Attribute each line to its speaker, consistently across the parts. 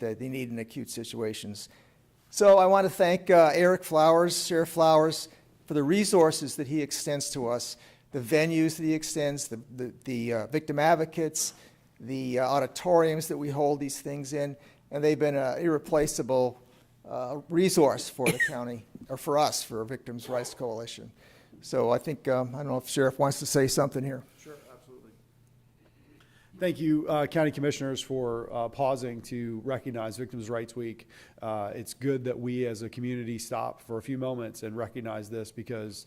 Speaker 1: that they need in acute situations. So I want to thank Eric Flowers, Sheriff Flowers, for the resources that he extends to us, the venues that he extends, the victim advocates, the auditoriums that we hold these things in, and they've been an irreplaceable resource for the county, or for us, for Victims' Rights Coalition. So I think, I don't know if Sheriff wants to say something here.
Speaker 2: Sure, absolutely. Thank you, County Commissioners, for pausing to recognize Victims' Rights Week. It's good that we as a community stop for a few moments and recognize this, because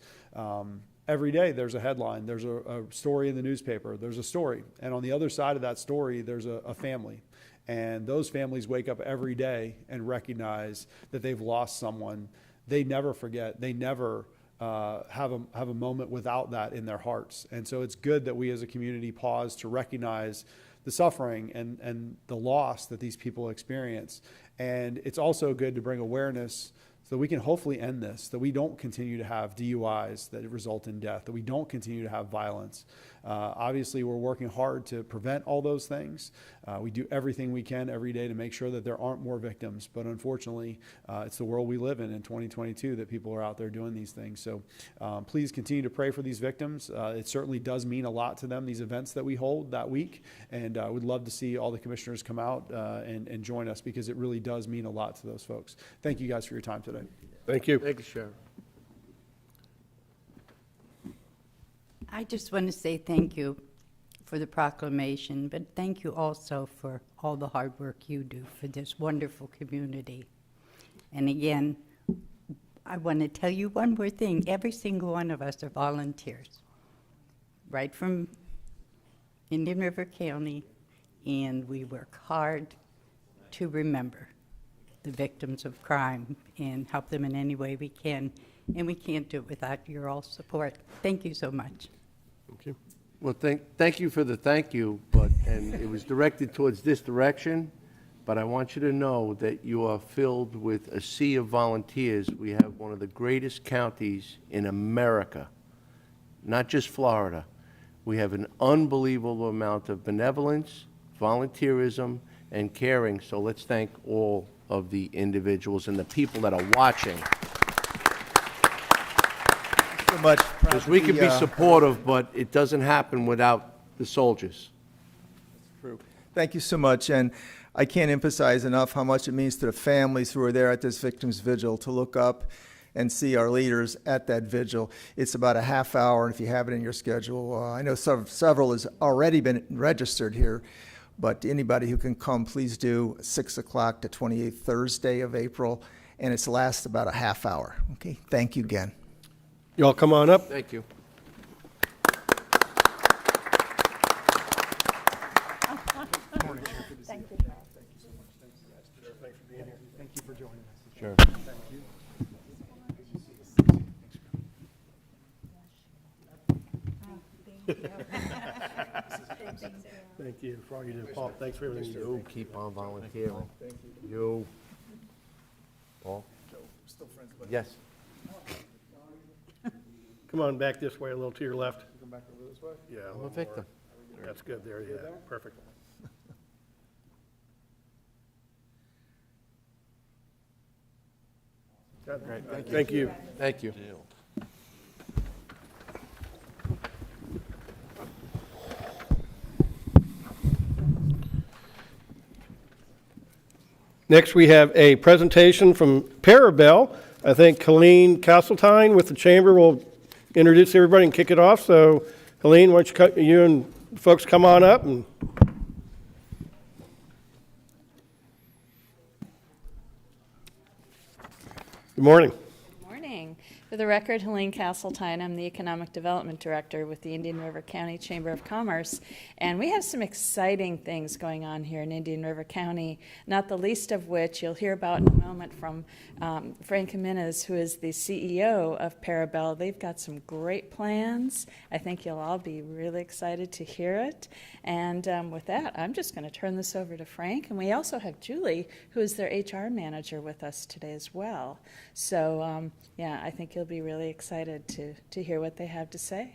Speaker 2: every day there's a headline, there's a story in the newspaper, there's a story. And on the other side of that story, there's a family. And those families wake up every day and recognize that they've lost someone. They never forget. They never have a moment without that in their hearts. And so it's good that we as a community pause to recognize the suffering and the loss that these people experience. And it's also good to bring awareness so we can hopefully end this, that we don't continue to have DUIs that result in death, that we don't continue to have violence. Obviously, we're working hard to prevent all those things. We do everything we can every day to make sure that there aren't more victims. But unfortunately, it's the world we live in 2022 that people are out there doing these things. So please continue to pray for these victims. It certainly does mean a lot to them, these events that we hold that week. And I would love to see all the commissioners come out and join us, because it really does mean a lot to those folks. Thank you guys for your time today.
Speaker 3: Thank you.
Speaker 4: Thank you, Sheriff.
Speaker 5: I just want to say thank you for the proclamation, but thank you also for all the hard work you do for this wonderful community. And again, I want to tell you one more thing. Every single one of us are volunteers, right from Indian River County, and we work hard to remember the victims of crime and help them in any way we can. And we can't do it without your all support. Thank you so much.
Speaker 4: Okay. Well, thank you for the thank you, and it was directed towards this direction, but I want you to know that you are filled with a sea of volunteers. We have one of the greatest counties in America, not just Florida. We have an unbelievable amount of benevolence, volunteerism, and caring, so let's thank all of the individuals and the people that are watching.
Speaker 1: So much.
Speaker 4: Because we can be supportive, but it doesn't happen without the soldiers.
Speaker 1: True. Thank you so much. And I can't emphasize enough how much it means to the families who are there at this Victims' Vigil to look up and see our leaders at that vigil. It's about a half hour, and if you have it in your schedule, I know several has already been registered here, but anybody who can come, please do. 6 o'clock to 28th Thursday of April, and it's lasts about a half hour. Okay, thank you again.
Speaker 3: You all come on up.
Speaker 4: Thank you.
Speaker 5: Thank you.
Speaker 2: Thanks for being here. Thank you for joining us.
Speaker 4: Sure.
Speaker 2: Thank you.
Speaker 3: Thank you for all you do. Paul, thanks for everything you do.
Speaker 4: You keep on volunteering. Thank you. You. Paul?
Speaker 1: Still friends, but
Speaker 4: Yes.
Speaker 3: Come on back this way, a little to your left.
Speaker 1: come back over this way.
Speaker 3: Yeah.
Speaker 4: I'm a victim.
Speaker 3: That's good there, yeah. Perfect.
Speaker 4: Great.
Speaker 3: Thank you.
Speaker 4: Thank you.
Speaker 3: Next, we have a presentation from Parabel. I think Helene Castletine with the Chamber will introduce everybody and kick it off. So, Helene, why don't you and folks come on up. And good morning.
Speaker 6: Morning. For the record, Helene Castletine. I'm the Economic Development Director with the Indian River County Chamber of Commerce. And we have some exciting things going on here in Indian River County, not the least of which you'll hear about in a moment from Frank Jimenez, who is the CEO of Parabel. They've got some great plans. I think you'll all be really excited to hear it. And with that, I'm just going to turn this over to Frank. And we also have Julie, who is their HR manager, with us today as well. So, yeah, I think you'll be really excited to hear what they have to say.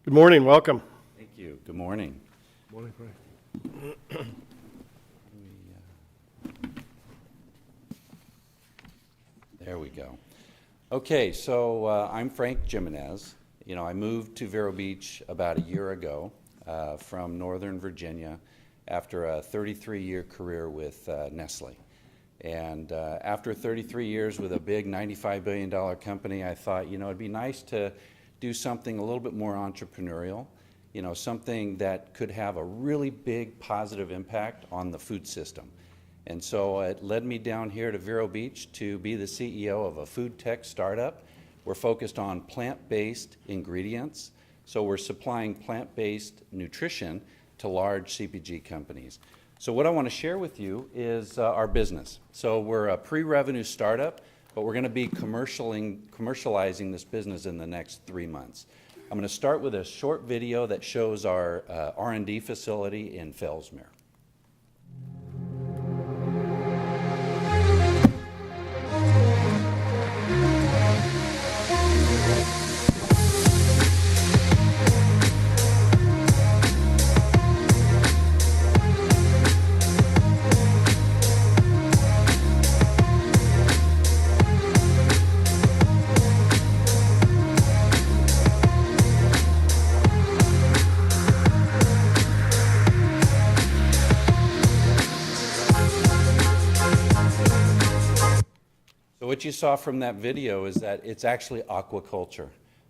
Speaker 3: Good morning. Welcome.
Speaker 7: Thank you. Good morning.
Speaker 4: Morning, Frank.
Speaker 7: There we go. Okay, so I'm Frank Jimenez. You know, I moved to Vero Beach about a year ago from Northern Virginia after a 33-year career with Nestle. And after 33 years with a big $95 billion company, I thought, you know, it'd be nice to do something a little bit more entrepreneurial, you know, something that could have a really big positive impact on the food system. And so it led me down here to Vero Beach to be the CEO of a food tech startup. We're focused on plant-based ingredients. So we're supplying plant-based nutrition to large CPG companies. So what I want to share with you is our business. So we're a pre-revenue startup, but we're going to be commercializing this business in the next 3 months. I'm going to start with a short video that shows our R&D facility in Fellsmere. So what you saw from that video is that it's actually aquaculture.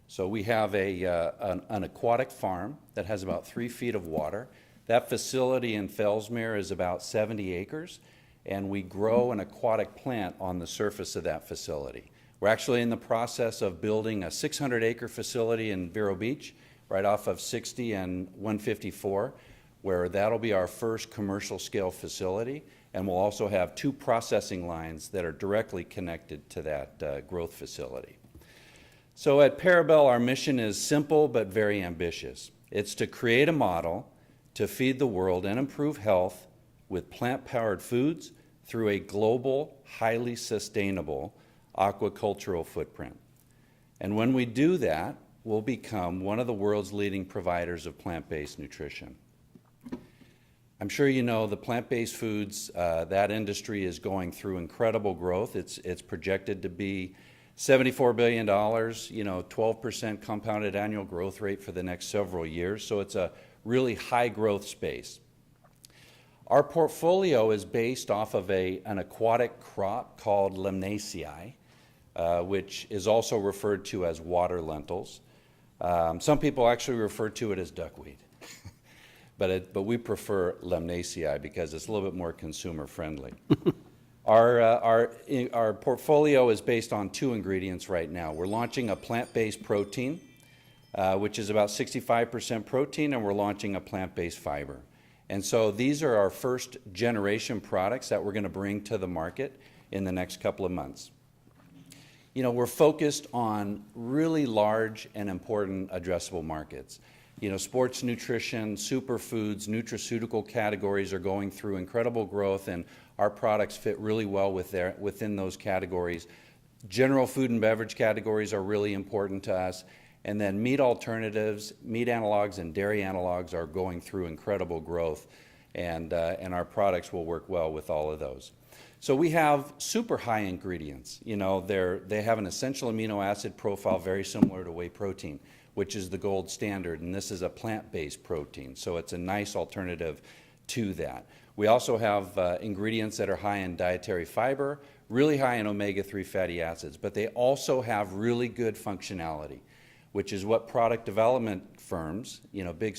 Speaker 7: So we have an aquatic farm that has about 3 feet of water. That facility in Fellsmere is about 70 acres, and we grow an aquatic plant on the surface of that facility. We're actually in the process of building a 600-acre facility in Vero Beach, right off of 60 and 154, where that'll be our first commercial scale facility. And we'll also have 2 processing lines that are directly connected to that growth facility. So at Parabel, our mission is simple but very ambitious. It's to create a model to feed the world and improve health with plant-powered foods through a global, highly sustainable aquacultural footprint. And when we do that, we'll become one of the world's leading providers of plant-based nutrition. I'm sure you know the plant-based foods, that industry is going through incredible growth. It's projected to be $74 billion, you know, 12% compounded annual growth rate for the next several years. So it's a really high growth space. Our portfolio is based off of an aquatic crop called Lemnaceae, which is also referred to as water lentils. Some people actually refer to it as duckweed. But we prefer Lemnaceae because it's a little bit more consumer friendly. Our portfolio is based on 2 ingredients right now. We're launching a plant-based protein, which is about 65% protein, and we're launching a plant-based fiber. And so these are our first generation products that we're going to bring to the market in the next couple of months. You know, we're focused on really large and important addressable markets. You know, sports nutrition, superfoods, nutraceutical categories are going through incredible growth, and our products fit really well within those categories. General food and beverage categories are really important to us. And then meat alternatives, meat analogs, and dairy analogs are going through incredible growth, and our products will work well with all of those. So we have super high ingredients. You know, they have an essential amino acid profile very similar to whey protein, which is the gold standard, and this is a plant-based protein, so it's a nice alternative to that. We also have ingredients that are high in dietary fiber, really high in omega-3 fatty acids, but they also have really good functionality, which is what product development firms, you know, big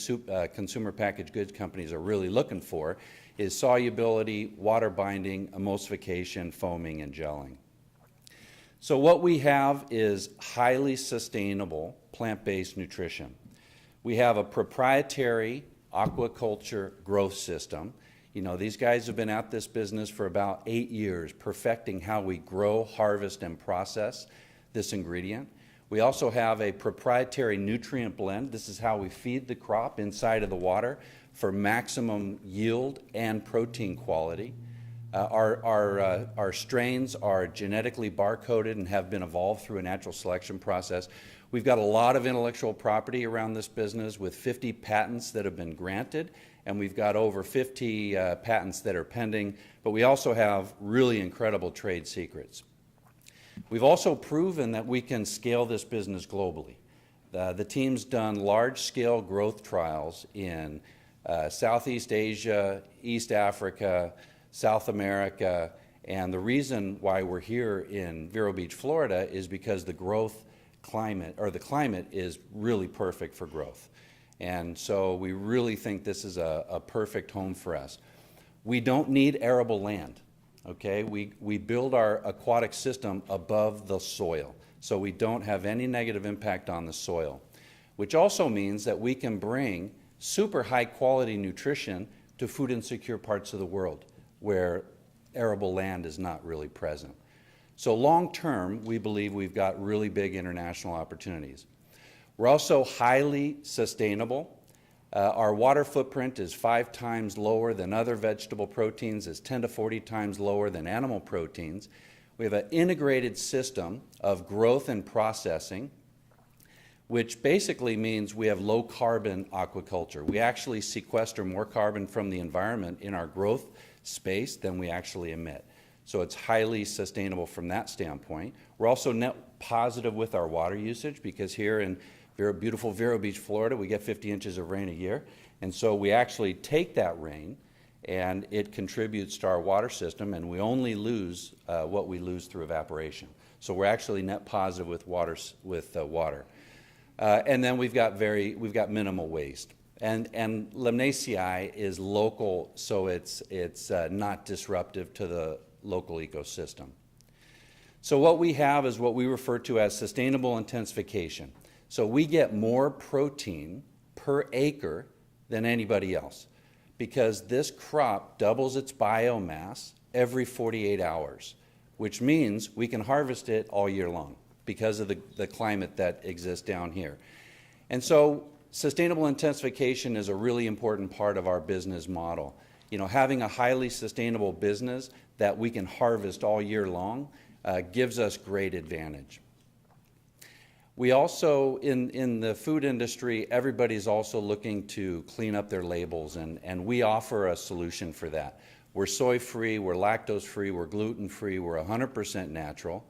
Speaker 7: consumer packaged goods companies are really looking for, is solubility, water binding, emulsification, foaming, and gelling. So what we have is highly sustainable plant-based nutrition. We have a proprietary aquaculture growth system. You know, these guys have been at this business for about 8 years, perfecting how we grow, harvest, and process this ingredient. We also have a proprietary nutrient blend. This is how we feed the crop inside of the water for maximum yield and protein quality. Our strains are genetically barcoded and have been evolved through a natural selection process. We've got a lot of intellectual property around this business with 50 patents that have been granted, and we've got over 50 patents that are pending, but we also have really incredible trade secrets. We've also proven that we can scale this business globally. The team's done large-scale growth trials in Southeast Asia, East Africa, South America, and the reason why we're here in Vero Beach, Florida is because the climate is really perfect for growth. And so we really think this is a perfect home for us. We don't need arable land, okay? We build our aquatic system above the soil, so we don't have any negative impact on the soil, which also means that we can bring super high quality nutrition to food insecure parts of the world where arable land is not really present. So long term, we believe we've got really big international opportunities. We're also highly sustainable. Our water footprint is 5 times lower than other vegetable proteins, is 10 to 40 times lower than animal proteins. We have an integrated system of growth and processing, which basically means we have low carbon aquaculture. We actually sequester more carbon from the environment in our growth space than we actually emit. So it's highly sustainable from that standpoint. We're also net positive with our water usage because here in beautiful Vero Beach, Florida, we get 50 inches of rain a year. And so we actually take that rain and it contributes to our water system, and we only lose what we lose through evaporation. So we're actually net positive with water. And then we've got minimal waste. And Lemnaceae is local, so it's not disruptive to the local ecosystem. So what we have is what we refer to as sustainable intensification. So we get more protein per acre than anybody else because this crop doubles its biomass every 48 hours, which means we can harvest it all year long because of the climate that exists down here. And so sustainable intensification is a really important part of our business model. You know, having a highly sustainable business that we can harvest all year long gives us great advantage. We also, in the food industry, everybody's also looking to clean up their labels, and we offer a solution for that. We're soy-free, we're lactose-free, we're gluten-free, we're 100% natural.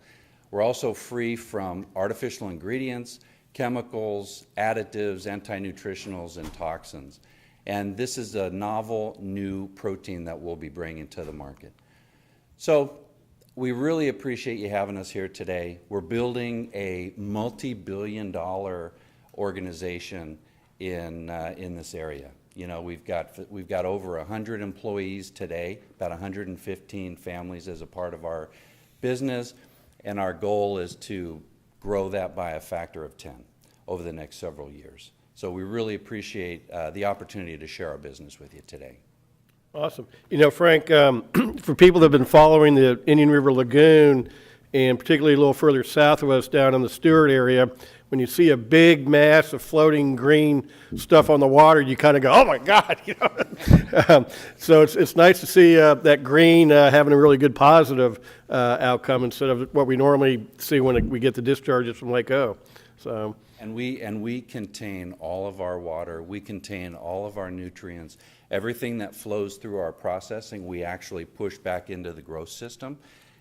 Speaker 7: We're also free from artificial ingredients, chemicals, additives, anti-nutritionals, and toxins. And this is a novel new protein that we'll be bringing to the market. So we really appreciate you having us here today. We're building a multi-billion-dollar organization in this area. You know, we've got over 100 employees today, about 115 families as a part of our business, and our goal is to grow that by a factor of 10 over the next several years. So we really appreciate the opportunity to share our business with you today.
Speaker 3: Awesome. You know, Frank, for people that have been following the Indian River Lagoon, and particularly a little further south of us down in the Stewart area, when you see a big mass of floating green stuff on the water, you kind of go, oh my God, you know. So it's nice to see that green having a really good positive outcome instead of what we normally see when we get the discharges from Lake O. So.
Speaker 7: And we contain all of our water, we contain all of our nutrients. Everything that flows through our processing, we actually push back into the growth system,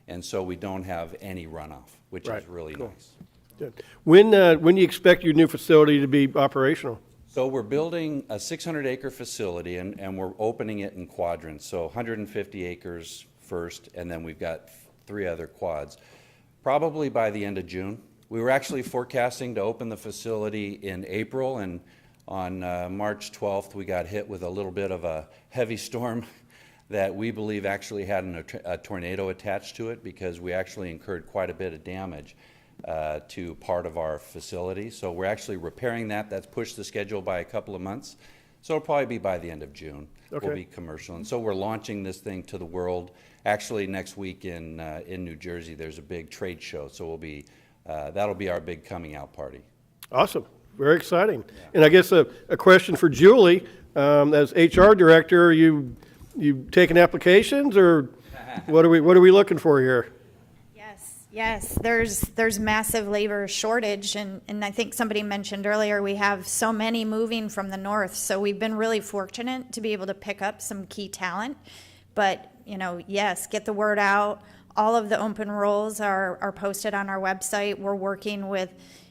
Speaker 7: and so we don't have any runoff, which is really nice.
Speaker 3: Good. When do you expect your new facility to be operational?
Speaker 7: So we're building a 600-acre facility, and we're opening it in quadrants, so 150 acres first, and then we've got 3 other quads, probably by the end of June. We were actually forecasting to open the facility in April, and on March 12th, we got hit with a little bit of a heavy storm that we believe actually had a tornado attached to it because we actually incurred quite a bit of damage to part of our facility. So we're actually repairing that. That's pushed the schedule by a couple of months. So it'll probably be by the end of June.
Speaker 3: Okay.
Speaker 7: We'll be commercial. And so we're launching this thing to the world. Actually, next week in New Jersey, there's a big trade show. So we'll be that'll be our big coming out party.
Speaker 3: Awesome. Very exciting. Yeah. And I guess a question for Julie, as HR director, you taking applications, or what are we looking for here?
Speaker 8: Yes. There's massive labor shortage, and I think somebody mentioned earlier we have so many moving from the north, so we've been really fortunate to be able to pick up some key talent. But yes, get the word out. All of the open roles are posted on our website. We're working with,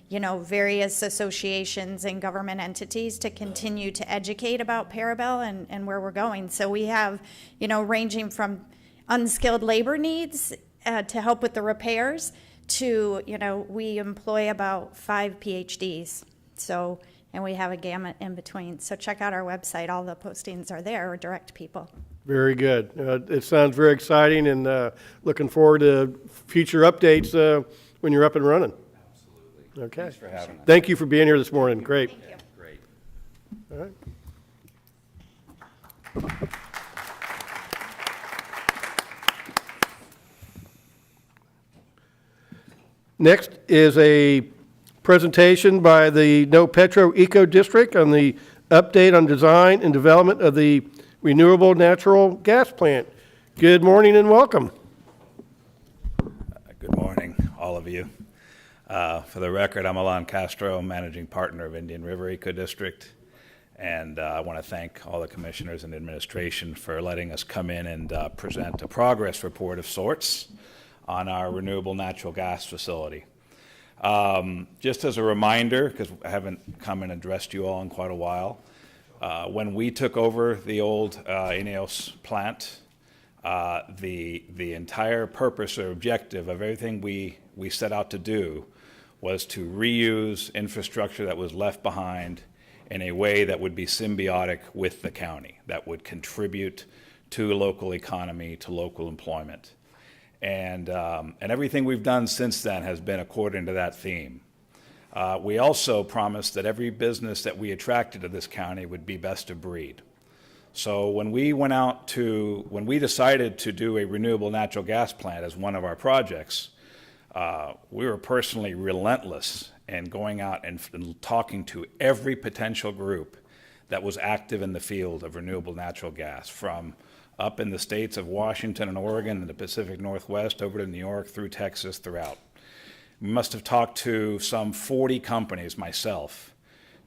Speaker 8: various associations and government entities to continue to educate about Parabel and where we're going. So we have, ranging from unskilled labor needs to help with the repairs to, we employ about 5 PhDs. So, and we have a gamut in between. So check out our website. All the postings are there, or direct people.
Speaker 3: Very good. It sounds very exciting, and looking forward to future updates when you're up and running.
Speaker 7: Absolutely.
Speaker 3: Okay.
Speaker 7: Thanks for having us.
Speaker 3: Thank you for being here this morning. Great.
Speaker 8: Thank you.
Speaker 7: Great.
Speaker 3: All right. Next is a presentation by the No Petro Eco District on the update on design and development of the Renewable Natural Gas plant. Good morning and welcome.
Speaker 9: Good morning, all of you. For the record, I'm Alon Castro, Managing Partner of Indian River Eco District, and I want to thank all the commissioners and administration for letting us come in and present a progress report of sorts on our renewable natural gas facility. Just as a reminder, because I haven't come and addressed you all in quite a while, when we took over the old INEOS plant, the entire purpose or objective of everything we set out to do was to reuse infrastructure that was left behind in a way that would be symbiotic with the county, that would contribute to local economy, to local employment. And everything we've done since then has been according to that theme. We also promised that every business that we attracted to this county would be best of breed. So when we decided to do a renewable natural gas plant as one of our projects, we were personally relentless in going out and talking to every potential group that was active in the field of renewable natural gas, from up in the states of Washington and Oregon and the Pacific Northwest over to New York, through Texas, throughout. We must have talked to some 40 companies myself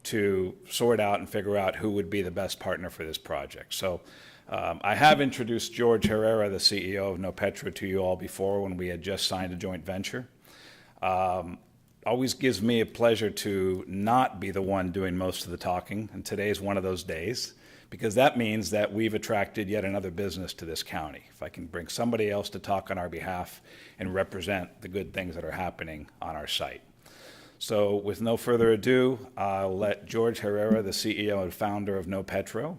Speaker 9: to sort out and figure out who would be the best partner for this project. So I have introduced George Herrera, the CEO of No Petro, to you all before when we had just signed a joint venture. Always gives me a pleasure to not be the one doing most of the talking, and today is one of those days, because that means that we've attracted yet another business to this county. If I can bring somebody else to talk on our behalf and represent the good things that are happening on our site. So with no further ado, I'll let George Herrera, the CEO and founder of No Petro,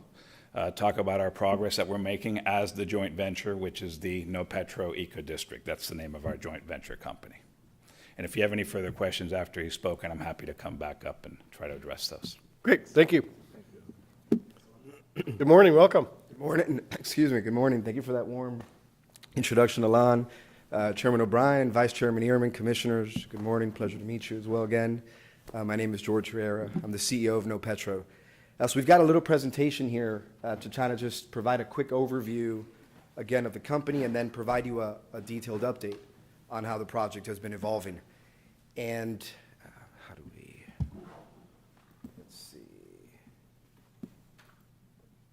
Speaker 9: talk about our progress that we're making as the joint venture, which is the No Petro Eco District. That's the name of our joint venture company. And if you have any further questions after he's spoken, I'm happy to come back up and try to address those.
Speaker 3: Great. Thank you. Good morning. Welcome.
Speaker 10: Good morning. Excuse me. Good morning. Thank you for that warm introduction, Alon. Chairman O'Brien, Vice Chairman Ehrman, Commissioners, good morning. Pleasure to meet you as well again. My name is George Herrera. I'm the CEO of No Petro. So we've got a little presentation here to try to just provide a quick overview, again, of the company, and then provide you a detailed update on how the project has been evolving. And let's see.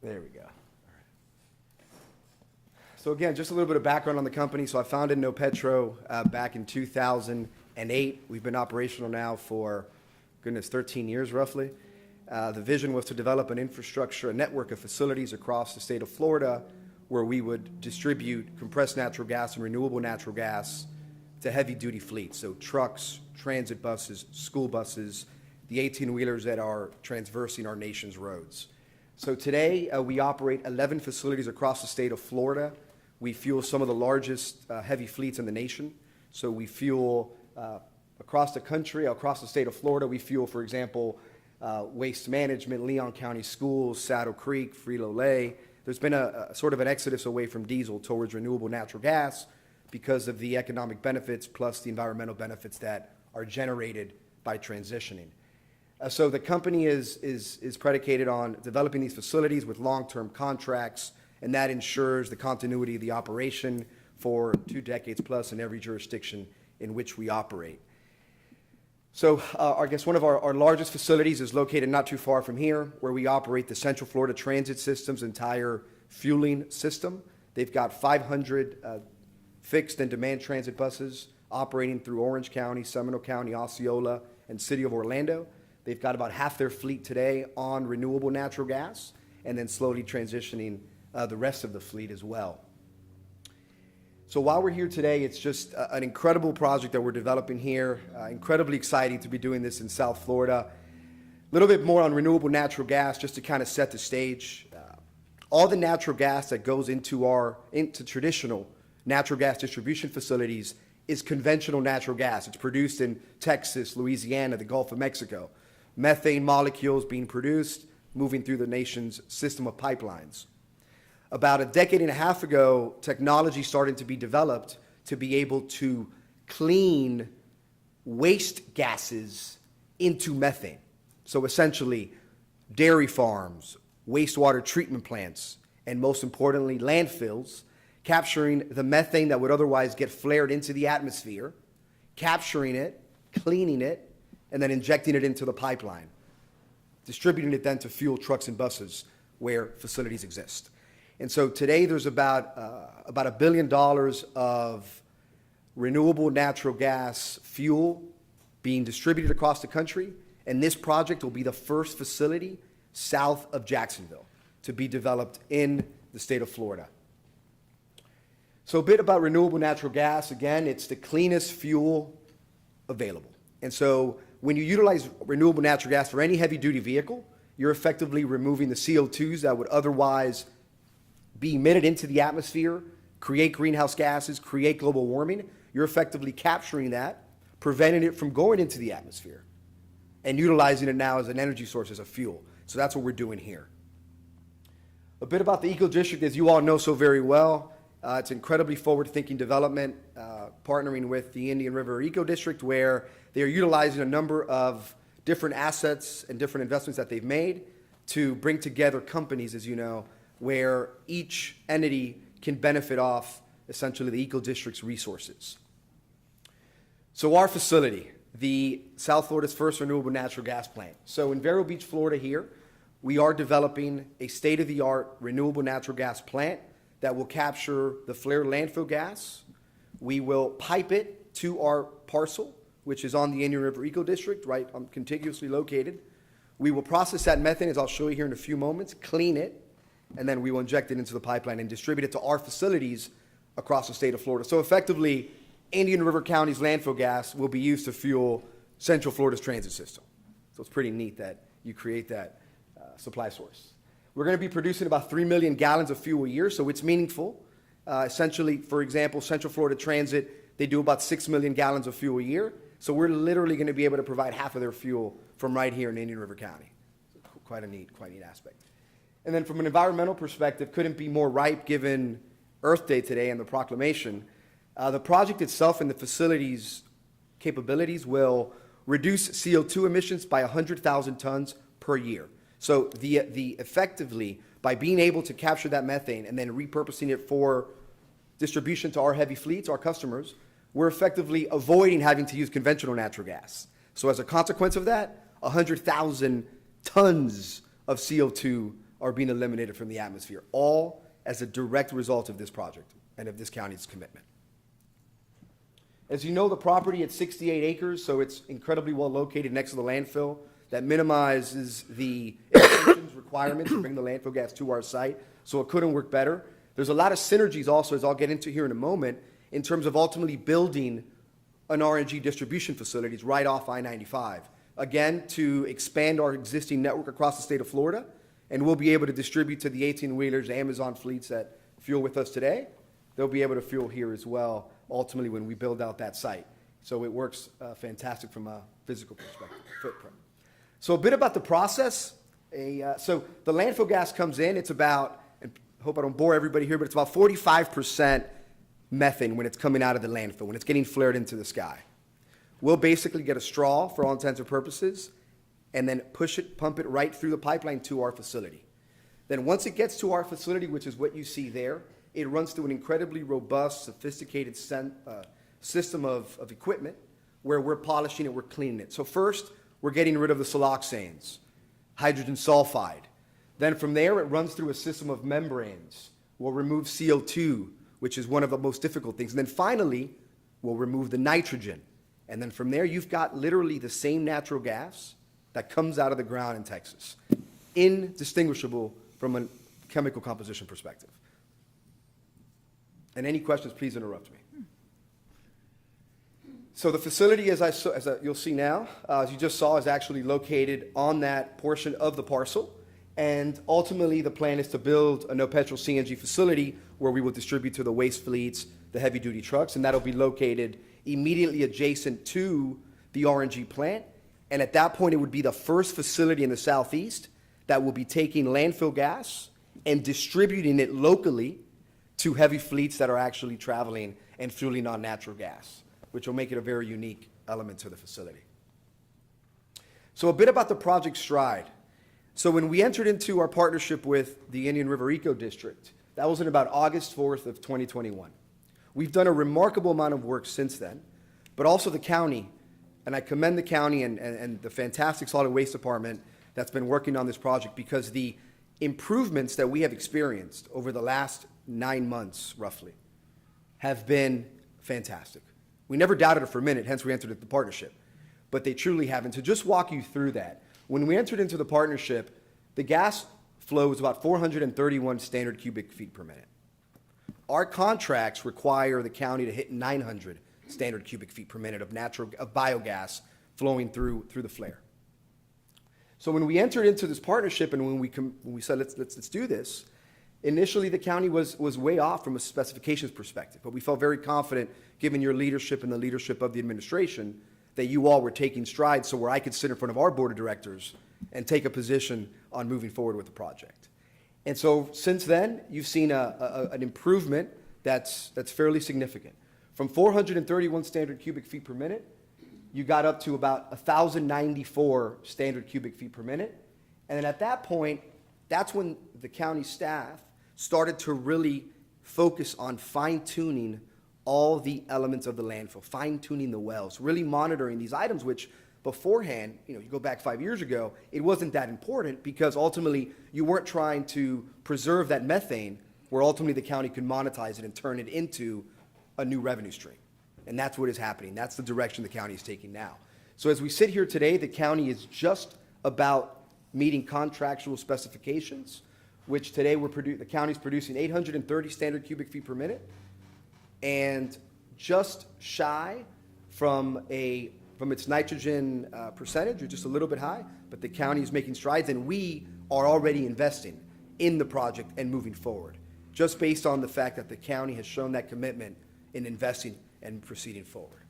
Speaker 10: There we go. So again, just a little bit of background on the company. So I founded No Petro back in 2008. We've been operational now for, 13 years roughly. The vision was to develop an infrastructure, a network of facilities across the state of Florida where we would distribute compressed natural gas and renewable natural gas to heavy-duty fleets, so trucks, transit buses, school buses, the 18-wheelers that are transversing our nation's roads. So today, we operate 11 facilities across the state of Florida. We fuel some of the largest heavy fleets in the nation. So we fuel across the country, across the state of Florida. We fuel, for example, Waste Management, Leon County Schools, Saddle Creek, Frito-Lay. There's been a sort of an exodus away from diesel towards renewable natural gas because of the economic benefits plus the environmental benefits that are generated by transitioning. So the company is predicated on developing these facilities with long-term contracts, and that ensures the continuity of the operation for 2 decades plus in every jurisdiction in which we operate. So I guess one of our largest facilities is located not too far from here, where we operate the Central Florida Transit System's entire fueling system. They've got 500 fixed and demand transit buses operating through Orange County, Seminole County, Osceola, and City of Orlando. They've got about half their fleet today on renewable natural gas, and then slowly transitioning the rest of the fleet as well. So while we're here today, it's just an incredible project that we're developing here. Incredibly exciting to be doing this in South Florida. A little bit more on renewable natural gas, just to kind of set the stage. All the natural gas that goes into traditional natural gas distribution facilities is conventional natural gas. It's produced in Texas, Louisiana, the Gulf of Mexico. Methane molecules being produced, moving through the nation's system of pipelines. About a decade and a half ago, technology started to be developed to be able to clean waste gases into methane. So essentially, dairy farms, wastewater treatment plants, and most importantly, landfills, capturing the methane that would otherwise get flared into the atmosphere, capturing it, cleaning it, and then injecting it into the pipeline, distributing it then to fuel trucks and buses where facilities exist. And so today there's about $1 billion of renewable natural gas fuel being distributed across the country, and this project will be the first facility south of Jacksonville to be developed in the state of Florida. So a bit about renewable natural gas. Again, it's the cleanest fuel available. And so when you utilize renewable natural gas for any heavy-duty vehicle, you're effectively removing the CO2s that would otherwise be emitted into the atmosphere, create greenhouse gases, create global warming. You're effectively capturing that, preventing it from going into the atmosphere, and utilizing it now as an energy source, as a fuel. So that's what we're doing here. A bit about the Eco District, as you all know so very well. It's incredibly forward-thinking development, partnering with the Indian River Eco District, where they are utilizing a number of different assets and different investments that they've made to bring together companies, as you know, where each entity can benefit off essentially the Eco District's resources. So our facility, the South Florida's first renewable natural gas plant. So in Vero Beach, Florida here, we are developing a state-of-the-art renewable natural gas plant that will capture the flared landfill gas. We will pipe it to our parcel, which is on the Indian River Eco District, right, contiguously located. We will process that methane, as I'll show you here in a few moments, clean it, and then we will inject it into the pipeline and distribute it to our facilities across the state of Florida. So effectively, Indian River County's landfill gas will be used to fuel Central Florida's transit system. So it's pretty neat that you create that supply source. We're going to be producing about 3 million gallons of fuel a year, so it's meaningful. Essentially, for example, Central Florida Transit, they do about 6 million gallons of fuel a year. So we're literally going to be able to provide half of their fuel from right here in Indian River County. Quite a neat aspect. And then from an environmental perspective, couldn't be more ripe given Earth Day today and the proclamation. The project itself and the facility's capabilities will reduce CO2 emissions by 100,000 tons per year. So the effectively, by being able to capture that methane and then repurposing it for distribution to our heavy fleets, our customers, we're effectively avoiding having to use conventional natural gas. So as a consequence of that, 100,000 tons of CO2 are being eliminated from the atmosphere, all as a direct result of this project and of this county's commitment. As you know, the property at 68 acres, so it's incredibly well located next to the landfill. That minimizes the emissions requirement to bring the landfill gas to our site, so it couldn't work better. There's a lot of synergies also, as I'll get into here in a moment, in terms of ultimately building an RNG distribution facilities right off I-95. Again, to expand our existing network across the state of Florida, and we'll be able to distribute to the 18-wheelers, the Amazon fleets that fuel with us today. They'll be able to fuel here as well, ultimately, when we build out that site. So it works fantastic from a physical perspective, footprint. So a bit about the process. So the landfill gas comes in, it's about, and I hope I don't bore everybody here, but it's about 45% methane when it's coming out of the landfill, when it's getting flared into the sky. We'll basically get a straw for all intents and purposes, and then pump it right through the pipeline to our facility. Then once it gets to our facility, which is what you see there, it runs through an incredibly robust, sophisticated system of equipment where we're polishing it, we're cleaning it. So first, we're getting rid of the siloxanes, hydrogen sulfide. Then from there, it runs through a system of membranes. We'll remove CO2. which is one of the most difficult things. And then finally, we'll remove the nitrogen. And then from there, you've got literally the same natural gas that comes out of the ground in Texas, indistinguishable from a chemical composition perspective. And any questions, please interrupt me. So the facility, you'll see now, as you just saw, is actually located on that portion of the parcel. And ultimately, the plan is to build a no-petrol CNG facility where we will distribute to the waste fleets, the heavy-duty trucks, and that'll be located immediately adjacent to the RNG plant. And at that point, it would be the first facility in the Southeast that will be taking landfill gas and distributing it locally to heavy fleets that are actually traveling and fueling on natural gas, which will make it a very unique element to the facility. So a bit about the Project Stride. So when we entered into our partnership with the Indian River Eco District, that was in about August 4th of 2021. We've done a remarkable amount of work since then, but also the county, and I commend the county and the fantastic solid waste department that's been working on this project, because the improvements that we have experienced over the last 9 months, roughly, have been fantastic. We never doubted it for a minute, hence we entered into the partnership, but they truly have. And to just walk you through that, when we entered into the partnership, the gas flow was about 431 standard cubic feet per minute. Our contracts require the county to hit 900 standard cubic feet per minute of biogas flowing through the flare. So when we entered into this partnership and when we said let's do this, initially the county was way off from a specifications perspective, but we felt very confident, given your leadership and the leadership of the administration, that you all were taking strides so where I could sit in front of our board of directors and take a position on moving forward with the project. And so since then, you've seen an improvement that's fairly significant. From 431 standard cubic feet per minute, you got up to about 1,094 standard cubic feet per minute. And then at that point, that's when the county staff started to really focus on fine-tuning all the elements of the landfill, fine-tuning the wells, really monitoring these items, which beforehand, you go back 5 years ago, it wasn't that important because ultimately you weren't trying to preserve that methane where ultimately the county could monetize it and turn it into a new revenue stream. And that's what is happening. That's the direction the county is taking now. So as we sit here today, the county is just about meeting contractual specifications, which today the county's producing 830 standard cubic feet per minute, and just shy from its nitrogen percentage, or just a little bit high, but the county is making strides, and we are already investing in the project and moving forward, just based on the fact that the county has shown that commitment in investing and proceeding forward.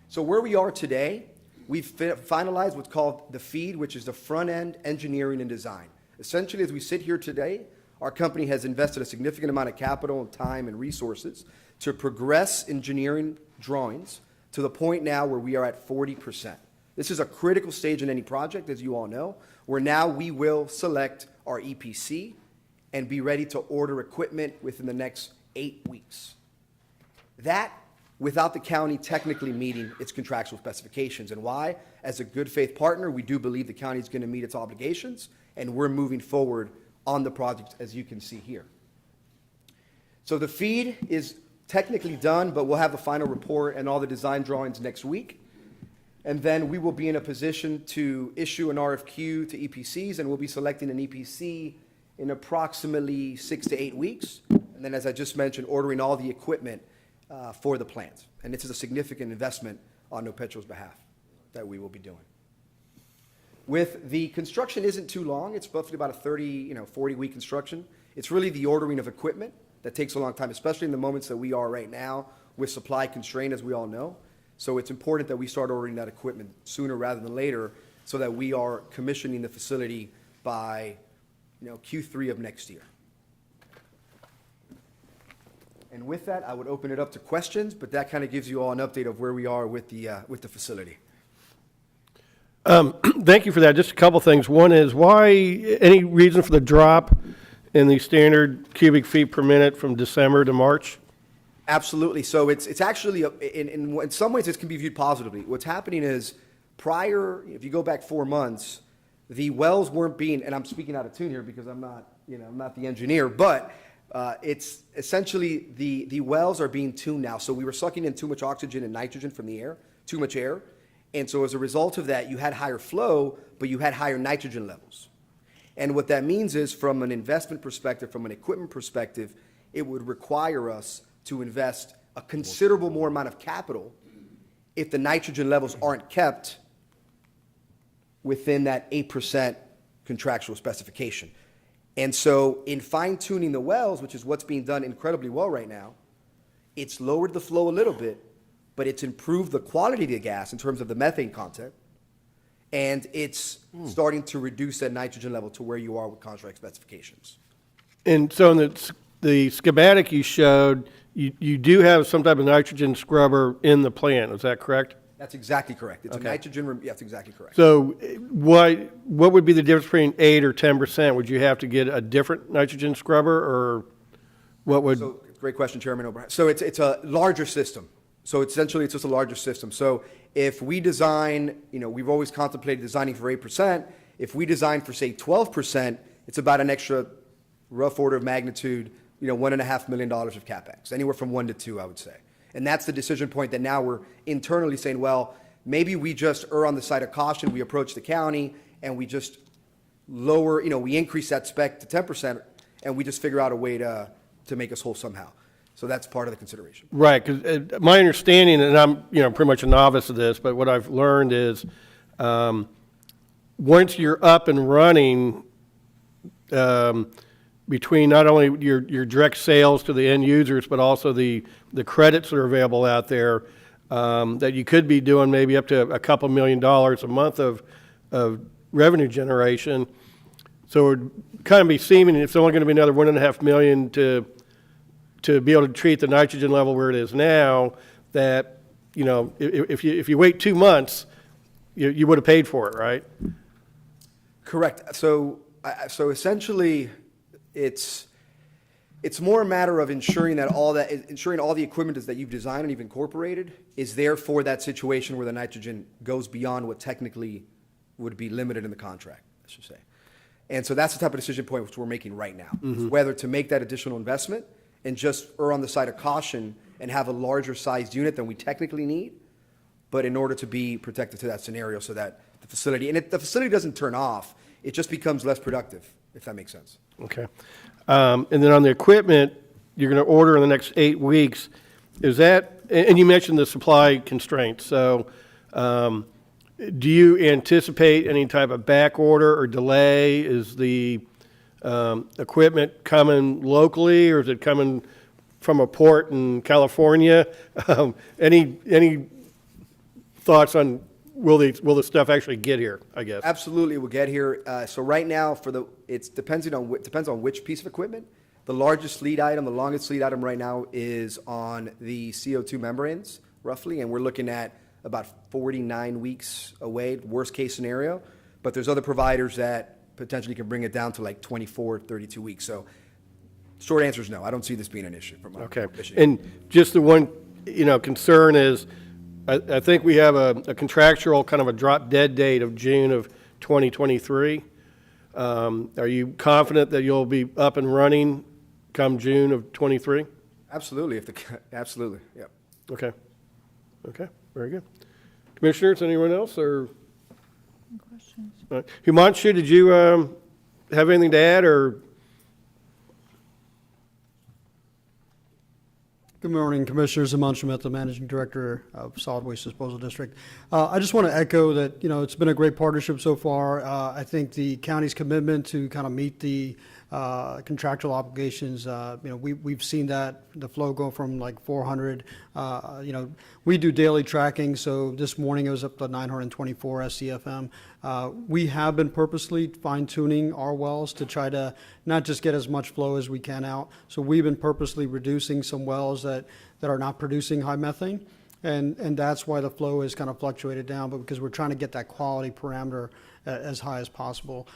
Speaker 10: So where we are today, we've finalized what's called the FEED, which is the front-end engineering and design. Essentially, as we sit here today, our company has invested a significant amount of capital and time and resources to progress engineering drawings to the point now where we are at 40%. This is a critical stage in any project, as you all know, where now we will select our EPC and be ready to order equipment within the next 8 weeks. That without the county technically meeting its contractual specifications. And why? As a good faith partner, we do believe the county is going to meet its obligations, and we're moving forward on the project, as you can see here. So the FEED is technically done, but we'll have the final report and all the design drawings next week. And then we will be in a position to issue an RFQ to EPCs, and we'll be selecting an EPC in approximately 6 to 8 weeks. And then, as I just mentioned, ordering all the equipment for the plant. And this is a significant investment on NoPetro's behalf that we will be doing. With the construction isn't too long. It's roughly about a 40-week construction. It's really the ordering of equipment that takes a long time, especially in the moments that we are right now with supply constraint, as we all know. So it's important that we start ordering that equipment sooner rather than later so that we are commissioning the facility by Q3 of next year. And with that, I would open it up to questions, but that kind of gives you all an update of where we are with the facility.
Speaker 3: Thank you for that. Just a couple things. One is, why, any reason for the drop in the standard cubic feet per minute from December to March?
Speaker 10: Absolutely. So it's actually, in some ways, this can be viewed positively. What's happening is prior, if you go back 4 months, the wells weren't being, and I'm speaking out of tune here because I'm not the engineer, but It's essentially the wells are being tuned now. So we were sucking in too much oxygen and nitrogen from the air, too much air. And so as a result of that, you had higher flow, but you had higher nitrogen levels. And what that means is, from an investment perspective, from an equipment perspective, it would require us to invest a considerable more amount of capital if the nitrogen levels aren't kept within that 8% contractual specification. And so in fine-tuning the wells, which is what's being done incredibly well right now, it's lowered the flow a little bit, but it's improved the quality of the gas in terms of the methane content, and it's starting to reduce that nitrogen level to where you are with contract specifications.
Speaker 3: And so in the schematic you showed, you do have some type of nitrogen scrubber in the plant, is that correct?
Speaker 10: That's exactly correct. It's
Speaker 3: Okay.
Speaker 10: a nitrogen, yeah, that's exactly correct.
Speaker 3: So what would be the difference between 8 or 10%? Would you have to get a different nitrogen scrubber, or what would?
Speaker 10: So, great question, Chairman O'Brien. So it's a larger system. So essentially, it's just a larger system. So if we design, we've always contemplated designing for 8%. If we design for, say, 12%, it's about an extra rough order of magnitude, $1.5 million of CapEx, anywhere from 1 to 2, I would say. And that's the decision point that now we're internally saying, well, maybe we just err on the side of caution. We approach the county and we just lower, we increase that spec to 10%, and we just figure out a way to make us whole somehow. So that's part of the consideration.
Speaker 3: Right, because my understanding, and I'm pretty much a novice of this, but what I've learned is once you're up and running, between not only your direct sales to the end users, but also the credits that are available out there, that you could be doing maybe up to a couple $1 million a month of revenue generation. So it would kind of be seeming it's only going to be another $1.5 million to be able to treat the nitrogen level where it is now, that, if you wait 2 months, you would have paid for it, right?
Speaker 10: Correct. So essentially, it's more a matter of ensuring all the equipment that you've designed and you've incorporated is there for that situation where the nitrogen goes beyond what technically would be limited in the contract, I should say. And so that's the type of decision point which we're making right now, is whether to make that additional investment and just err on the side of caution and have a larger sized unit than we technically need, but in order to be protected to that scenario, so that the facility, and the facility doesn't turn off, it just becomes less productive, if that makes sense.
Speaker 3: Okay. And then on the equipment, you're going to order in the next 8 weeks. Is that, and you mentioned the supply constraints, so do you anticipate any type of back order or delay? Is the equipment coming locally, or is it coming from a port in California? Any thoughts on will the stuff actually get here, I guess?
Speaker 10: Absolutely, it will get here. So right now, it depends on which piece of equipment. The longest lead item right now is on the CO2 membranes, roughly, and we're looking at about 49 weeks away, worst case scenario. But there's other providers that potentially can bring it down to like 24, 32 weeks. So short answer is no. I don't see this being an issue.
Speaker 3: Okay. And just the one, concern is, I think we have a contractual kind of a drop dead date of June of 2023. Are you confident that you'll be up and running come June of 23?
Speaker 10: Absolutely. Absolutely. Yeah.
Speaker 3: Okay. Okay. Very good. Commissioners, anyone else, or?
Speaker 11: Questions?
Speaker 3: Himanshu, did you have anything to add, or?
Speaker 12: Good morning, Commissioners. Himanshu Mehta, Managing Director of Solid Waste Disposal District. I just want to echo that, it's been a great partnership so far. I think the county's commitment to kind of meet the contractual obligations, we've seen that, the flow go from like 400. We do daily tracking, so this morning it was up to 924 SCFM. We have been purposely fine-tuning our wells to try to not just get as much flow as we can out. So we've been purposely reducing some wells that are not producing high methane. And that's why the flow has kind of fluctuated down, but because we're trying to get that quality parameter as high as possible.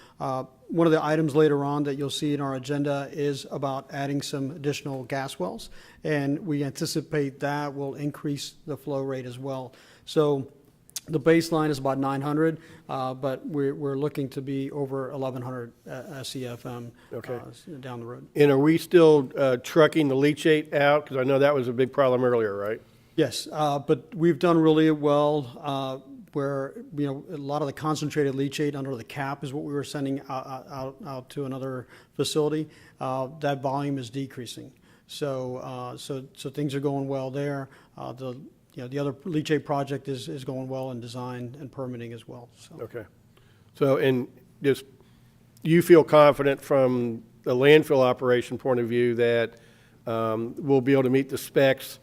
Speaker 12: One of the items later on that you'll see in our agenda is about adding some additional gas wells, and we anticipate that will increase the flow rate as well. So The baseline is about 900, but we're looking to be over 1,100 SCFM
Speaker 3: Okay.
Speaker 12: Down the road.
Speaker 3: And are we still trucking the leachate out? Because I know that was a big problem earlier, right?
Speaker 12: Yes, but we've done really well where, you know, a lot of the concentrated leachate under the cap is what we were sending out to another facility. That volume is decreasing. So things are going well there. The other leachate project is going well in design and permitting as well. So.
Speaker 3: Okay. So, and just, you feel confident from the landfill operation point of view that we'll be able to meet the specs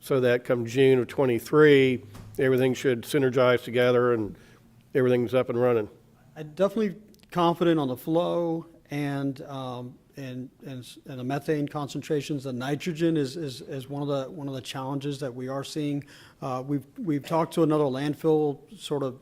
Speaker 3: so that come June of '23, everything should synergize together and everything's up and running?
Speaker 12: I'm definitely confident on the flow and the methane concentrations. The nitrogen is one of the challenges that we are seeing. We've talked to another landfill, sort of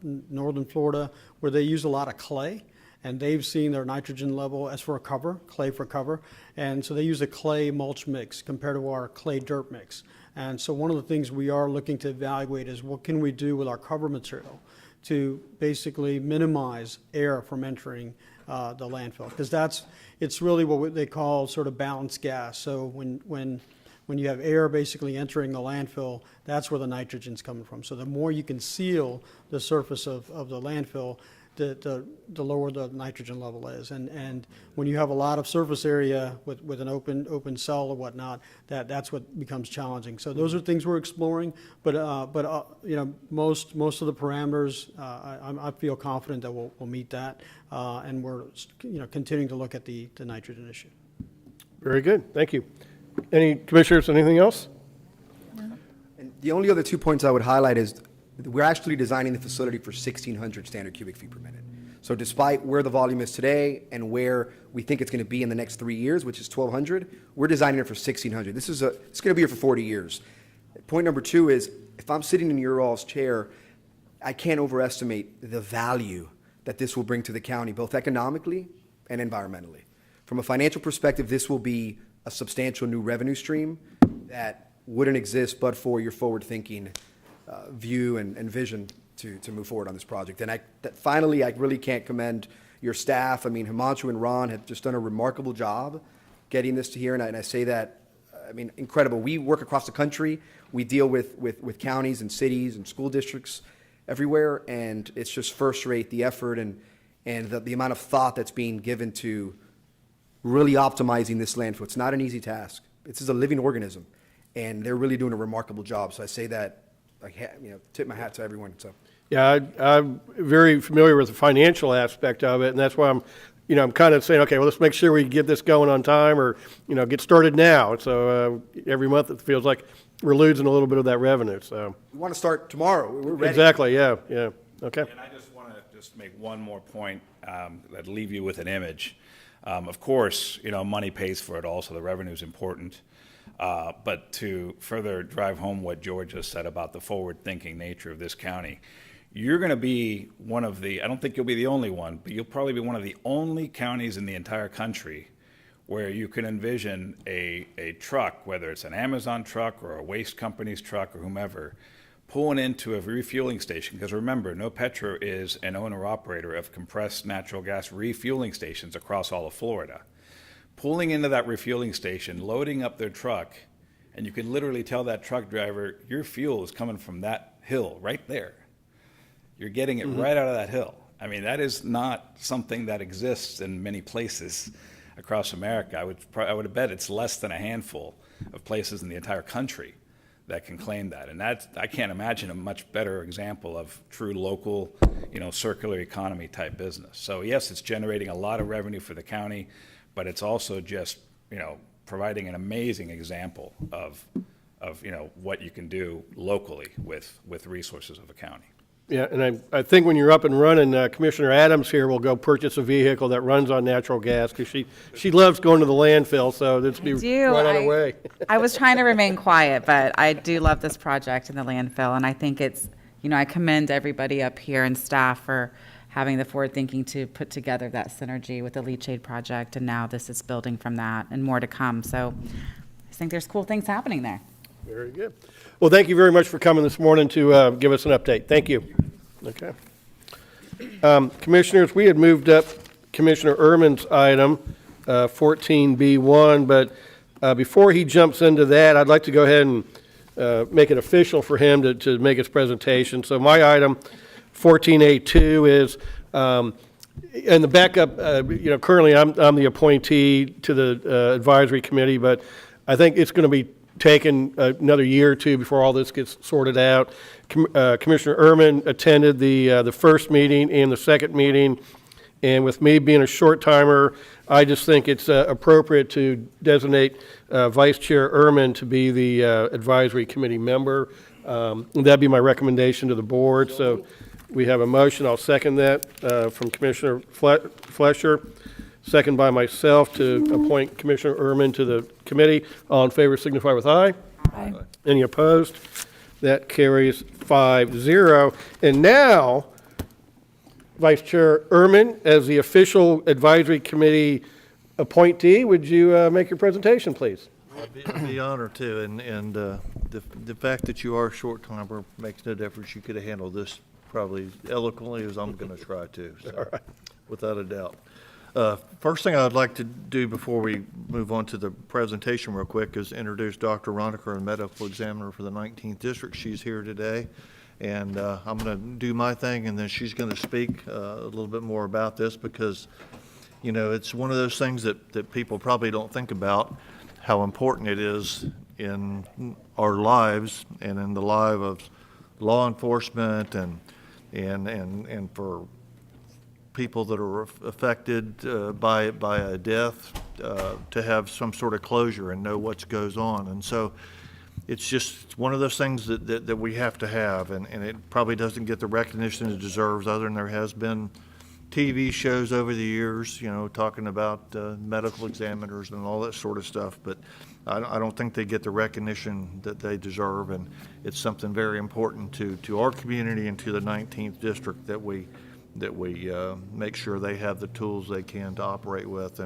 Speaker 12: northern Florida, where they use a lot of clay, and they've seen their nitrogen level as for a cover, clay for cover, and so they use a clay mulch mix compared to our clay dirt mix. And so one of the things we are looking to evaluate is what can we do with our cover material to basically minimize air from entering the landfill, because it's really what they call sort of balanced gas. So when you have air basically entering the landfill, that's where the nitrogen's coming from. So the more you can seal the surface of the landfill, the lower the nitrogen level is. And when you have a lot of surface area with an open cell or whatnot, that's what becomes challenging. So those are things we're exploring, but you know, most of the parameters, I feel confident that we'll meet that, and we're, you know, continuing to look at the nitrogen issue.
Speaker 3: Very good. Thank you. Any commissioners, anything else?
Speaker 10: And the only other 2 points I would highlight is we're actually designing the facility for 1,600 standard cubic feet per minute. So despite where the volume is today and where we think it's going to be in the next 3 years, which is 1,200, we're designing it for 1,600. It's going to be here for 40 years. Point number 2 is, if I'm sitting in your all's chair, I can't overestimate the value that this will bring to the county, both economically and environmentally. From a financial perspective, this will be a substantial new revenue stream that wouldn't exist but for your forward-thinking view and vision to move forward on this project. And finally, I really can't commend your staff. I mean, Himanshu and Ron have just done a remarkable job getting this to here, and I say that, I mean, incredible. We work across the country. We deal with counties and cities and school districts everywhere, and it's just first-rate, the effort and the amount of thought that's being given to really optimizing this landfill. It's not an easy task. This is a living organism, and they're really doing a remarkable job. So I say that, tip my hat to everyone. So.
Speaker 3: Yeah, I'm very familiar with the financial aspect of it, and that's why I'm kind of saying, okay, well, let's make sure we get this going on time, or, get started now. So every month it feels like we're losing a little bit of that revenue, so.
Speaker 10: We want to start tomorrow. We're ready.
Speaker 3: Exactly, yeah, okay.
Speaker 9: And I just want to make one more point that leave you with an image. Of course, money pays for it all, so the revenue is important. But to further drive home what George just said about the forward-thinking nature of this county, you're going to be one of the, I don't think you'll be the only one, but you'll probably be one of the only counties in the entire country where you can envision a truck, whether it's an Amazon truck or a waste company's truck or whomever, pulling into a refueling station. Because remember, No Petro is an owner-operator of compressed natural gas refueling stations across all of Florida. Pulling into that refueling station, loading up their truck, and you can literally tell that truck driver, your fuel is coming from that hill right there. You're getting it right out of that hill. I mean, that is not something that exists in many places across America. I would bet it's less than a handful of places in the entire country that can claim that. And I can't imagine a much better example of true local, circular economy type business. So yes, it's generating a lot of revenue for the county, but it's also just, providing an amazing example of what you can do locally with resources of a county.
Speaker 3: Yeah, and I think when you're up and running, Commissioner Adams here will go purchase a vehicle that runs on natural gas, because she loves going to the landfill, so this will be right on her way.
Speaker 13: I was trying to remain quiet, but I do love this project in the landfill, and I think it's, I commend everybody up here and staff for having the forward thinking to put together that synergy with the leachate project, and now this is building from that and more to come. So I think there's cool things happening there.
Speaker 3: Very good. Well, thank you very much for coming this morning to give us an update. Thank you. Okay. Commissioners, we had moved up Commissioner Ehrman's item, 14B1, but before he jumps into that, I'd like to go ahead and make it official for him to make his presentation. So my item, 14A2, is, and the backup, currently I'm the appointee to the advisory committee, but I think it's going to be taken another year or two before all this gets sorted out. Commissioner Ehrman attended the first meeting and the second meeting, and with me being a short timer, I just think it's appropriate to designate Vice Chair Ehrman to be the advisory committee member. That'd be my recommendation to the board. So we have a motion. I'll second that from Commissioner Flesher. Second by myself to appoint Commissioner Ehrman to the committee. All in favor signify with aye.
Speaker 11: Aye.
Speaker 3: Any opposed? That carries 5-0. And now, Vice Chair Ehrman, as the official advisory committee appointee, would you make your presentation, please?
Speaker 14: I'd be honored to, and the fact that you are a short timer makes no difference. You could have handled this probably eloquently as I'm going to try to, so, without a doubt. First thing I'd like to do before we move on to the presentation real quick is introduce Dr. Roniker, a medical examiner for the 19th District. She's here today, and I'm going to do my thing, and then she's going to speak a little bit more about this because, it's one of those things that people probably don't think about, how important it is in our lives and in the life of law enforcement and for people that are affected by a death to have some sort of closure and know what goes on. And so it's just one of those things that we have to have, and it probably doesn't get the recognition it deserves, other than there has been TV shows over the years, talking about medical examiners and all that sort of stuff, but I don't think they get the recognition that they deserve, and it's something very important to our community and to the 19th District that we make sure they have the tools they can to operate with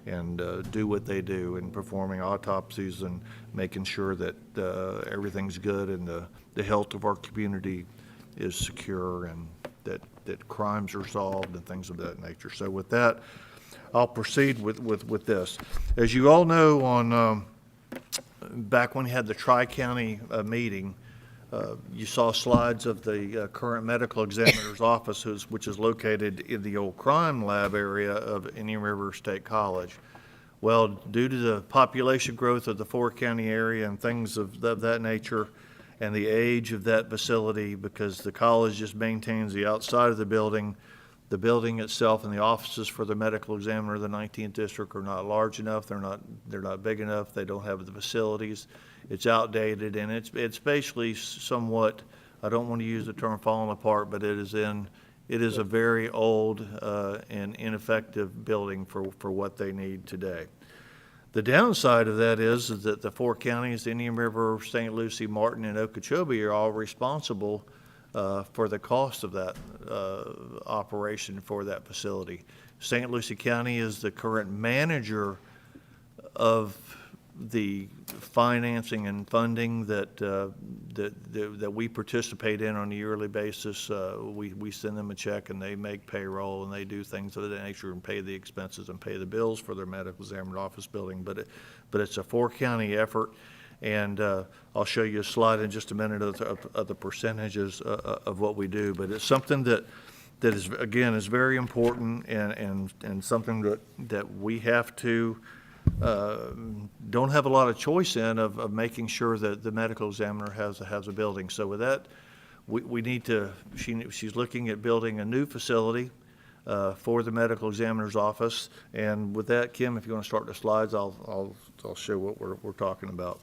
Speaker 14: and do what they do in performing autopsies and making sure that everything's good and the health of our community is secure and that crimes are solved and things of that nature. So with that, I'll proceed with this. As you all know, on back when we had the Tri-County meeting, you saw slides of the current medical examiner's office, which is located in the old crime lab area of Indian River State College. Well, due to the population growth of the four-county area and things of that nature, and the age of that facility, because the college just maintains the outside of the building itself and the offices for the medical examiner of the 19th District are not large enough. They're not big enough. They don't have the facilities. It's outdated, and it's basically somewhat, I don't want to use the term falling apart, but it is a very old and ineffective building for what they need today. The downside of that is that the four counties, Indian River, St. Lucie, Martin, and Okeechobee, are all responsible for the cost of that operation for that facility. St. Lucie County is the current manager of the financing and funding that we participate in on a yearly basis. We send them a check and they make payroll and they do things of that nature and pay the expenses and pay the bills for their medical examiner office building. But it's a four-county effort, and I'll show you a slide in just a minute of the percentages of what we do. But it's something that is, again, is very important and something that we have to don't have a lot of choice in of making sure that the medical examiner has a building. So with that, we need to, she's looking at building a new facility for the medical examiner's office. And with that, Kim, if you want to start the slides, I'll show what we're talking about.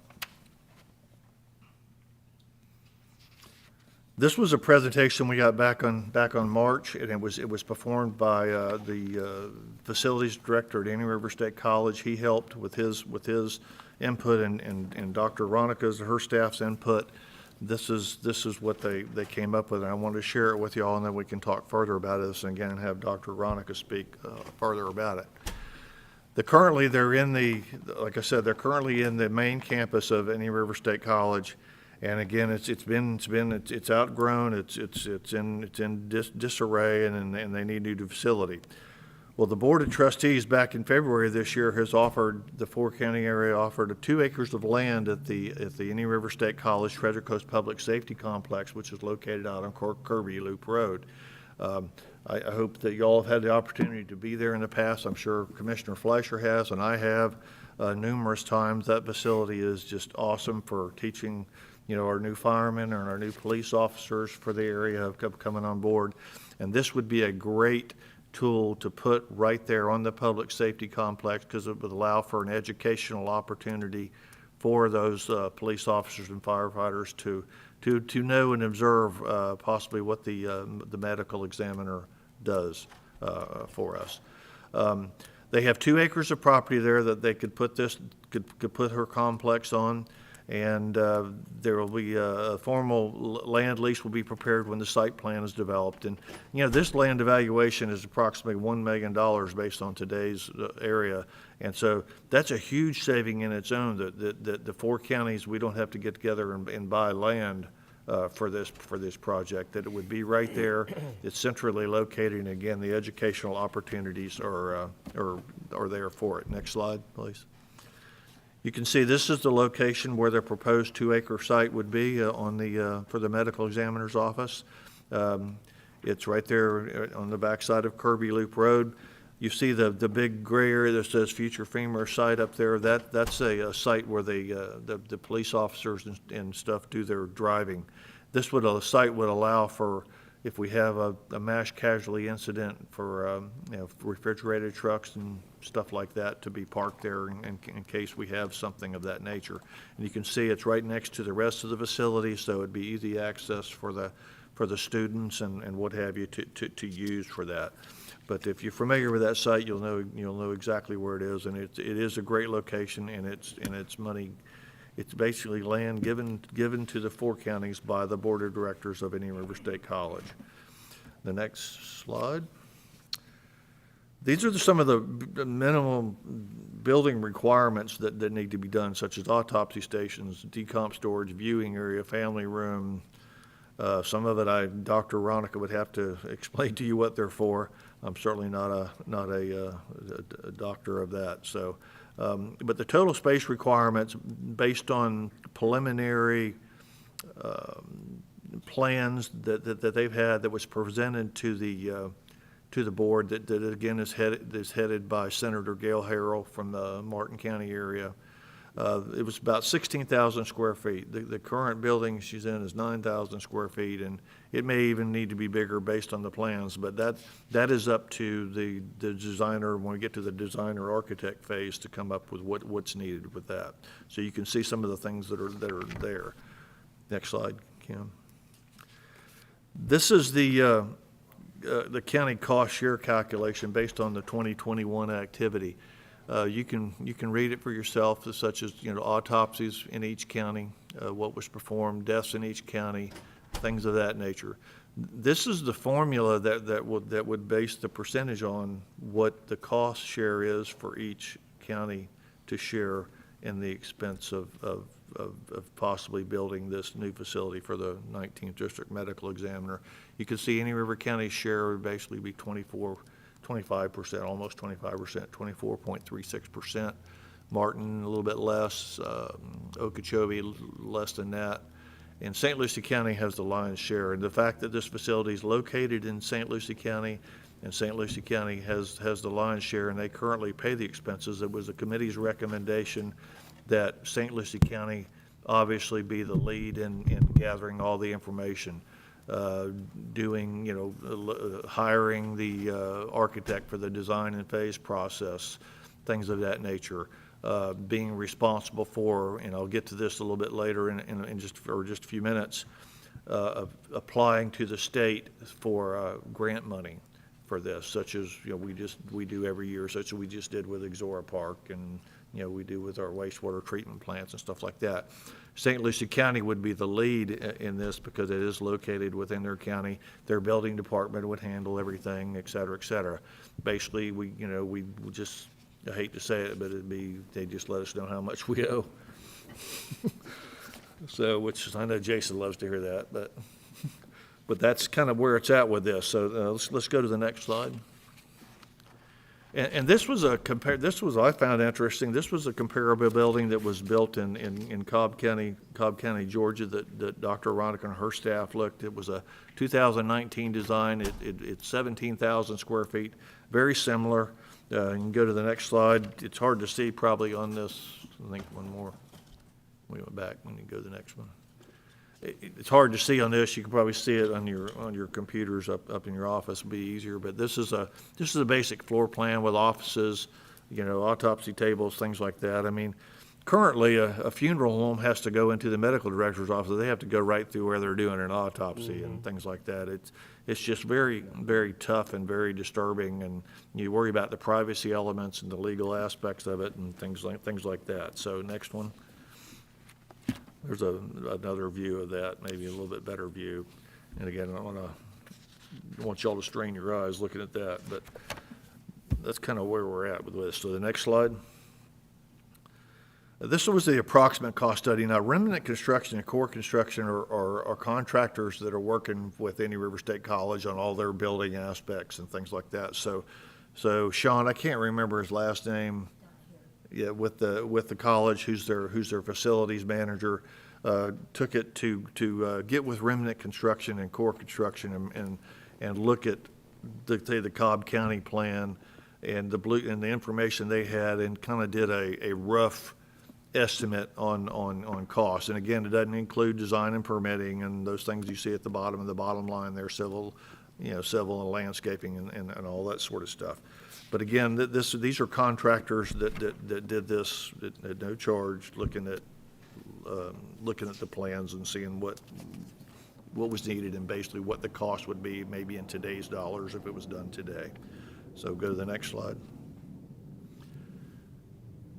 Speaker 14: This was a presentation we got back on March, and it was performed by the facilities director at Indian River State College. He helped with his input and Dr. Ronica's, her staff's input. This is what they came up with, and I wanted to share it with you all, and then we can talk further about this and again have Dr. Ronica speak further about it. Currently, they're in the, like I said, they're currently in the main campus of Indian River State College. And again, it's outgrown, it's in disarray, and they need a new facility. Well, the Board of Trustees back in February this year has offered, the four-county area offered 2 acres of land at the Indian River State College Treasure Coast Public Safety Complex, which is located out on Kirby Loop Road. I hope that you all have had the opportunity to be there in the past. I'm sure Commissioner Fleischer has, and I have numerous times. That facility is just awesome for teaching, our new firemen and our new police officers for the area coming on board. And this would be a great tool to put right there on the public safety complex, because it would allow for an educational opportunity for those police officers and firefighters to know and observe possibly what the medical examiner does for us. They have 2 acres of property there that they could put put her complex on, and there will be a formal land lease will be prepared when the site plan is developed. And this land evaluation is approximately $1 million based on today's area, and so that's a huge saving in its own. That the 4 counties, we don't have to get together and buy land for this project. That it would be right there. It's centrally located, and again, the educational opportunities are there for it. Next slide, please. You can see this is the location where the proposed 2-acre site would be for the medical examiner's office. It's right there on the backside of Kirby Loop Road. You see the big gray area that says future FEMA site up there. That's a site where the police officers and stuff do their driving. This site would allow for, if we have a mass casualty incident, for refrigerated trucks and stuff like that to be parked there in case we have something of that nature. And you can see it's right next to the rest of the facility, so it'd be easy access for the students and what have you to use for that. But if you're familiar with that site, you'll know exactly where it is, and it is a great location, and it's money. It's basically land given to the 4 counties by the Board of Directors of Indian River State College. The next slide. These are some of the minimum building requirements that need to be done, such as autopsy stations, decomp storage, viewing area, family room. Some of it Dr. Ronica would have to explain to you what they're for. I'm certainly not a doctor of that. So, but the total space requirements, based on preliminary plans that they've had, that was presented to the board, that again is headed by Senator Gail Harrell from the Martin County area. It was about 16,000 square feet. The current building she's in is 9,000 square feet, and it may even need to be bigger based on the plans, but that is up to the designer, when we get to the designer architect phase, to come up with what's needed with that. So you can see some of the things that are there. Next slide, Kim. This is the county cost share calculation based on the 2021 activity. You can read it for yourself, such as autopsies in each county, what was performed, deaths in each county, things of that nature. This is the formula that would base the percentage on what the cost share is for each county to share in the expense of possibly building this new facility for the 19th District Medical Examiner. You can see Indian River County's share would basically be 25%, almost 25%, 24.36%. Martin, a little bit less. Okeechobee, less than that. And St. Lucie County has the lion's share. And the fact that this facility is located in St. Lucie County, and St. Lucie County has the lion's share, and they currently pay the expenses. It was the committee's recommendation that St. Lucie County obviously be the lead in gathering all the information. Hiring the architect for the design and phase process, things of that nature, being responsible for, and I'll get to this a little bit later in just a few minutes, applying to the state for grant money for this, such as we do every year, such as we just did with Exora Park, and we do with our wastewater treatment plants and stuff like that. St. Lucie County would be the lead in this because it is located within their county. Their building department would handle everything, et cetera, et cetera. Basically, we just I hate to say it, but they just let us know how much we owe. So, which I know Jason loves to hear that, but that's kind of where it's at with this. So let's go to the next slide. And this was I found interesting. This was a comparable building that was built in Cobb County, Georgia, that Dr. Aronica and her staff looked. It was a 2019 design. It's 17,000 square feet, very similar. You can go to the next slide. It's hard to see probably on this. I think one more. We went back when you go to the next one. It's hard to see on this. You can probably see it on your computers up in your office. It'd be easier. But this is a basic floor plan with offices, autopsy tables, things like that. I mean, currently a funeral home has to go into the medical director's office. They have to go right through where they're doing an autopsy and things like that. It's just very, very tough and very disturbing. And you worry about the privacy elements and the legal aspects of it and things like that. So next one. There's another view of that, maybe a little bit better view. And again, I don't want y'all to strain your eyes looking at that, but that's kind of where we're at with this. So the next slide. This was the approximate cost study. Now, Remnant Construction and Core Construction are contractors that are working with Indian River State College on all their building aspects and things like that. So Sean, I can't remember his last name. Yeah, with the college, who's their facilities manager, took it to get with Remnant Construction and Core Construction and look at the Cobb County plan and the information they had, and kind of did a rough estimate on cost. And again, it doesn't include design and permitting and those things you see at the bottom of the bottom line there, civil and landscaping and all that sort of stuff. But again, these are contractors that did this at no charge, looking at the plans and seeing what was needed and basically what the cost would be maybe in today's dollars if it was done today. So go to the next slide.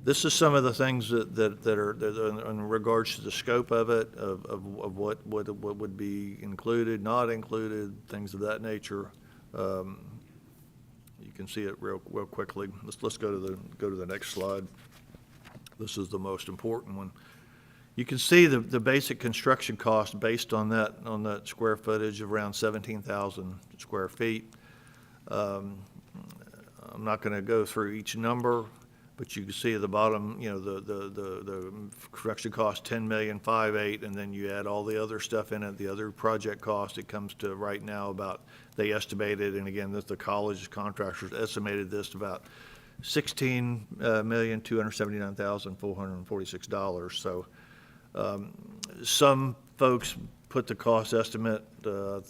Speaker 14: This is some of the things that are in regards to the scope of it, of what would be included, not included, things of that nature. You can see it real quickly. Let's go to the next slide. This is the most important one. You can see the basic construction cost based on that square footage of around 17,000 square feet. I'm not going to go through each number, but you can see at the bottom, the construction cost $10,508,000, and then you add all the other stuff in it, the other project cost. It comes to right now about, they estimated, and again, the college contractors estimated this to about $16,279,446. So some folks put the cost estimate. The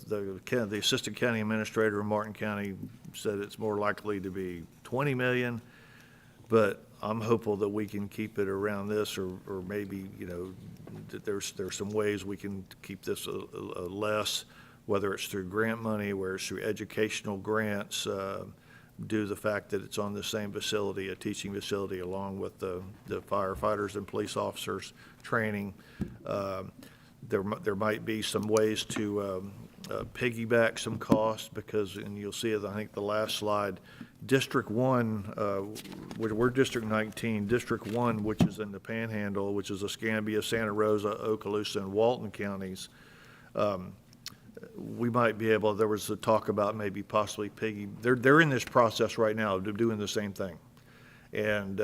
Speaker 14: assistant county administrator in Martin County said it's more likely to be $20 million. But I'm hopeful that we can keep it around this, or maybe, that there's some ways we can keep this less, whether it's through grant money, whether it's through educational grants, due to the fact that it's on the same facility, a teaching facility, along with the firefighters and police officers training. There might be some ways to piggyback some costs because, and you'll see it, I think the last slide, District 1, we're District 19, District 1, which is in the Panhandle, which is Escambia, Santa Rosa, Okaloosa, and Walton counties. We might be able, there was a talk about maybe possibly they're in this process right now of doing the same thing. And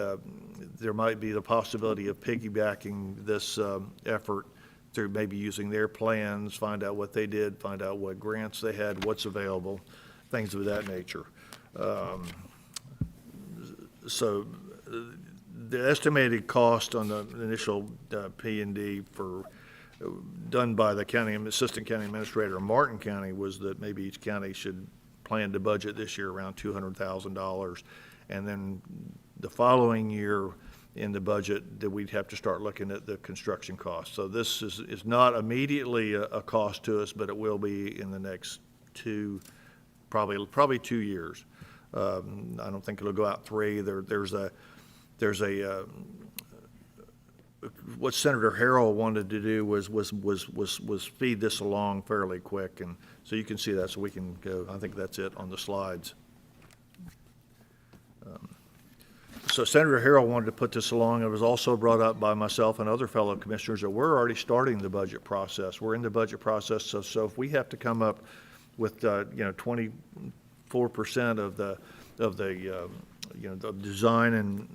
Speaker 14: there might be the possibility of piggybacking this effort through maybe using their plans, find out what they did, find out what grants they had, what's available, things of that nature. So the estimated cost on the initial P&D done by the assistant county administrator in Martin County was that maybe each county should plan to budget this year around $200,000, and then the following year in the budget that we'd have to start looking at the construction costs. So this is not immediately a cost to us, but it will be in the next probably 2 years. I don't think it'll go out 3. There's a what Senator Harrell wanted to do was speed this along fairly quick, and so you can see that. So we can go. I think that's it on the slides. So Senator Harrell wanted to put this along. It was also brought up by myself and other fellow commissioners that we're already starting the budget process. We're in the budget process, so if we have to come up with, 24% of the design and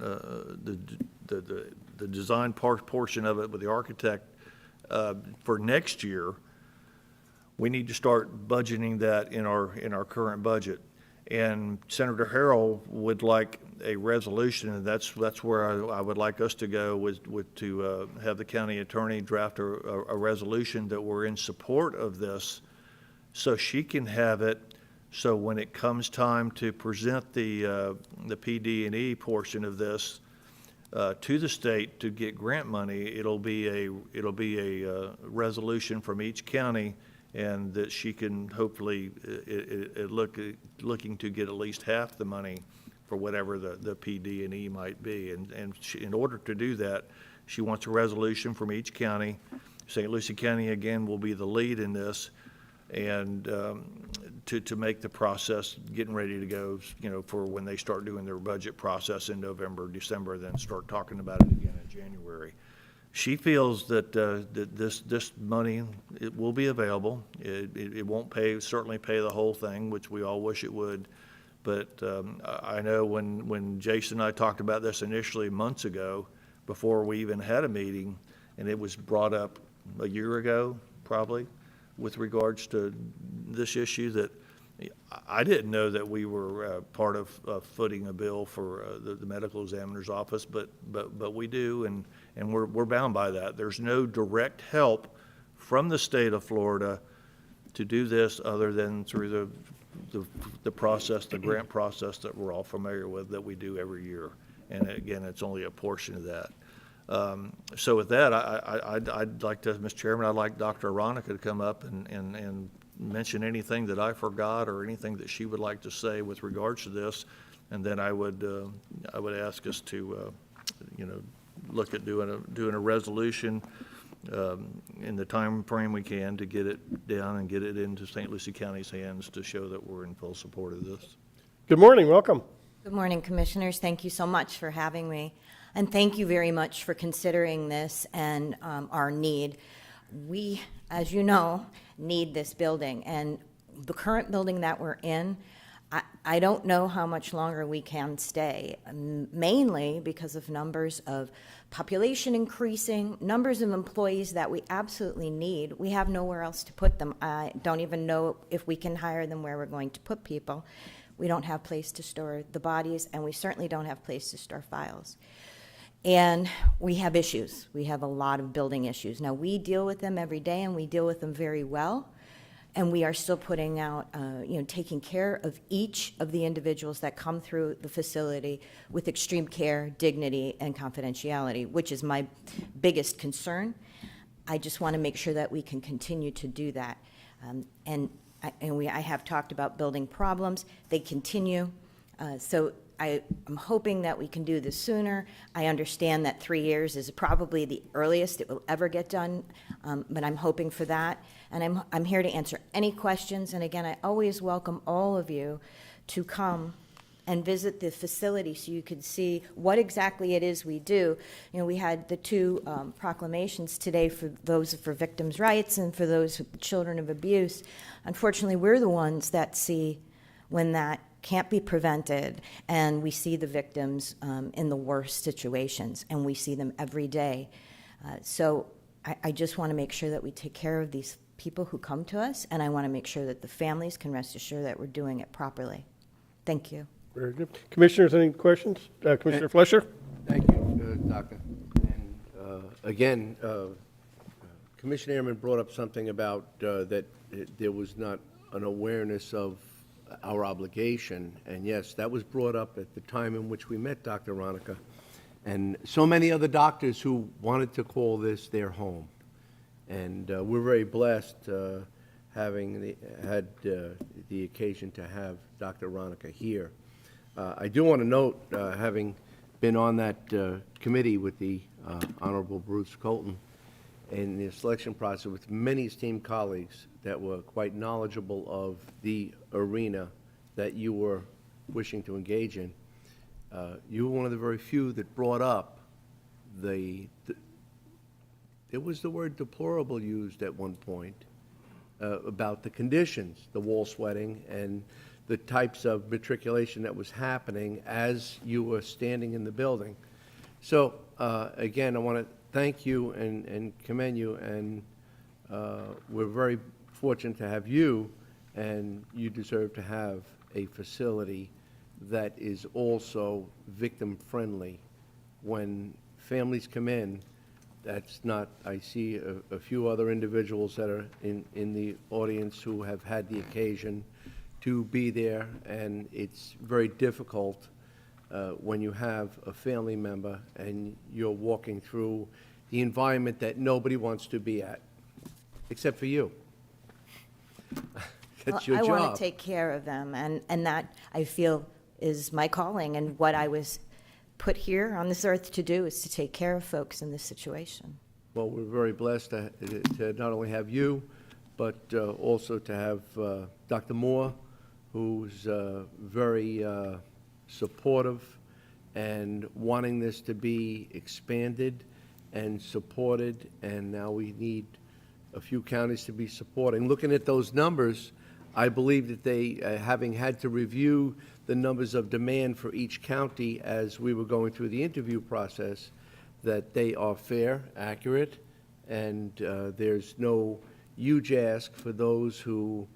Speaker 14: the design portion of it with the architect for next year, we need to start budgeting that in our current budget. And Senator Harrell would like a resolution, and that's where I would like us to go, to have the county attorney draft a resolution that we're in support of this, so she can have it, so when it comes time to present the PD&E portion of this to the state to get grant money, it'll be a resolution from each county, and that she can hopefully looking to get at least half the money for whatever the PD&E might be. And in order to do that, she wants a resolution from each county. St. Lucie County, again, will be the lead in this, and to make the process getting ready to go, for when they start doing their budget process in November, December, then start talking about it again in January. She feels that this money, it will be available. It won't certainly pay the whole thing, which we all wish it would. But I know when Jason and I talked about this initially months ago, before we even had a meeting, and it was brought up a year ago, probably, with regards to this issue, that I didn't know that we were part of footing a bill for the medical examiner's office, but we do, and we're bound by that. There's no direct help from the state of Florida to do this other than through the process, the grant process that we're all familiar with, that we do every year. And again, it's only a portion of that. So with that, I'd like to, Mr. Chairman, I'd like Dr. Aronica to come up and mention anything that I forgot or anything that she would like to say with regards to this, and then I would ask us to look at doing a resolution in the time frame we can to get it down and get it into St. Lucie County's hands to show that we're in full support of this.
Speaker 3: Good morning, welcome.
Speaker 15: Good morning, Commissioners. Thank you so much for having me. And thank you very much for considering this and our need. We, as you know, need this building. And the current building that we're in, I don't know how much longer we can stay, mainly because of numbers of population increasing, numbers of employees that we absolutely need. We have nowhere else to put them. I don't even know if we can hire them where we're going to put people. We don't have place to store the bodies, and we certainly don't have place to store files. And we have issues. We have a lot of building issues. Now, we deal with them every day, and we deal with them very well. And we are still putting out, taking care of each of the individuals that come through the facility with extreme care, dignity, and confidentiality, which is my biggest concern. I just want to make sure that we can continue to do that. I have talked about building problems. They continue. So I'm hoping that we can do this sooner. I understand that 3 years is probably the earliest it will ever get done, but I'm hoping for that. And I'm here to answer any questions. And again, I always welcome all of you to come and visit the facility so you could see what exactly it is we do. We had the two proclamations today for those for victims' rights and for those children of abuse. Unfortunately, we're the ones that see when that can't be prevented, and we see the victims in the worst situations, and we see them every day. So I just want to make sure that we take care of these people who come to us, and I want to make sure that the families can rest assured that we're doing it properly. Thank you.
Speaker 3: Very good. Commissioners, any questions? Commissioner Fletcher?
Speaker 4: Thank you, Doctor. And again, Commissioner Airman brought up something about that there was not an awareness of our obligation, and yes, that was brought up at the time in which we met Dr. Aronica, and so many other doctors who wanted to call this their home. And we're very blessed having had the occasion to have Dr. Aronica here. I do want to note, having been on that committee with the Honorable Bruce Colton in the selection process with many esteemed colleagues that were quite knowledgeable of the arena that you were wishing to engage in, You were one of the very few that brought up there was the word deplorable used at one point about the conditions, the wall sweating, and the types of matriculation that was happening as you were standing in the building. So, again, I want to thank you and commend you, and we're very fortunate to have you, and you deserve to have a facility that is also victim-friendly. When families come in, that's not, I see a few other individuals that are in the audience who have had the occasion to be there, and it's very difficult when you have a family member and you're walking through the environment that nobody wants to be at, except for you. That's your
Speaker 15: I
Speaker 4: job.
Speaker 15: want to take care of them, and that, I feel, is my calling, and what I was put here on this earth to do is to take care of folks in this situation.
Speaker 4: Well, we're very blessed to not only have you, but also to have Dr. Moore, who's very supportive and wanting this to be expanded and supported, and now we need a few counties to be supporting. Looking at those numbers, I believe that they, having had to review the numbers of demand for each county as we were going through the interview process, that they are fair, accurate, and there's no huge ask for those who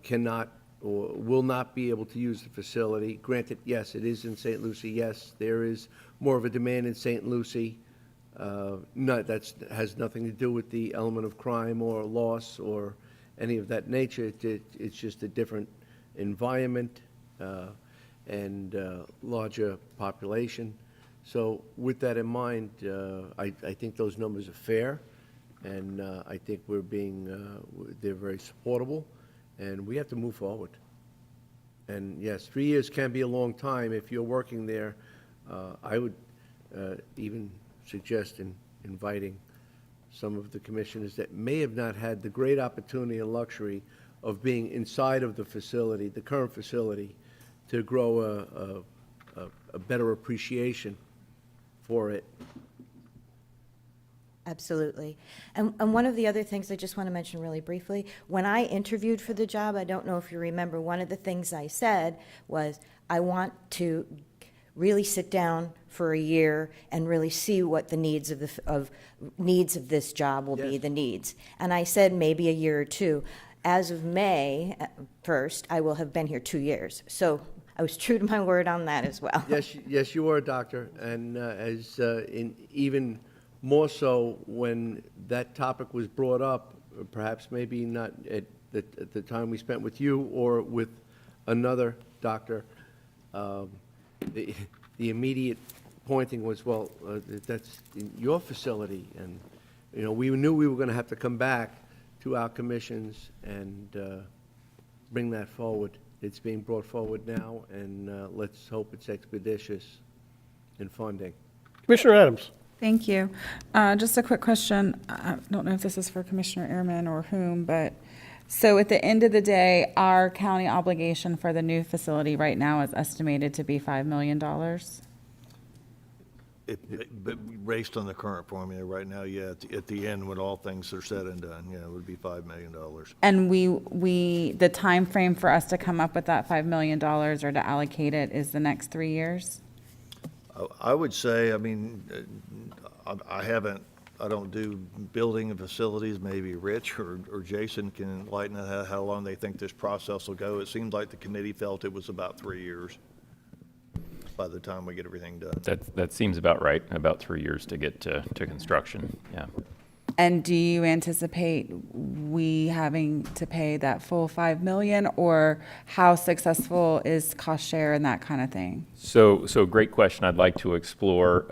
Speaker 4: cannot or will not be able to use the facility. Granted, yes, it is in St. Lucie. Yes, there is more of a demand in St. Lucie. That has nothing to do with the element of crime or loss or any of that nature. It's just a different environment and larger population. So with that in mind, I think those numbers are fair, and I think they're very supportable, and we have to move forward. And yes, 3 years can be a long time if you're working there. I would even suggest inviting some of the commissioners that may have not had the great opportunity and luxury of being inside of the facility, the current facility, to grow a better appreciation for it.
Speaker 15: Absolutely. And one of the other things I just want to mention really briefly, when I interviewed for the job, I don't know if you remember, one of the things I said was, I want to really sit down for a year and really see what the needs of needs of this job will be,
Speaker 4: Yes.
Speaker 15: the needs. And I said maybe a year or two. As of May 1st, I will have been here 2 years. So I was true to my word on that as well.
Speaker 4: Yes, you are, Doctor, and even more so when that topic was brought up, perhaps maybe not at the time we spent with you or with another doctor, the immediate pointing was, well, that's in your facility, and we knew we were going to have to come back to our commissions and bring that forward. It's being brought forward now, and let's hope it's expeditious in funding.
Speaker 3: Commissioner Adams.
Speaker 13: Thank you. Just a quick question. I don't know if this is for Commissioner Ehrman or whom, but so at the end of the day, our county obligation for the new facility right now is estimated to be $5 million.
Speaker 14: But based on the current formula right now, yeah, at the end, when all things are said and done, yeah, it would be $5 million.
Speaker 13: And the time frame for us to come up with that $5 million or to allocate it is the next 3 years?
Speaker 14: I would say, I mean, I don't do building and facilities. Maybe Rich or Jason can enlighten how long they think this process will go. It seems like the committee felt it was about 3 years by the time we get everything done.
Speaker 16: That seems about right, about 3 years to get to construction, yeah.
Speaker 13: And do you anticipate we having to pay that full $5 million, or how successful is cost share and that kind of thing?
Speaker 16: So great question. I'd like to explore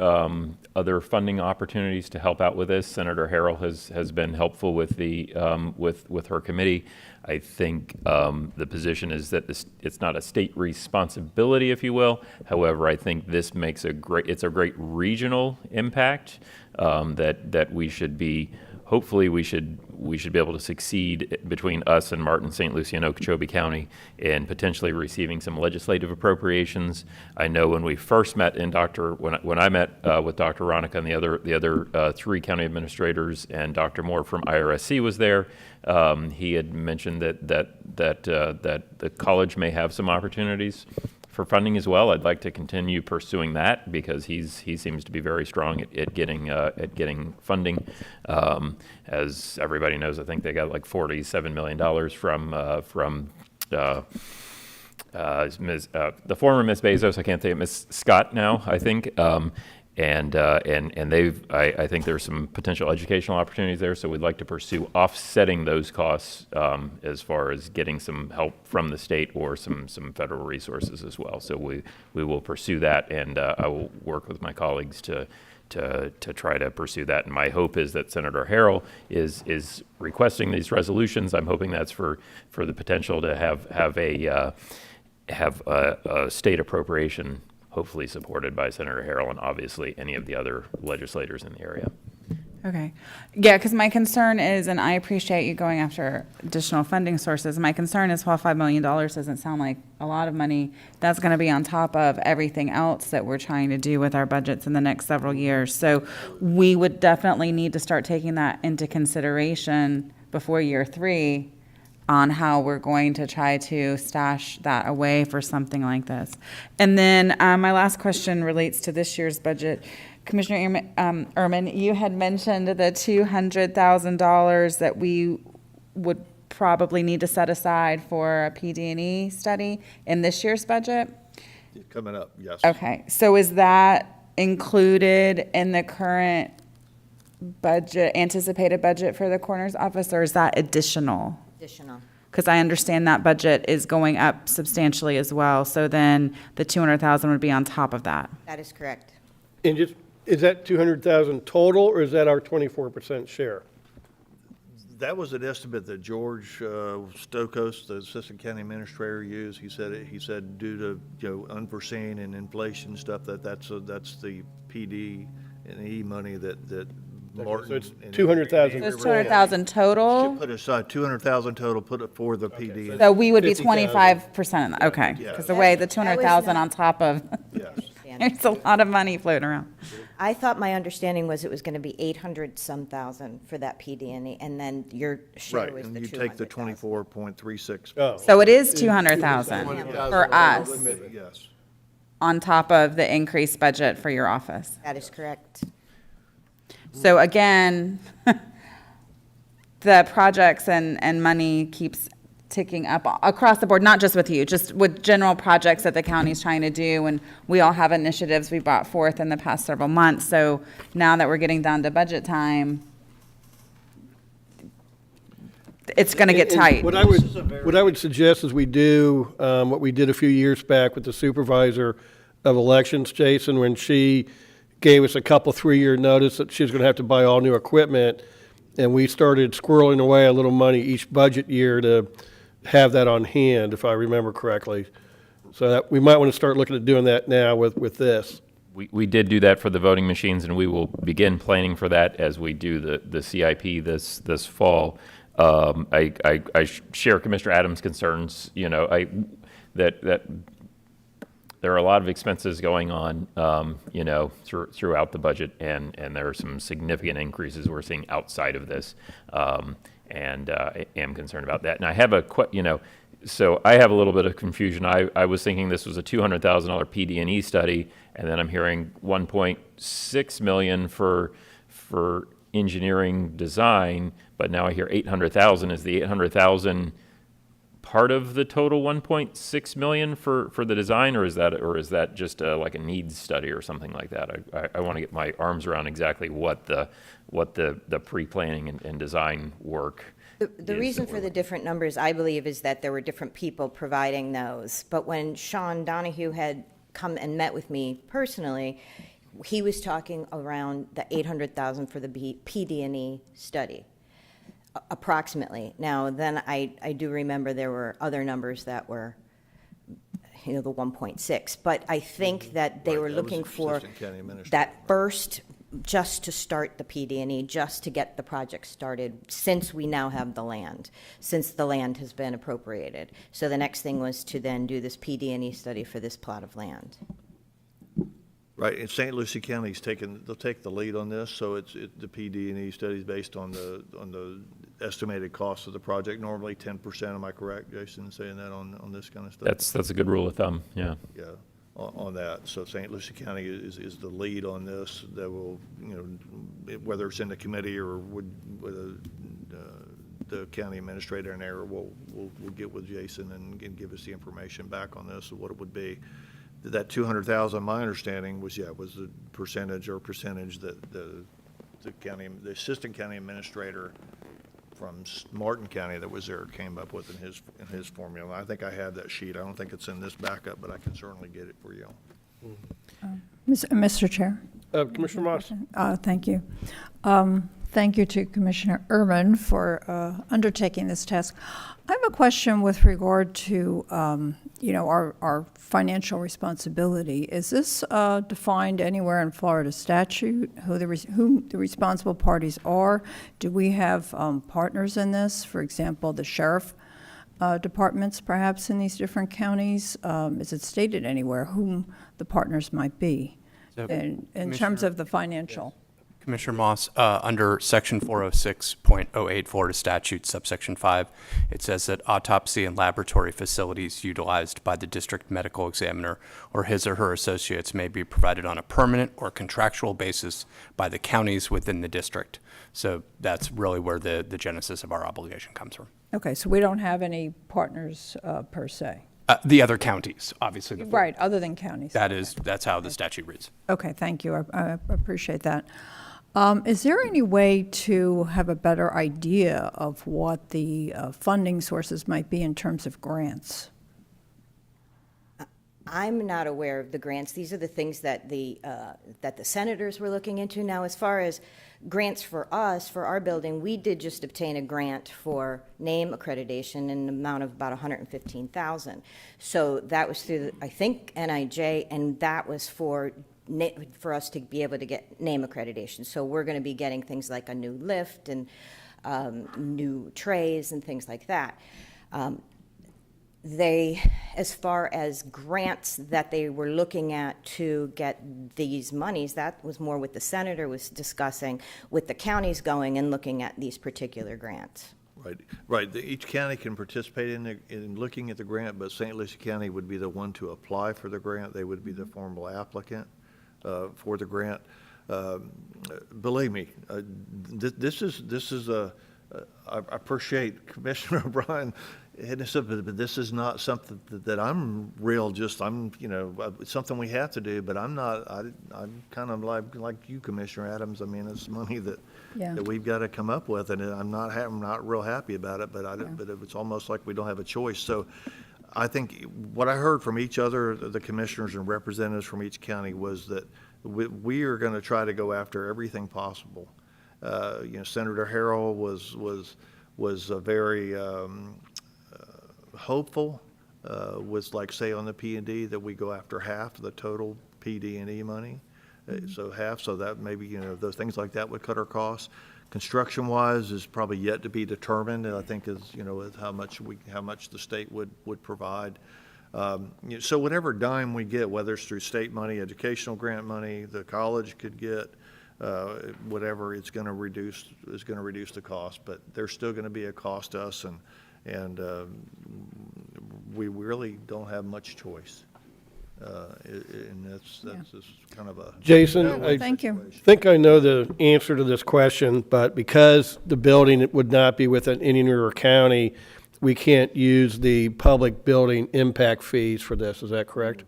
Speaker 16: other funding opportunities to help out with this. Senator Harrell has been helpful with the with her committee. I think the position is that it's not a state responsibility, if you will. However, I think this makes it's a great regional impact that we should be hopefully we should be able to succeed between us and Martin, St. Lucie, and Okeechobee County in potentially receiving some legislative appropriations. I know when we first met when I met with Dr. Ronica and the other 3 county administrators, and Dr. Moore from IRSC was there, he had mentioned that the college may have some opportunities for funding as well. I'd like to continue pursuing that because he seems to be very strong at getting funding. As everybody knows, I think they got like $47 million from the former Miss Bezos. I can't say Miss Scott now, I think. And I think there's some potential educational opportunities there, so we'd like to pursue offsetting those costs as far as getting some help from the state or some federal resources as well. So we will pursue that, and I will work with my colleagues to try to pursue that. And my hope is that Senator Harrell is requesting these resolutions. I'm hoping that's for the potential to have a state appropriation, hopefully supported by Senator Harrell and obviously any of the other legislators in the area.
Speaker 13: Okay. Yeah, because my concern is, and I appreciate you going after additional funding sources, my concern is while $5 million doesn't sound like a lot of money, that's going to be on top of everything else that we're trying to do with our budgets in the next several years. So we would definitely need to start taking that into consideration before year 3 on how we're going to try to stash that away for something like this. And then my last question relates to this year's budget. Commissioner Ehrman, you had mentioned the $200,000 that we would probably need to set aside for a PD&E study in this year's budget?
Speaker 14: Coming up, yes.
Speaker 13: Okay, so is that included in the current budget, anticipated budget for the coroner's office, or is that additional?
Speaker 15: Additional.
Speaker 13: Because I understand that budget is going up substantially as well, so then the $200,000 would be on top of that.
Speaker 15: That is correct.
Speaker 3: And just, is that 200,000 total, or is that our 24% share?
Speaker 14: That was an estimate that George Stokos, the assistant county administrator, used. He said due to unforeseen and inflation stuff, that's the PD and E money that Martin.
Speaker 3: So it's 200,000.
Speaker 13: So it's 200,000 total?
Speaker 14: Should put aside 200,000 total, put it for the PD.
Speaker 13: So we would be
Speaker 3: 50,000.
Speaker 13: 25%, okay.
Speaker 14: Yes.
Speaker 13: Because the way the
Speaker 15: That was
Speaker 13: 200,000
Speaker 15: not-
Speaker 13: on top of,
Speaker 14: Yes.
Speaker 13: there's a lot of money floating around.
Speaker 15: I thought my understanding was it was going to be 800-some thousand for that PD&E, and then your share
Speaker 14: Right,
Speaker 15: was
Speaker 14: and
Speaker 15: the
Speaker 14: you take the
Speaker 15: 200,000.
Speaker 14: 24.36.
Speaker 3: Oh.
Speaker 13: So it is 200,000 for us,
Speaker 14: Yes.
Speaker 13: on top of the increased budget for your office.
Speaker 15: That is correct.
Speaker 13: So again, the projects and money keeps ticking up across the board, not just with you, just with general projects that the county's trying to do, and we all have initiatives we brought forth in the past several months. So now that we're getting down to budget time, it's going to get
Speaker 3: And
Speaker 13: tight.
Speaker 3: What I would suggest is we do what we did a few years back with the supervisor of elections, Jason, when she gave us a couple 3-year notice that she was going to have to buy all new equipment, and we started squirreling away a little money each budget year to have that on hand, if I remember correctly. So that, we might want to start looking at doing that now with this.
Speaker 16: We did do that for the voting machines, and we will begin planning for that as we do the CIP this fall. I share Commissioner Adams' concerns, that there are a lot of expenses going on, throughout the budget, and there are some significant increases we're seeing outside of this, and I am concerned about that. And I have so I have a little bit of confusion. I was thinking this was a $200,000 PD&E study, and then I'm hearing $1.6 million for engineering design, but now I hear $800,000. Is the $800,000 part of the total $1.6 million for the design, or is that just like a needs study or something like that? I want to get my arms around exactly what the pre-planning and design work.
Speaker 15: The reason for the different numbers, I believe, is that there were different people providing those. But when Sean Donahue had come and met with me personally, he was talking around the $800,000 for the PD&E study, approximately. Now, then I do remember there were other numbers that were, the 1.6. But I think that they were looking for that first just to start the PD&E, just to get the project started, since we now have the land, since the land has been appropriated. So the next thing was to then do this PD&E study for this plot of land.
Speaker 14: Right, and St. Lucie County's they'll take the lead on this, so the PD&E study's based on the estimated cost of the project, normally 10%, am I correct, Jason, saying that on this kind of stuff?
Speaker 16: That's a good rule of thumb, yeah.
Speaker 14: Yeah, on that. So St. Lucie County is the lead on this, that will, whether it's in the committee or the county administrator and there, we'll get with Jason and give us the information back on this, of what it would be. That 200,000, my understanding was the percentage that the assistant county administrator from Martin County that was there came up with in his formula. I think I have that sheet. I don't think it's in this backup, but I can certainly get it for you.
Speaker 11: Mr. Chair.
Speaker 3: Commissioner Moss.
Speaker 11: Thank you. Thank you to Commissioner Urban for undertaking this task. I have a question with regard to, our financial responsibility. Is this defined anywhere in Florida statute, who the responsible parties are? Do we have partners in this? For example, the sheriff departments, perhaps, in these different counties? Is it stated anywhere whom the partners might be in terms of the financial?
Speaker 17: Commissioner Moss, under Section 406.08 Florida Statute, subsection 5, it says that autopsy and laboratory facilities utilized by the district medical examiner or his or her associates may be provided on a permanent or contractual basis by the counties within the district. So that's really where the genesis of our obligation comes from.
Speaker 11: Okay, so we don't have any partners per se?
Speaker 17: The other counties, obviously.
Speaker 11: Right, other than counties.
Speaker 17: That's how the statute reads.
Speaker 11: Okay, thank you. I appreciate that. Is there any way to have a better idea of what the funding sources might be in terms of grants?
Speaker 15: I'm not aware of the grants. These are the things that the senators were looking into. Now, as far as grants for us, for our building, we did just obtain a grant for name accreditation in an amount of about $115,000. So that was through, I think, NIJ, and that was for us to be able to get name accreditation. So we're going to be getting things like a new lift and new trays and things like that. As far as grants that they were looking at to get these monies, that was more what the senator was discussing, with the counties going and looking at these particular grants.
Speaker 14: Right. Each county can participate in looking at the grant, but St. Lucie County would be the one to apply for the grant. They would be the formal applicant for the grant. Believe me, this is I appreciate Commissioner O'Brien hitting us up, but this is not something that I'm it's something we have to do, but I'm kind of like you, Commissioner Adams. I mean, it's money that we've got to come up with, and I'm not real happy about it, but it's almost like we don't have a choice. So I think what I heard from each other, the commissioners and representatives from each county, was that we are going to try to go after everything possible. Senator Harrell was very hopeful, was like, say, on the P&D, that we go after half the total PD&E money. So half, so that maybe, those things like that would cut our costs. Construction-wise is probably yet to be determined, and I think is how much the state would provide. So whatever dime we get, whether it's through state money, educational grant money, the college could get, whatever, it's going to reduce the cost. But there's still going to be a cost to us, and we really don't have much choice. And that's just kind of a
Speaker 3: Jason,
Speaker 11: thank you.
Speaker 3: I think I know the answer to this question, but because the building would not be within Indian River County, we can't use the public building impact fees for this. Is that correct?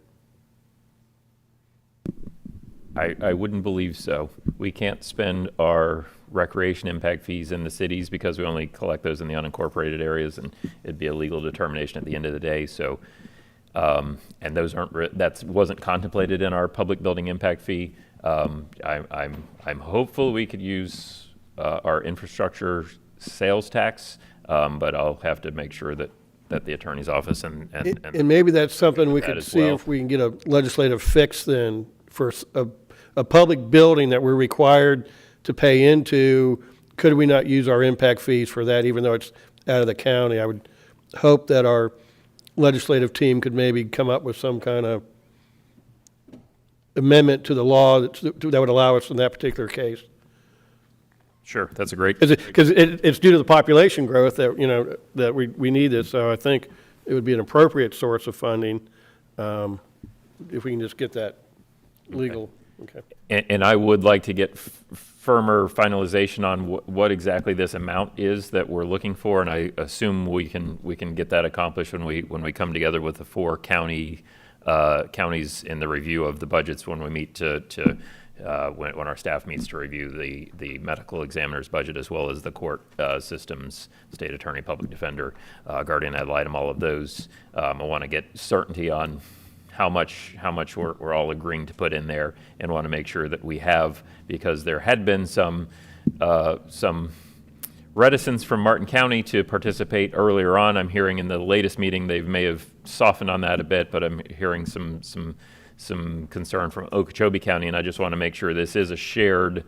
Speaker 16: I wouldn't believe so. We can't spend our recreation impact fees in the cities because we only collect those in the unincorporated areas, and it'd be a legal determination at the end of the day. So, and those aren't that wasn't contemplated in our public building impact fee. I'm hopeful we could use our infrastructure sales tax, but I'll have to make sure that the attorney's office and
Speaker 3: maybe that's something we could see
Speaker 16: well.
Speaker 3: if we can get a legislative fix then for a public building that we're required to pay into, could we not use our impact fees for that, even though it's out of the county? I would hope that our legislative team could maybe come up with some kind of amendment to the law that would allow us in that particular case.
Speaker 16: Sure, that's a great.
Speaker 3: Because it's due to the population growth that, you know, that we need this, so I think it would be an appropriate source of funding, if we can just get that legal, okay.
Speaker 16: And I would like to get firmer finalization on what exactly this amount is that we're looking for, and I assume we can get that accomplished when we come together with the 4 counties in the review of the budgets when we meet when our staff meets to review the medical examiner's budget, as well as the court systems, state attorney, public defender, guardian ad litem, all of those. I want to get certainty on how much we're all agreeing to put in there, and want to make sure that we have, because there had been some reticence from Martin County to participate earlier on. I'm hearing in the latest meeting they may have softened on that a bit, but I'm hearing some concern from Okeechobee County, and I just want to make sure this is a shared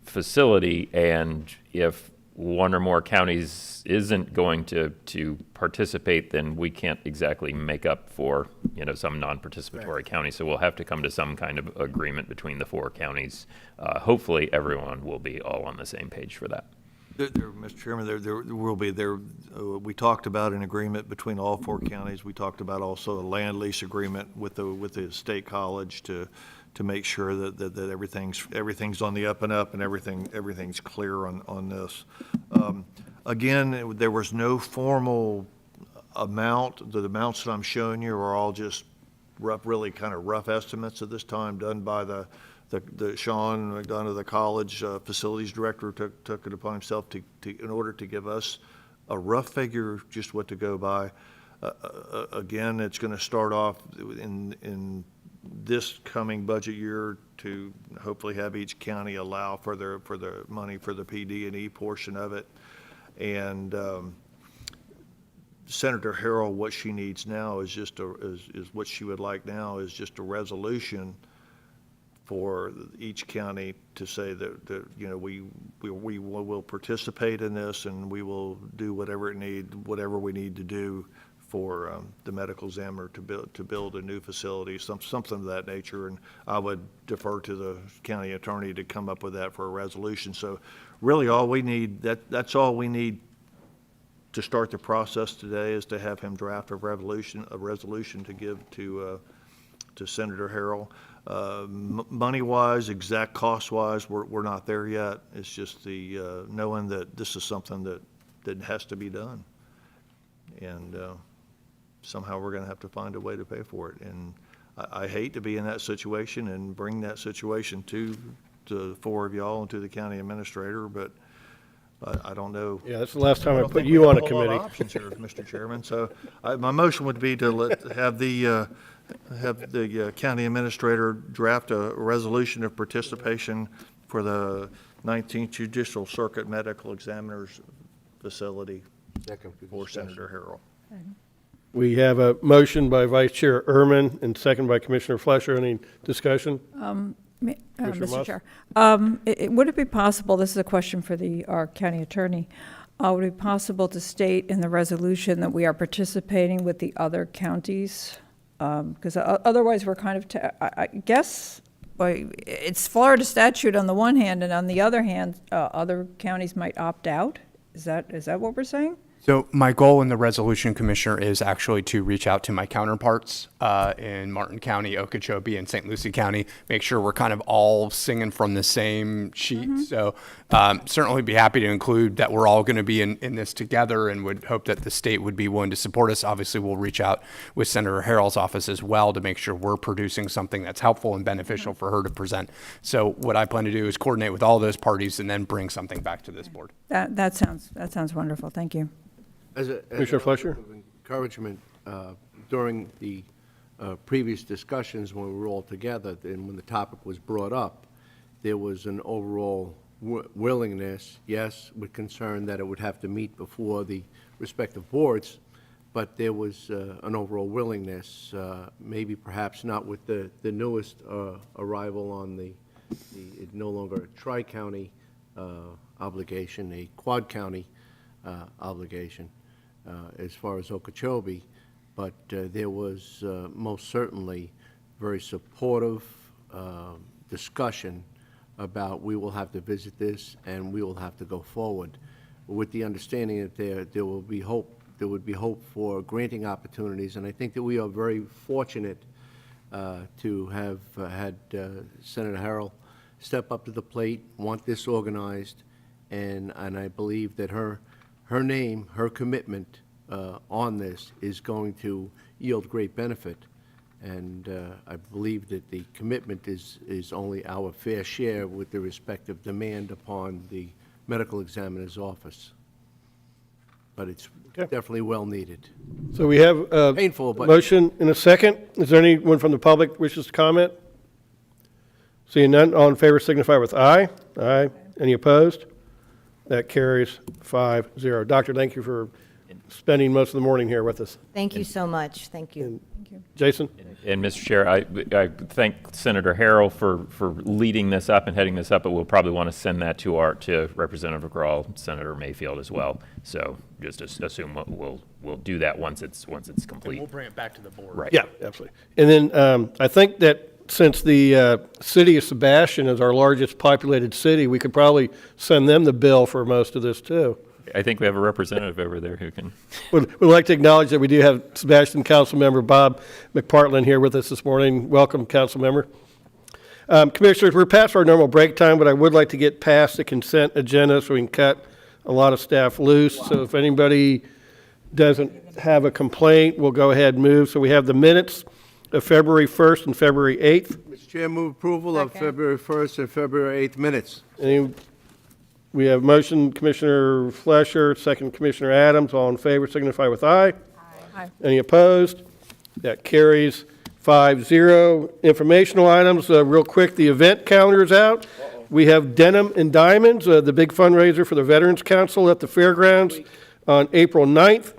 Speaker 16: facility, and if one or more counties isn't going to participate, then we can't exactly make up for, you know, some non-participatory county. So we'll have to come to some kind of agreement between the 4 counties. Hopefully everyone will be all on the same page for that.
Speaker 14: Mr. Chairman, there will be, we talked about an agreement between all 4 counties. We talked about also a land lease agreement with the state college to make sure that everything's on the up and up, and everything's clear on this. Again, there was no formal amount. The amounts that I'm showing you are all just really kind of rough estimates at this time, done by the Sean McDonough, the college facilities director, took it upon himself in order to give us a rough figure, just what to go by. Again, it's going to start off in this coming budget year to hopefully have each county allow for the money for the PD&E portion of it. And Senator Harrell, what she needs now is what she would like now is just a resolution for each county to say that you know, we will participate in this, and we will do whatever we need to do for the medical examiner to build a new facility, something of that nature. And I would defer to the county attorney to come up with that for a resolution. So really all we need, that's all we need to start the process today, is to have him draft a resolution to give to Senator Harrell. Money-wise, exact cost-wise, we're not there yet. It's just the knowing that this is something that has to be done, and somehow we're going to have to find a way to pay for it. And I hate to be in that situation and bring that situation to the 4 of y'all and to the county administrator, but I don't know.
Speaker 3: Yeah, that's the last time I put you on a committee.
Speaker 14: Options here, Mr. Chairman. So my motion would be to have the county administrator draft a resolution of participation for the 19th Judicial Circuit Medical Examiner's Facility for Senator Harrell.
Speaker 3: We have a motion by Vice Chair Ehrman and second by Commissioner Flesher. Any discussion?
Speaker 11: Mr. Chair, would it be possible, this is a question for our county attorney, would it be possible to state in the resolution that we are participating with the other counties? Because otherwise we're kind of, I guess, it's Florida statute on the one hand, and on the other hand, other counties might opt out. Is that what we're saying?
Speaker 17: So my goal in the resolution, Commissioner, is actually to reach out to my counterparts in Martin County, Okeechobee, and St. Lucie County, make sure we're kind of all singing from the same sheet. Mm-hmm. So certainly be happy to include that we're all going to be in this together, and would hope that the state would be willing to support us. Obviously, we'll reach out with Senator Harrell's office as well to make sure we're producing something that's helpful and beneficial for her to present. So what I plan to do is coordinate with all those parties and then bring something back to this board.
Speaker 11: That sounds wonderful. Thank you.
Speaker 4: As
Speaker 3: Commissioner Flesher?
Speaker 4: Of encouragement, during the previous discussions when we were all together and when the topic was brought up, there was an overall willingness, yes, with concern that it would have to meet before the respective boards, but there was an overall willingness, maybe perhaps not with the newest arrival on It's no longer a tri-county obligation, a quad-county obligation as far as Okeechobee, but there was most certainly very supportive discussion about we will have to visit this and we will have to go forward with the understanding that there would be hope for granting opportunities. And I think that we are very fortunate to have had Senator Harrell step up to the plate, want this organized, and I believe that her name, her commitment on this is going to yield great benefit. And I believe that the commitment is only our fair share with the respective demand upon the medical examiner's office. But it's definitely well needed.
Speaker 3: So we have a
Speaker 4: Painful, but
Speaker 3: motion in a second. Is there anyone from the public wishes to comment? Seeing none, all in favor signify with aye. Aye. Any opposed? That carries 5-0. Doctor, thank you for spending most of the morning here with us.
Speaker 15: Thank you so much. Thank you.
Speaker 3: Jason?
Speaker 16: And Mr. Chair, I thank Senator Harrell for leading this up and heading this up, but we'll probably want to send that to Representative McGraw, Senator Mayfield as well. So just assume we'll do that once it's complete.
Speaker 18: And we'll bring it back to the board.
Speaker 16: Right.
Speaker 3: Yeah, absolutely. And then I think that since the city of Sebastian is our largest populated city, we could probably send them the bill for most of this too.
Speaker 16: I think we have a representative over there who can.
Speaker 3: We'd like to acknowledge that we do have Sebastian Council Member Bob McPartland here with us this morning. Welcome, Council Member. Commissioners, we're past our normal break time, but I would like to get past the consent agenda so we can cut a lot of staff loose. So if anybody doesn't have a complaint, we'll go ahead and move. So we have the minutes of February 1st and February 8th.
Speaker 4: Mr. Chair, move approval of February 1st and February 8th minutes.
Speaker 3: We have motion, Commissioner Flesher, second Commissioner Adams. All in favor signify with aye.
Speaker 11: Aye.
Speaker 3: Any opposed? That carries 5-0. Informational items, real quick, the event calendar is out. We have Denim and Diamonds, the big fundraiser for the Veterans Council at the fairgrounds on April 9th.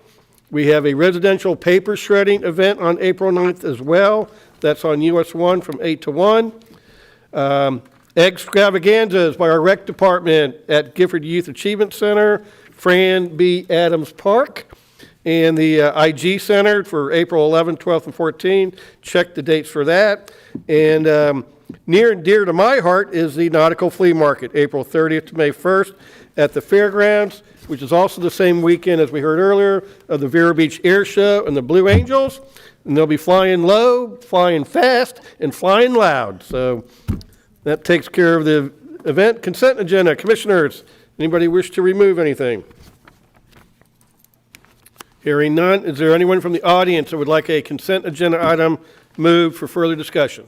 Speaker 3: We have a residential paper shredding event on April 9th as well. That's on US 1 from 8 to 1. Extravaganzas by our rec department at Gifford Youth Achievement Center, Fran B. Adams Park, and the IG Center for April 11th, 12th, and 14th. Check the dates for that. And near and dear to my heart is the Nautical Flea Market, April 30th to May 1st at the fairgrounds, which is also the same weekend, as we heard earlier, of the Vero Beach Air Show and the Blue Angels. And they'll be flying low, flying fast, and flying loud. So that takes care of the event consent agenda. Commissioners, anybody wish to remove anything? Hearing none, is there anyone from the audience that would like a consent agenda item moved for further discussion?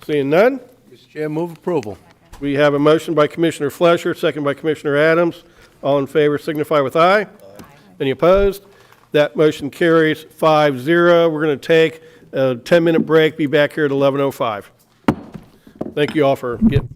Speaker 3: Seeing none?
Speaker 4: Mr. Chair, move approval.
Speaker 3: We have a motion by Commissioner Flesher, second by Commissioner Adams. All in favor signify with aye. Aye. Any opposed? That motion carries 5-0. We're going to take a 10-minute break, be back here at 11:05. Thank you all for getting.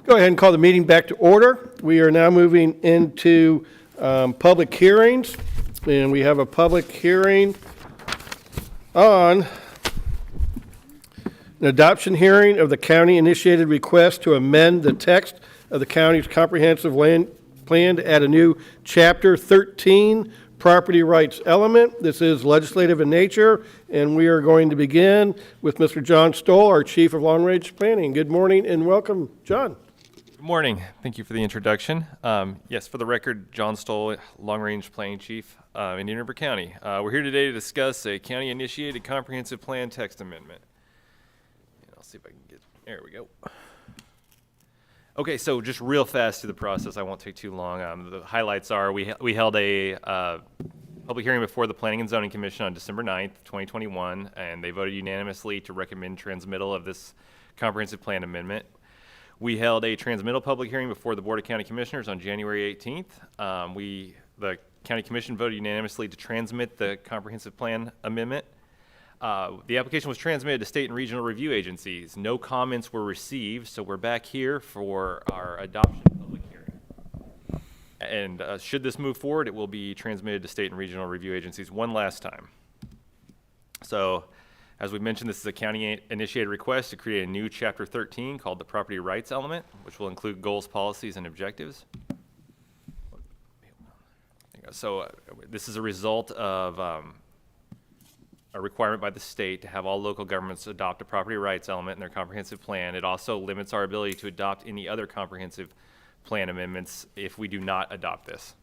Speaker 3: Go ahead and call the meeting back to order. We are now moving into public hearings, and we have a public hearing on an adoption hearing of the county-initiated request to amend the text of the county's comprehensive land plan to add a new Chapter 13 property rights element. This is legislative in nature, and we are going to begin with Mr. John Stoll, our Chief of Long Range Planning. Good morning and welcome, John.
Speaker 18: Good morning. Thank you for the introduction. Yes, for the record, John Stoll, Long Range Planning Chief, Indian River County. We're here today to discuss a county-initiated comprehensive plan text amendment. And I'll see if I can get, there we go. Okay, so just real fast through the process. I won't take too long. The highlights are we held a public hearing before the Planning and Zoning Commission on December 9th, 2021, and they voted unanimously to recommend transmittal of this comprehensive plan amendment. We held a transmittal public hearing before the Board of County Commissioners on January 18th. The County Commission voted unanimously to transmit the comprehensive plan amendment. The application was transmitted to state and regional review agencies. No comments were received, so we're back here for our adoption public hearing. And should this move forward, it will be transmitted to state and regional review agencies one last time. So, as we mentioned, this is a county-initiated request to create a new Chapter 13 called the Property Rights Element, which will include goals, policies, and objectives. So this is a result of a requirement by the state to have all local governments adopt a property rights element in their comprehensive plan. It also limits our ability to adopt any other comprehensive plan amendments if we do not adopt this.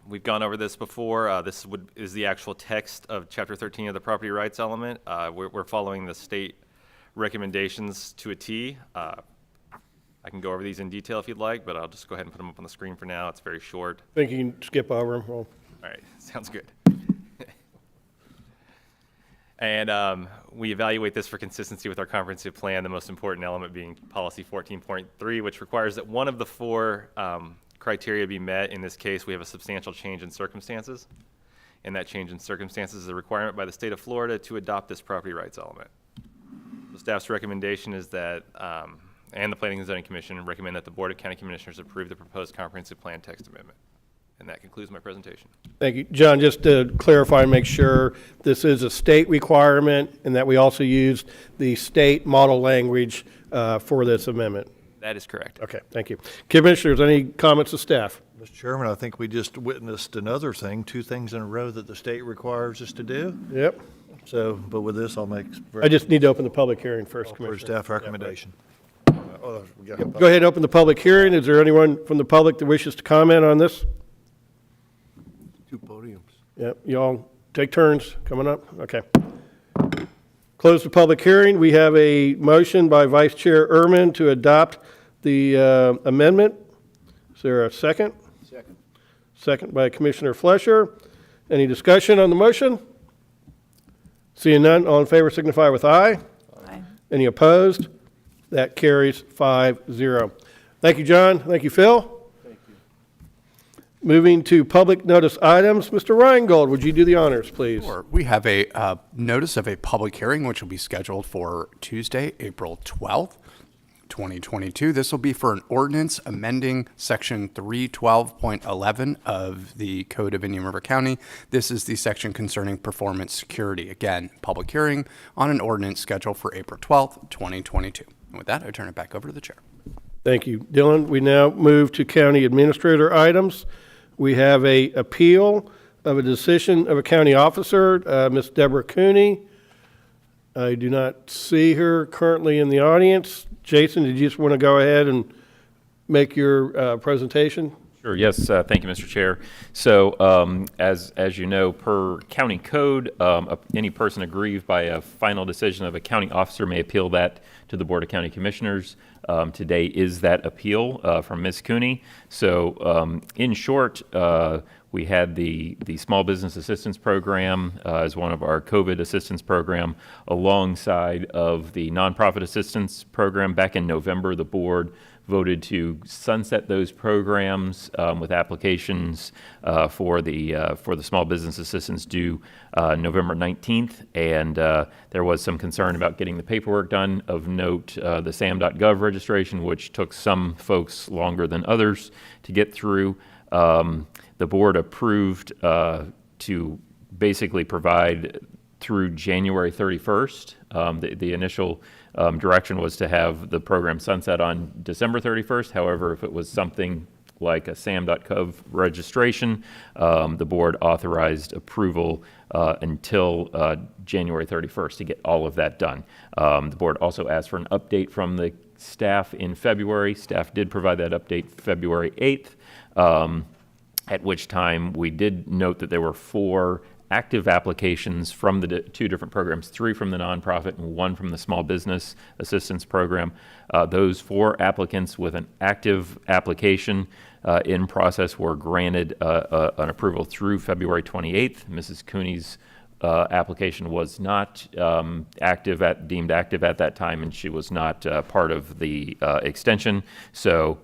Speaker 18: We've gone over this before. This is the actual text of Chapter 13 of the property rights element. We're following the state recommendations to a T. I can go over these in detail if you'd like, but I'll just go ahead and put them up on the screen for now. It's very short.
Speaker 3: I think you can skip over them. Well,
Speaker 18: all right, sounds good. And we evaluate this for consistency with our comprehensive plan, the most important element being policy 14.3, which requires that one of the four criteria be met. In this case, we have a substantial change in circumstances, and that change in circumstances is a requirement by the state of Florida to adopt this property rights element. The staff's recommendation is that, and the Planning and Zoning Commission recommend that the Board of County Commissioners approve the proposed comprehensive plan text amendment. And that concludes my presentation.
Speaker 3: Thank you. John, just to clarify and make sure, this is a state requirement and that we also used the state model language for this amendment.
Speaker 18: That is correct.
Speaker 3: Okay, thank you. Commissioners, any comments of staff?
Speaker 14: Mr. Chairman, I think we just witnessed another thing, two things in a row that the state requires us to do.
Speaker 3: Yep.
Speaker 14: So, but with this, I'll make.
Speaker 3: I just need to open the public hearing first,
Speaker 14: For
Speaker 3: Commissioner.
Speaker 14: staff recommendation.
Speaker 3: Go ahead and open the public hearing. Is there anyone from the public that wishes to comment on this?
Speaker 4: Two podiums.
Speaker 3: Yep, y'all take turns coming up. Okay. Close the public hearing. We have a motion by Vice Chair Ehrman to adopt the amendment. Is there a second?
Speaker 4: Second.
Speaker 3: Second by Commissioner Flesher. Any discussion on the motion? Seeing none, all in favor signify with aye.
Speaker 11: Aye.
Speaker 3: Any opposed? That carries 5-0. Thank you, John. Thank you, Phil. Moving to public notice items, Mr. Reingold, would you do the honors, please?
Speaker 17: Sure. We have a notice of a public hearing, which will be scheduled for Tuesday, April 12th, 2022. This will be for an ordinance amending Section 312.11 of the Code of Indian River County. This is the section concerning performance security. Again, public hearing on an ordinance scheduled for April 12th, 2022. And with that, I turn it back over to the chair.
Speaker 3: Thank you, Dylan. We now move to county administrator items. We have a appeal of a decision of a county officer, Ms. Deborah Cooney. I do not see her currently in the audience. Jason, did you just want to go ahead and make your presentation?
Speaker 16: Sure. Yes. Thank you, Mr. Chair. So, as you know, per county code, any person aggrieved by a final decision of a county officer may appeal that to the Board of County Commissioners. Today is that appeal from Ms. Cooney. So, in short, we had the Small Business Assistance Program as one of our COVID assistance program alongside of the Nonprofit Assistance Program. Back in November, the board voted to sunset those programs with applications for the Small Business Assistance due November 19th, and there was some concern about getting the paperwork done. Of note the SAM.gov registration, which took some folks longer than others to get through. The board approved to basically provide through January 31st. The initial direction was to have the program sunset on December 31st. However, if it was something like a SAM.gov registration, the board authorized approval until January 31st to get all of that done. The board also asked for an update from the staff in February. Staff did provide that update February 8th, at which time we did note that there were 4 active applications from the 2 different programs, 3 from the nonprofit and 1 from the small business assistance program. Those 4 applicants with an active application in process were granted an approval through February 28th. Mrs. Cooney's application was not deemed active at that time, and she was not part of the extension. So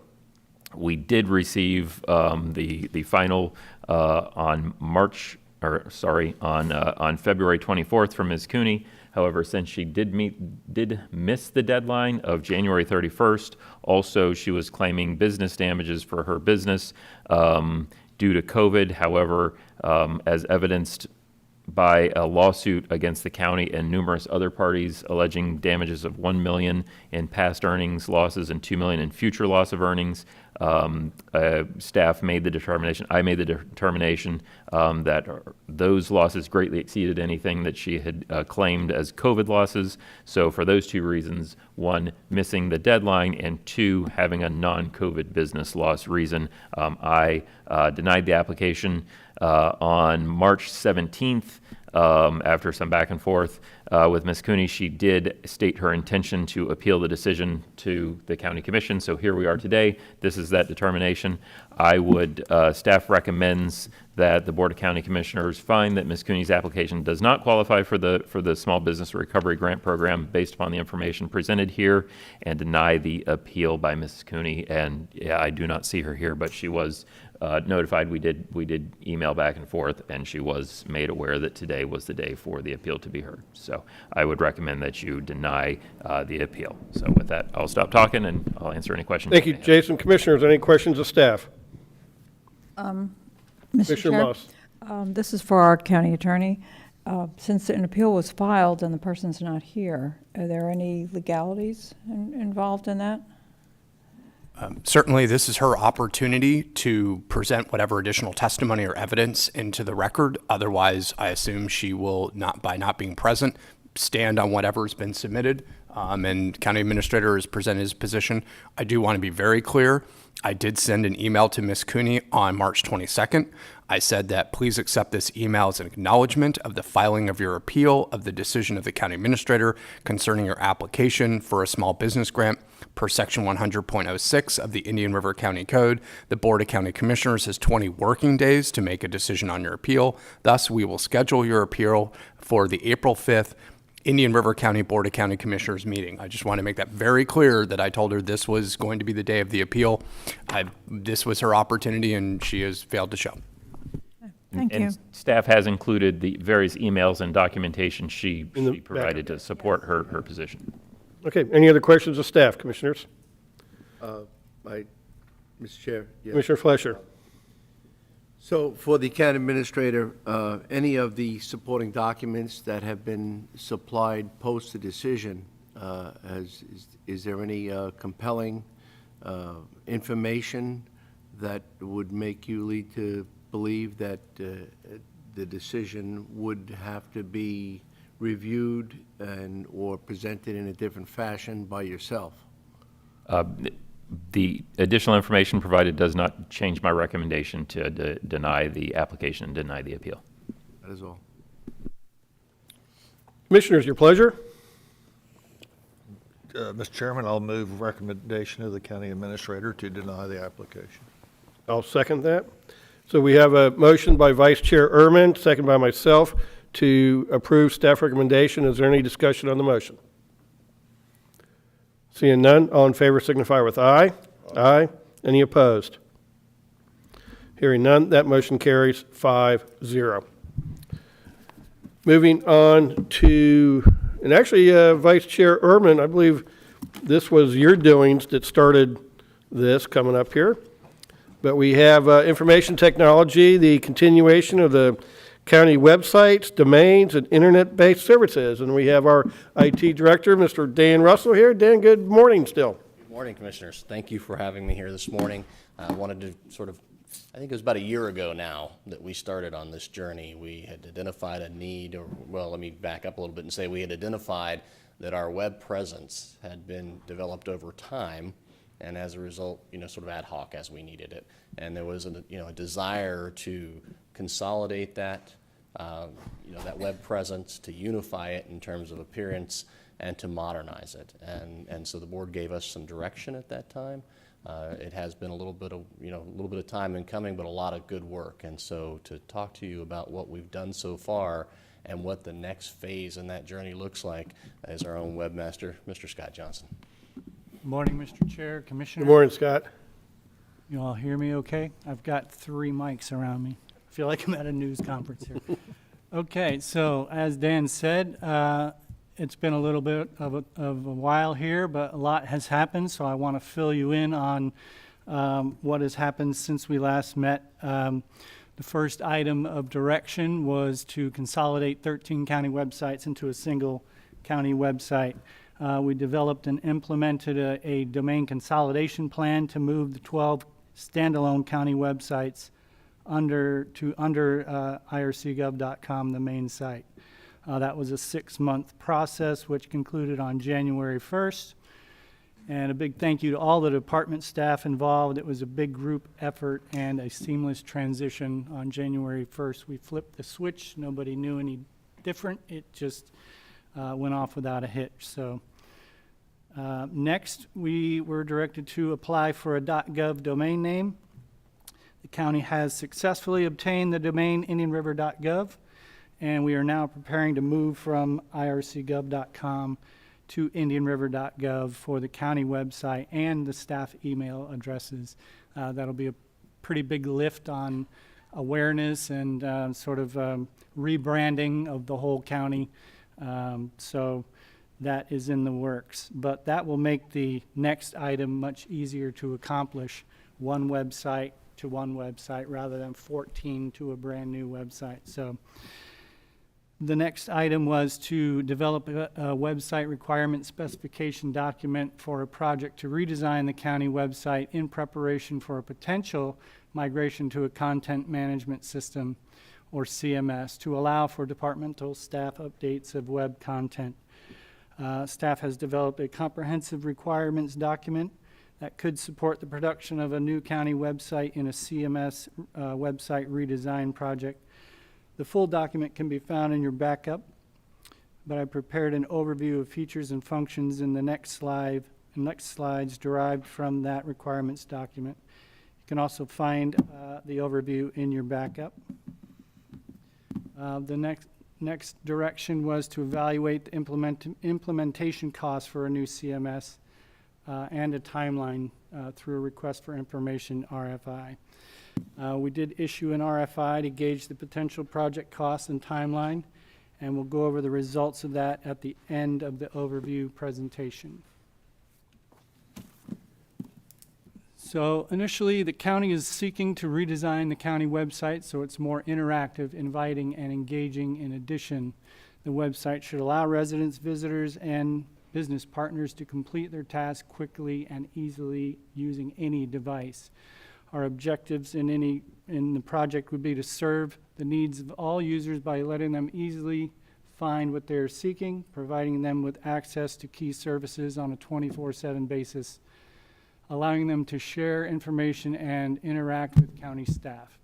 Speaker 16: we did receive the final on February 24th from Ms. Cooney. However, since she did miss the deadline of January 31st, also she was claiming business damages for her business due to COVID. However, as evidenced by a lawsuit against the county and numerous other parties alleging damages of $1 million in past earnings losses and $2 million in future loss of earnings, staff made the determination, I made the determination that those losses greatly exceeded anything that she had claimed as COVID losses. So for those 2 reasons, 1, missing the deadline, and 2, having a non-COVID business loss reason, I denied the application on March 17th. After some back and forth with Ms. Cooney, she did state her intention to appeal the decision to the county commission. So here we are today. This is that determination. Staff recommends that the Board of County Commissioners find that Ms. Cooney's application does not qualify for the Small Business Recovery Grant Program based upon the information presented here, and deny the appeal by Ms. Cooney. And yeah, I do not see her here, but she was notified. We did email back and forth, and she was made aware that today was the day for the appeal to be heard. So I would recommend that you deny the appeal. So with that, I'll stop talking and I'll answer any questions.
Speaker 3: Thank you, Jason. Commissioners, any questions of staff?
Speaker 11: Mr.
Speaker 3: Commissioner
Speaker 11: Chair,
Speaker 3: Moss.
Speaker 11: this is for our county attorney. Since an appeal was filed and the person's not here, are there any legalities involved in that?
Speaker 17: Certainly, this is her opportunity to present whatever additional testimony or evidence into the record. Otherwise, I assume she will by not being present, stand on whatever has been submitted. And county administrator has presented his position. I do want to be very clear. I did send an email to Ms. Cooney on March 22nd. I said that please accept this email as an acknowledgement of the filing of your appeal of the decision of the county administrator concerning your application for a small business grant per section 100.06 of the Indian River County Code. The Board of County Commissioners has 20 working days to make a decision on your appeal. Thus, we will schedule your appeal for the April 5th Indian River County Board of County Commissioners meeting. I just want to make that very clear that I told her this was going to be the day of the appeal. This was her opportunity, and she has failed to show.
Speaker 11: Thank you.
Speaker 16: And staff has included the various emails and documentation she provided to support her position.
Speaker 3: Okay, any other questions of staff, commissioners?
Speaker 4: Mr. Chair. Yes.
Speaker 3: Commissioner Fleischer.
Speaker 4: So for the county administrator, any of the supporting documents that have been supplied post the decision, is there any compelling information that would make you lead to believe that the decision would have to be reviewed or presented in a different fashion by yourself?
Speaker 16: The additional information provided does not change my recommendation to deny the application and deny the appeal.
Speaker 4: That is all.
Speaker 3: Commissioners, your pleasure.
Speaker 14: Mr. Chairman, I'll move recommendation of the county administrator to deny the application.
Speaker 3: I'll second that. So we have a motion by Vice Chair Ehrman, second by myself, to approve staff recommendation. Is there any discussion on the motion? Seeing none, all in favor signify with aye. Aye. Any opposed? Hearing none, that motion carries 5-0. Moving on to, and actually Vice Chair Ehrman, I believe this was your doings that started this coming up here. But we have information technology, the continuation of the county websites, domains, and internet-based services. And we have our IT director, Mr. Dan Russell here. Dan, good morning still.
Speaker 19: Good morning, Commissioners. Thank you for having me here this morning. I wanted to I think it was about a year ago now that we started on this journey. We had identified a need, or well, let me back up a little bit and say we had identified that our web presence had been developed over time, and as a result, sort of ad hoc as we needed it. And there was a desire to consolidate that, that web presence, to unify it in terms of appearance, and to modernize it. And so the board gave us some direction at that time. It has been a little bit of time in coming, but a lot of good work. And so to talk to you about what we've done so far and what the next phase in that journey looks like is our own webmaster, Mr. Scott Johnson.
Speaker 20: Good morning, Mr. Chair, Commissioner.
Speaker 3: Good morning, Scott.
Speaker 20: You all hear me okay? I've got 3 mics around me. I feel like I'm at a news conference here. Okay, so as Dan said, it's been a little bit of a while here, but a lot has happened, so I want to fill you in on what has happened since we last met. The first item of direction was to consolidate 13 county websites into a single county website. We developed and implemented a domain consolidation plan to move the 12 standalone county websites under ircgov.com, the main site. That was a 6-month process, which concluded on January 1st. And a big thank you to all the department staff involved. It was a big group effort and a seamless transition on January 1st. We flipped the switch. Nobody knew any different. It just went off without a hitch. So next, we were directed to apply for a .gov domain name. The county has successfully obtained the domain indianriver.gov, and we are now preparing to move from ircgov.com to indianriver.gov for the county website and the staff email addresses. That'll be a pretty big lift on awareness and rebranding of the whole county. So that is in the works. But that will make the next item much easier to accomplish, one website to one website rather than 14 to a brand new website. So the next item was to develop a website requirement specification document for a project to redesign the county website in preparation for a potential migration to a content management system, or CMS, to allow for departmental staff updates of web content. Staff has developed a comprehensive requirements document that could support the production of a new county website in a CMS website redesign project. The full document can be found in your backup, but I prepared an overview of features and functions in the next slides derived from that requirements document. You can also find the overview in your backup. The next direction was to evaluate the implementation costs for a new CMS and a timeline through a request for information, RFI. We did issue an RFI to gauge the potential project costs and timeline, and we'll go over the results of that at the end of the overview presentation. So initially, the county is seeking to redesign the county website so it's more interactive, inviting, and engaging. In addition, the website should allow residents, visitors, and business partners to complete their tasks quickly and easily using any device. Our objectives in the project would be to serve the needs of all users by letting them easily find what they're seeking, providing them with access to key services on a 24/7 basis, allowing them to share information and interact with county staff.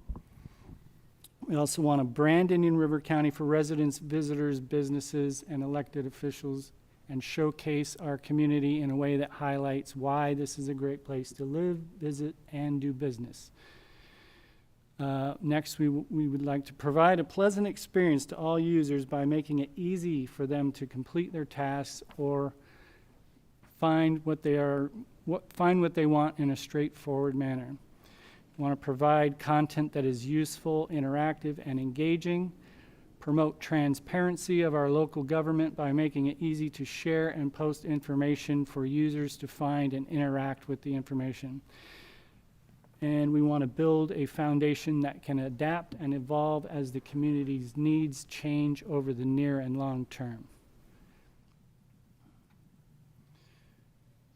Speaker 20: We also want to brand Indian River County for residents, visitors, businesses, and elected officials, and showcase our community in a way that highlights why this is a great place to live, visit, and do business. Next, we would like to provide a pleasant experience to all users by making it easy for them to complete their tasks or find what they want in a straightforward manner. We want to provide content that is useful, interactive, and engaging, promote transparency of our local government by making it easy to share and post information for users to find and interact with the information. And we want to build a foundation that can adapt and evolve as the community's needs change over the near and long term.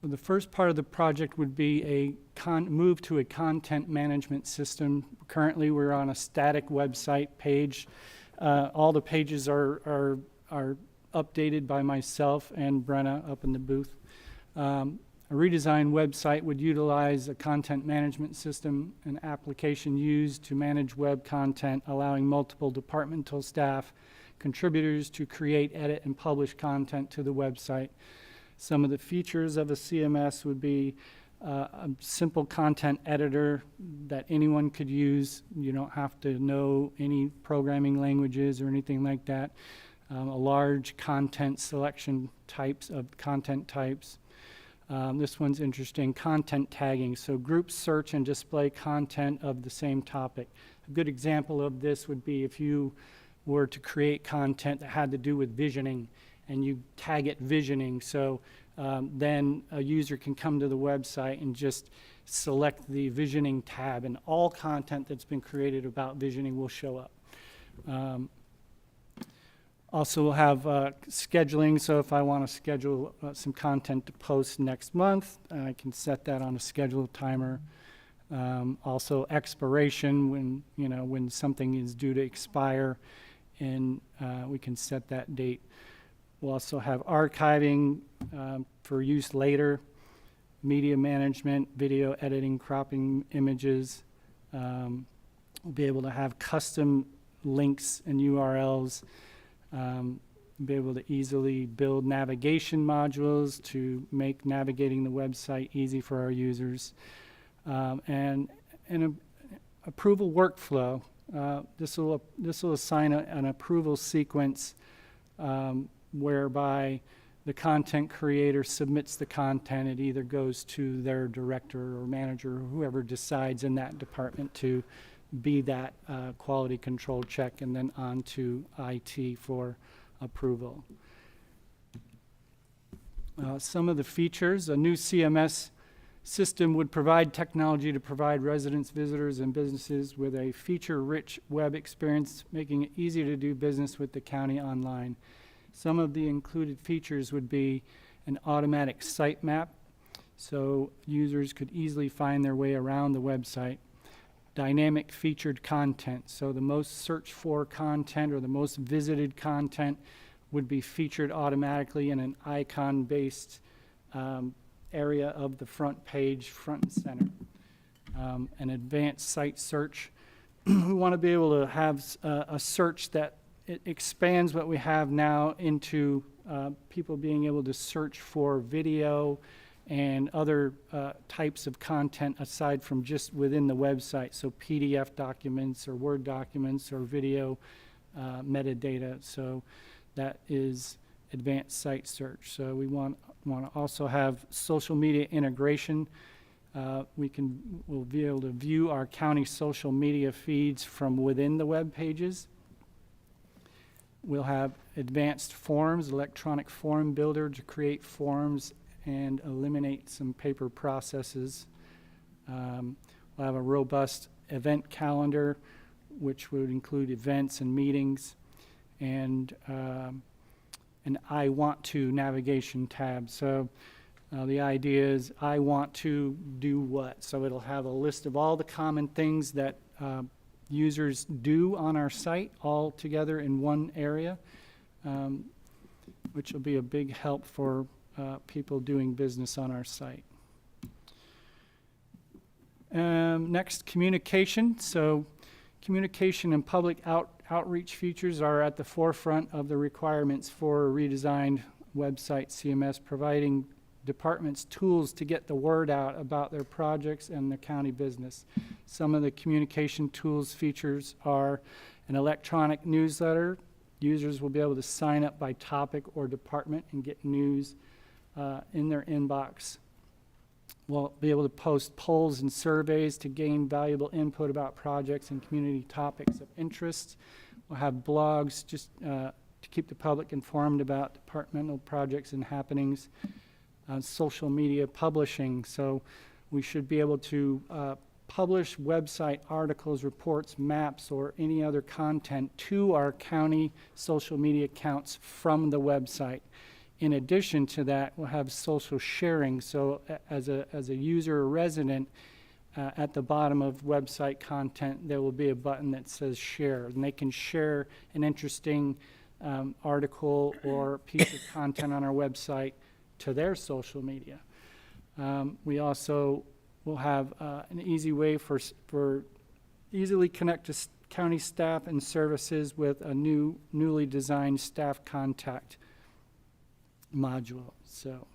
Speaker 20: So the first part of the project would be a move to a content management system. Currently, we're on a static website page. All the pages are updated by myself and Brenna up in the booth. A redesigned website would utilize a content management system, an application used to manage web content, allowing multiple departmental staff, contributors to create, edit, and publish content to the website. Some of the features of a CMS would be a simple content editor that anyone could use. You don't have to know any programming languages or anything like that. A large content selection types of content types. This one's interesting, content tagging. So group search and display content of the same topic. A good example of this would be if you were to create content that had to do with visioning and you tag it visioning. So then a user can come to the website and just select the visioning tab, and all content that's been created about visioning will show up. Also, we'll have scheduling. So if I want to schedule some content to post next month, I can set that on a schedule timer. Also, expiration, when something is due to expire, and we can set that date. We'll also have archiving for use later, media management, video editing, cropping images. We'll be able to have custom links and URLs, be able to easily build navigation modules to make navigating the website easy for our users, and an approval workflow. This will assign an approval sequence whereby the content creator submits the content. It either goes to their director or manager or whoever decides in that department to be that quality control check, and then on to IT for approval. Some of the features: a new CMS system would provide technology to provide residents, visitors, and businesses with a feature-rich web experience, making it easy to do business with the county online. Some of the included features would be an automatic site map, so users could easily find their way around the website. Dynamic featured content, so the most searched for content or the most visited content would be featured automatically in an icon-based area of the front page, front and center. An advanced site search. We want to be able to have a search that it expands what we have now into people being able to search for video and other types of content aside from just within the website. So PDF documents or Word documents or video metadata. So that is advanced site search. So we want to also have social media integration. We'll be able to view our county social media feeds from within the web pages. We'll have advanced forms, electronic form builder to create forms and eliminate some paper processes. We'll have a robust event calendar, which would include events and meetings, and an I want to navigation tab. So the idea is I want to do what? So it'll have a list of all the common things that users do on our site all together in one area, which will be a big help for people doing business on our site. Next, communication. So communication and public outreach features are at the forefront of the requirements for a redesigned website CMS, providing departments tools to get the word out about their projects and the county business. Some of the communication tools features are an electronic newsletter. Users will be able to sign up by topic or department and get news in their inbox. We'll be able to post polls and surveys to gain valuable input about projects and community topics of interest. We'll have blogs just to keep the public informed about departmental projects and happenings. Social media publishing, so we should be able to publish website articles, reports, maps, or any other content to our county social media accounts from the website. In addition to that, we'll have social sharing, so as a user or resident, at the bottom of website content, there will be a button that says share, and they can share an interesting article or piece of content on our website to their social media. We also will have an easy way for easily connect to county staff and services with a newly designed staff contact module. So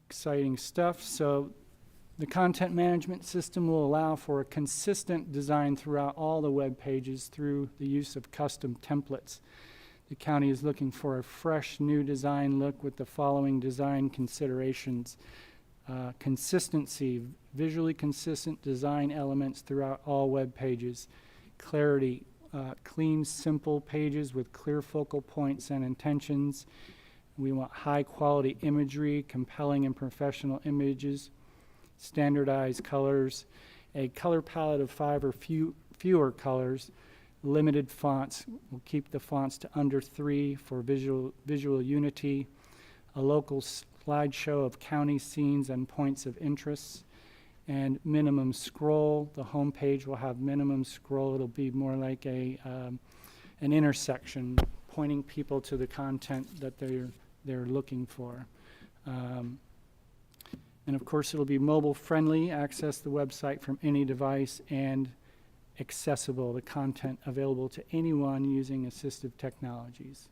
Speaker 20: exciting stuff. So the content management system will allow for a consistent design throughout all the web pages through the use of custom templates. The county is looking for a fresh new design look with the following design considerations. Consistency, visually consistent design elements throughout all web pages. Clarity, clean, simple pages with clear focal points and intentions. We want high quality imagery, compelling and professional images. Standardized colors, a color palette of 5 or fewer colors, limited fonts. We'll keep the fonts to under 3 for visual unity, a local slideshow of county scenes and points of interest, and minimum scroll. The home page will have minimum scroll. It'll be more like an intersection, pointing people to the content that they're looking for. And of course, it'll be mobile friendly, access the website from any device, and accessible, the content available to anyone using assistive technologies.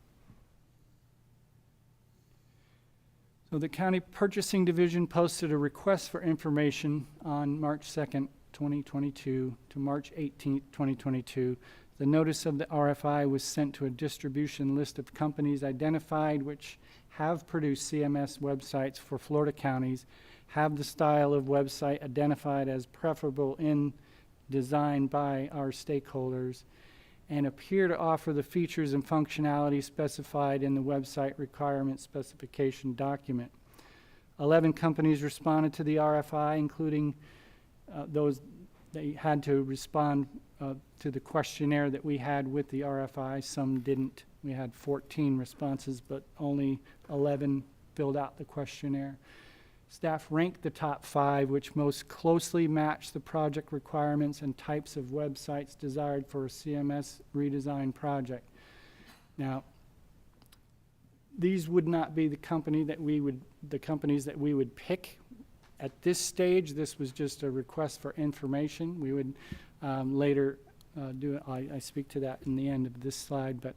Speaker 20: So the County Purchasing Division posted a request for information on March 2nd, 2022 to March 18th, 2022. The notice of the RFI was sent to a distribution list of companies identified which have produced CMS websites for Florida counties, have the style of website identified as preferable in design by our stakeholders, and appear to offer the features and functionality specified in the website requirement specification document. 11 companies responded to the RFI, including those that had to respond to the questionnaire that we had with the RFI. Some didn't. We had 14 responses, but only 11 filled out the questionnaire. Staff ranked the top 5, which most closely match the project requirements and types of websites desired for a CMS redesign project. Now, these would not be the companies that we would pick at this stage. This was just a request for information. We would later do it. I speak to that in the end of this slide, but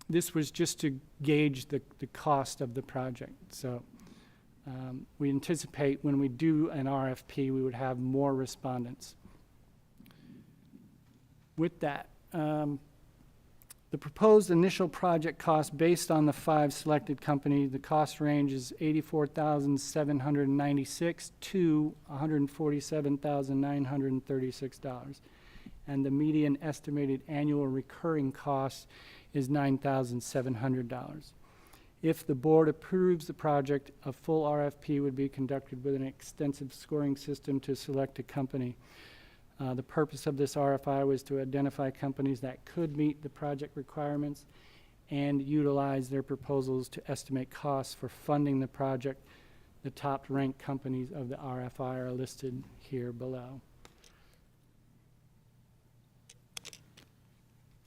Speaker 20: this was just to gauge the cost of the project. So we anticipate when we do an RFP, we would have more respondents. With that, the proposed initial project cost based on the 5 selected companies, the cost range is $84,796 to $147,936. And the median estimated annual recurring cost is $9,700. If the board approves the project, a full RFP would be conducted with an extensive scoring system to select a company. The purpose of this RFI was to identify companies that could meet the project requirements and utilize their proposals to estimate costs for funding the project. The top ranked companies of the RFI are listed here below.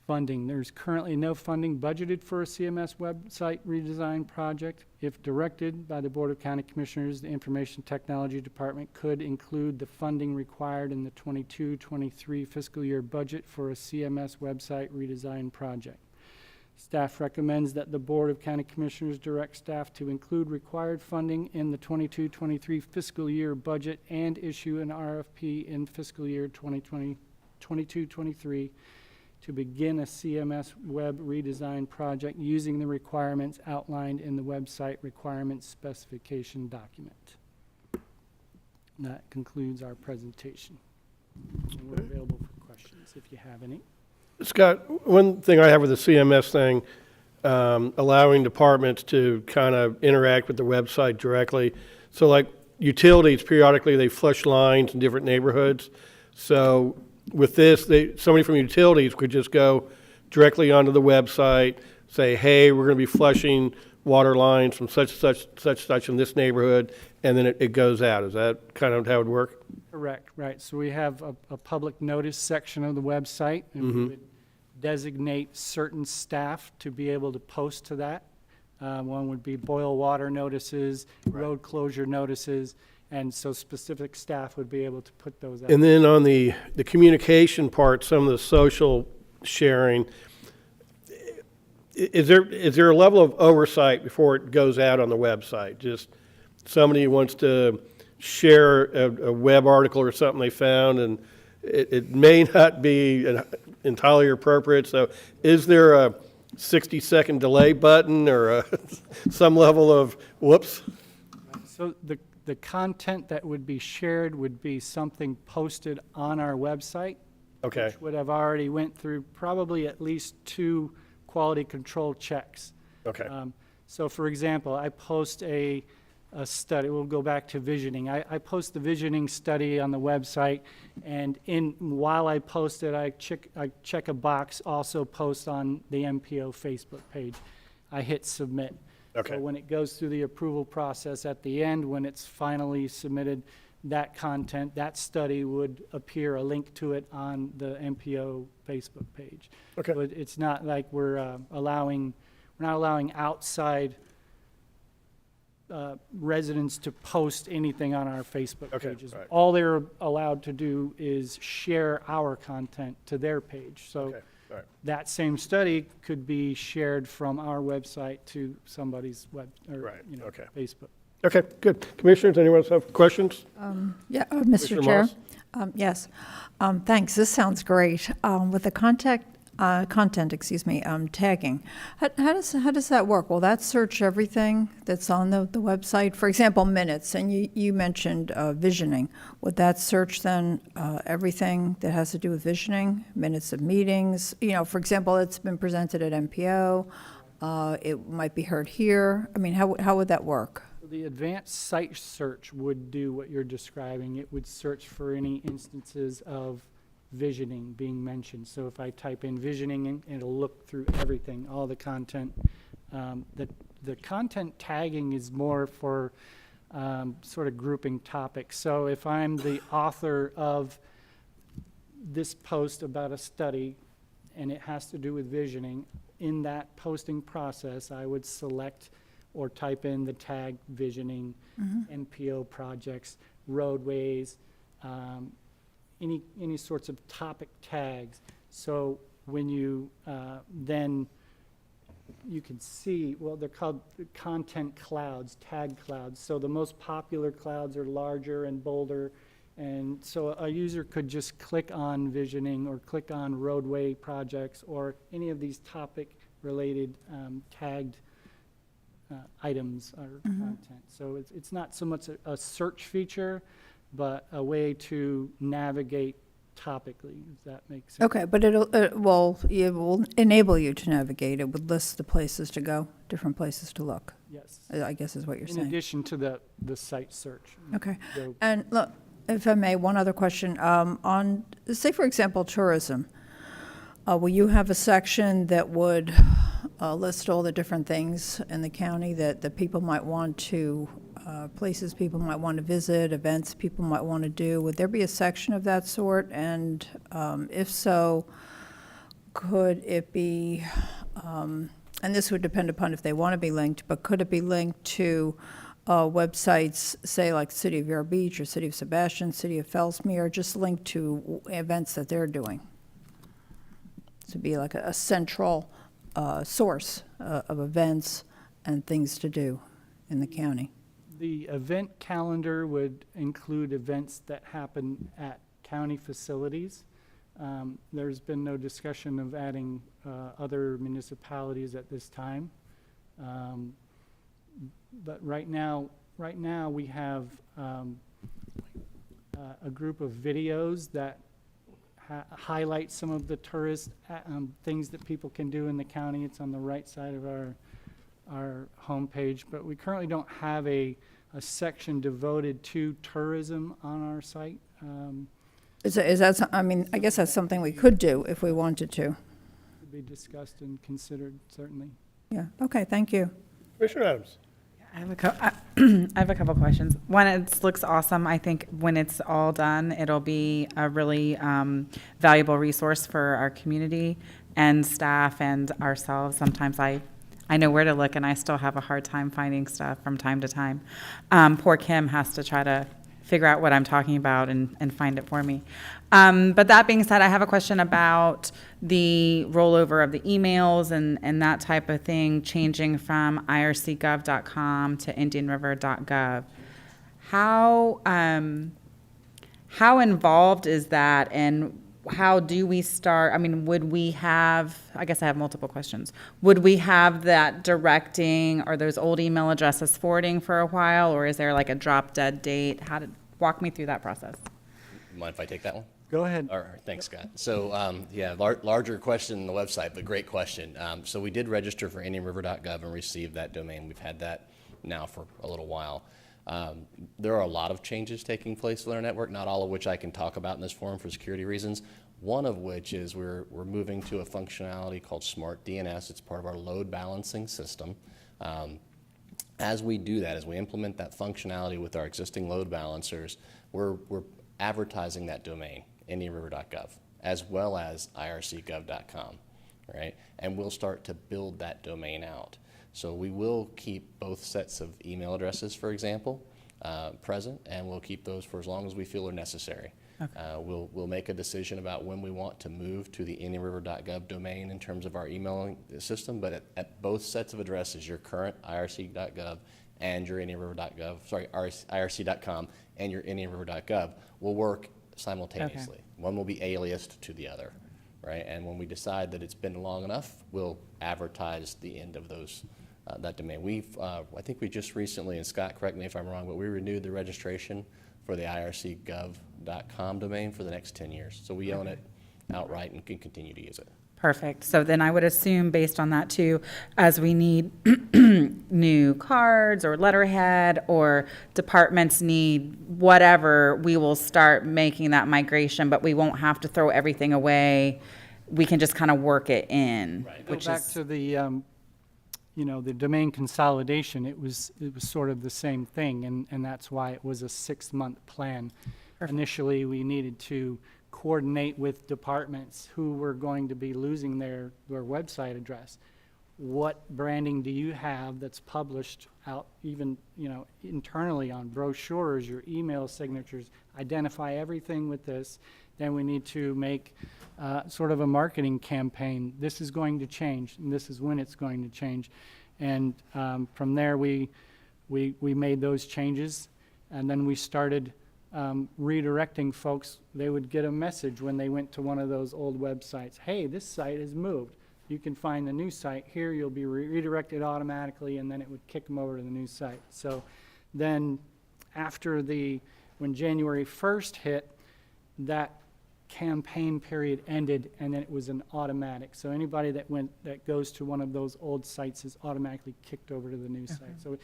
Speaker 20: Funding. There's currently no funding budgeted for a CMS website redesign project. If directed by the Board of County Commissioners, the Information Technology Department could include the funding required in the 22-23 fiscal year budget for a CMS website redesign project. Staff recommends that the Board of County Commissioners direct staff to include required funding in the 22-23 fiscal year budget and issue an RFP in fiscal year 22-23 to begin a CMS web redesign project using the requirements outlined in the website requirements specification document. And that concludes our presentation. We're available for questions. if you have any.
Speaker 3: Scott, one thing I have with the CMS thing, allowing departments to kind of interact with the website directly. So like utilities, periodically they flush lines in different neighborhoods. So with this, somebody from utilities could just go directly onto the website, say, hey, we're going to be flushing water lines from such in this neighborhood, and then it goes out. Is that kind of how it would work?
Speaker 20: Correct, right. So we have a public notice section of the website, and we would designate certain staff to be able to post to that. One would be boil water notices, road closure notices, and so specific staff would be able to put those out.
Speaker 3: And then on the communication part, some of the social sharing, is there a level of oversight before it goes out on the website? Just somebody who wants to share a web article or something they found, and it may not be entirely appropriate. So is there a 60-second delay button or some level of whoops?
Speaker 20: So the content that would be shared would be something posted on our website.
Speaker 3: Okay.
Speaker 20: Which would have already went through probably at least 2 quality control checks.
Speaker 3: Okay.
Speaker 20: So for example, I post a study, we'll go back to visioning. I post the visioning study on the website, and while I post it, I check a box, also post on the MPO Facebook page. I hit submit.
Speaker 3: Okay.
Speaker 20: So when it goes through the approval process at the end, when it's finally submitted, that content, that study would appear, a link to it on the MPO Facebook page.
Speaker 3: Okay.
Speaker 20: So it's not like we're not allowing outside residents to post anything on our Facebook pages.
Speaker 3: right.
Speaker 20: All they're allowed to do is share our content to their page. So
Speaker 3: Okay, all right.
Speaker 20: that same study could be shared from our website to somebody's web or
Speaker 3: Right, okay.
Speaker 20: Facebook.
Speaker 3: Okay, good. Commissioners, anyone else have questions?
Speaker 11: Yeah, Mr.
Speaker 3: Commissioner
Speaker 11: Chair.
Speaker 3: Moss?
Speaker 11: Yes. Thanks. This sounds great. With the content, tagging, how does that work? Will that search everything that's on the website? For example, minutes, and you mentioned visioning. Would that search then everything that has to do with visioning, minutes of meetings? For example, it's been presented at MPO. It might be heard here. I mean, how would that work?
Speaker 20: The advanced site search would do what you're describing. It would search for any instances of visioning being mentioned. So if I type in visioning, it'll look through everything, all the content. The content tagging is more for sort of grouping topics. So if I'm the author of this post about a study and it has to do with visioning, in that posting process, I would select or type in the tag visioning, NPO projects, roadways, any sorts of topic tags. So when you then you can see, well, they're called content clouds, tag clouds. So the most popular clouds are larger and bolder. And so a user could just click on visioning or click on roadway projects or any of these topic related tagged items or content. So it's not so much a search feature, but a way to navigate topically, if that makes sense.
Speaker 11: Okay, but it will enable you to navigate. It would list the places to go, different places to look.
Speaker 20: Yes.
Speaker 11: I guess is what you're
Speaker 20: In
Speaker 11: saying.
Speaker 20: addition to the site search.
Speaker 11: Okay.
Speaker 20: So-
Speaker 11: And look, if I may, one other question. On, say, for example, tourism, will you have a section that would list all the different things in the county that people might want to, places people might want to visit, events people might want to do? Would there be a section of that sort? And if so, could it be, and this would depend upon if they want to be linked, but could it be linked to websites, say like City of Vero Beach or City of Sebastian, City of Fellsmere, just linked to events that they're doing? To be like a central source of events and things to do in the county.
Speaker 20: The event calendar would include events that happen at county facilities. There's been no discussion of adding other municipalities at this time. But right now we have a group of videos that highlight some of the tourist things that people can do in the county. It's on the right side of our homepage, but we currently don't have a section devoted to tourism on our site.
Speaker 11: I mean, I guess that's something we could do if we wanted to.
Speaker 20: Could be discussed and considered, certainly.
Speaker 11: Yeah, okay, thank you.
Speaker 3: Commissioner Adams.
Speaker 13: I have a couple questions. One, it looks awesome. I think when it's all done, it'll be a really valuable resource for our community and staff and ourselves. Sometimes I know where to look, and I still have a hard time finding stuff from time to time. Poor Kim has to try to figure out what I'm talking about and find it for me. But that being said, I have a question about the rollover of the emails and that type of thing, changing from ircgov.com to indianriver.gov. How involved is that, and how do we start? I mean, would we have, I guess I have multiple questions. Would we have that directing or those old email addresses forwarding for a while, or is there like a drop dead date? Walk me through that process.
Speaker 19: Mind if I take that one?
Speaker 20: Go ahead.
Speaker 19: All right, thanks, Scott. So, larger question than the website, but great question. So we did register for indianriver.gov and received that domain. We've had that now for a little while. There are a lot of changes taking place with our network, not all of which I can talk about in this forum for security reasons. One of which is we're moving to a functionality called Smart DNS. It's part of our load balancing system. As we do that, as we implement that functionality with our existing load balancers, we're advertising that domain, indianriver.gov, as well as ircgov.com, right? And we'll start to build that domain out. So we will keep both sets of email addresses, for example, present, and we'll keep those for as long as we feel are necessary. Okay. We'll make a decision about when we want to move to the indianriver.gov domain in terms of our emailing system, but at both sets of addresses, your current irc.gov and your irc.com and your indianriver.gov will work simultaneously. Okay. One will be aliased to the other, right? And when we decide that it's been long enough, we'll advertise the end of those that domain. I think we just recently, and Scott, correct me if I'm wrong, but we renewed the registration for the ircgov.com domain for the next 10 years. So we own it outright and can continue to use it.
Speaker 13: Perfect. So then I would assume based on that too, as we need new cards or letterhead or departments need whatever, we will start making that migration, but we won't have to throw everything away. We can just kind of work it in.
Speaker 20: Right. Go back to the the domain consolidation, it was sort of the same thing, and that's why it was a 6-month plan. Perfect. Initially, we needed to coordinate with departments who were going to be losing their website address. What branding do you have that's published out, even internally on brochures, your email signatures? Identify everything with this. Then we need to make sort of a marketing campaign. This is going to change, and this is when it's going to change. And from there, we made those changes, and then we started redirecting folks. They would get a message when they went to one of those old websites. Hey, this site has moved. You can find the new site here. You'll be redirected automatically, and then it would kick them over to the new site. So then after when January 1st hit, that campaign period ended, and then it was an automatic. So anybody that goes to one of those old sites is automatically kicked over to the new site. So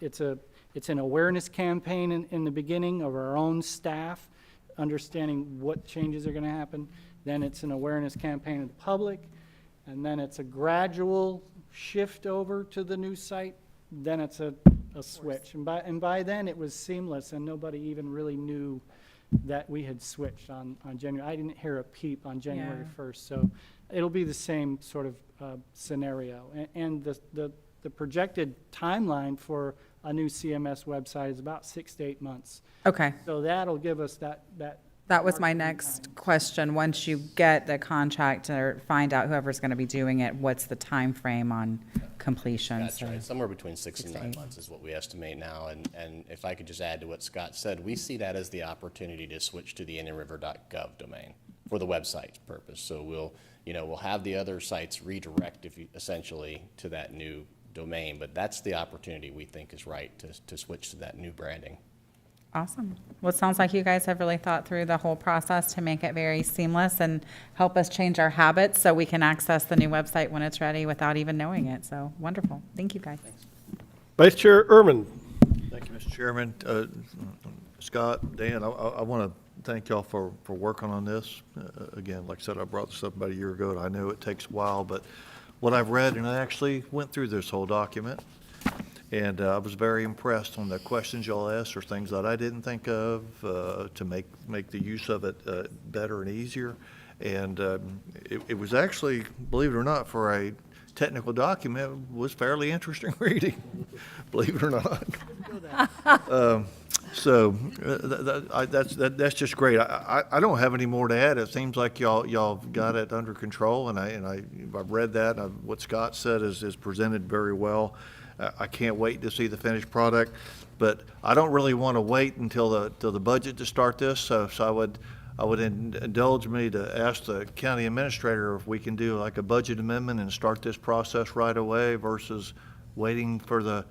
Speaker 20: it's an awareness campaign in the beginning of our own staff, understanding what changes are going to happen. Then it's an awareness campaign of the public, and then it's a gradual shift over to the new site. Then it's a switch, and by then it was seamless, and nobody even really knew that we had switched on January. I didn't hear a peep on January 1st, so it'll be the same sort of scenario. And the projected timeline for a new CMS website is about 6 to 8 months.
Speaker 13: Okay.
Speaker 20: So that'll give us that.
Speaker 13: That was my next question. Once you get the contract or find out whoever's going to be doing it, what's the time frame on completion?
Speaker 19: That's right. Somewhere between 6 and 9 months is what we estimate now. And if I could just add to what Scott said, we see that as the opportunity to switch to the indianriver.gov domain for the website purpose. So we'll have the other sites redirect essentially to that new domain, but that's the opportunity we think is right to switch to that new branding.
Speaker 13: Awesome. Well, it sounds like you guys have really thought through the whole process to make it very seamless and help us change our habits so we can access the new website when it's ready without even knowing it. So wonderful. Thank you, guys.
Speaker 3: Vice Chair Ehrman.
Speaker 14: Thank you, Mr. Chairman. Scott, Dan, I want to thank y'all for working on this. Again, like I said, I brought this up about a year ago, and I know it takes a while, but what I've read, and I actually went through this whole document, and I was very impressed on the questions y'all asked or things that I didn't think of to make the use of it better and easier. And it was actually, believe it or not, for a technical document, was fairly interesting reading, believe it or not. That's just great. I don't have any more to add. It seems like y'all got it under control, and I've read that. What Scott said is presented very well. I can't wait to see the finished product, but I don't really want to wait until the budget to start this. So I would indulge me to ask the county administrator if we can do like a budget amendment and start this process right away versus waiting for the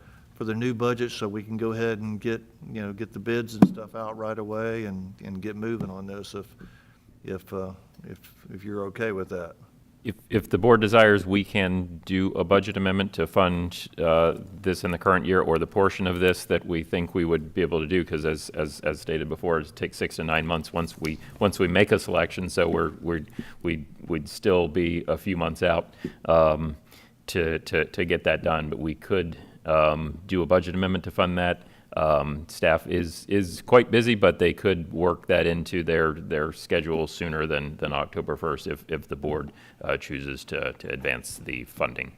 Speaker 14: new budget, so we can go ahead and get the bids and stuff out right away and get moving on this if you're okay with that.
Speaker 16: If the board desires, we can do a budget amendment to fund this in the current year, or the portion of this that we think we would be able to do, because as stated before, it takes 6 to 9 months once we make a selection. So we'd still be a few months out to get that done. But we could do a budget amendment to fund that. Staff is quite busy, but they could work that into their schedule sooner than October 1st if the board chooses to advance the funding.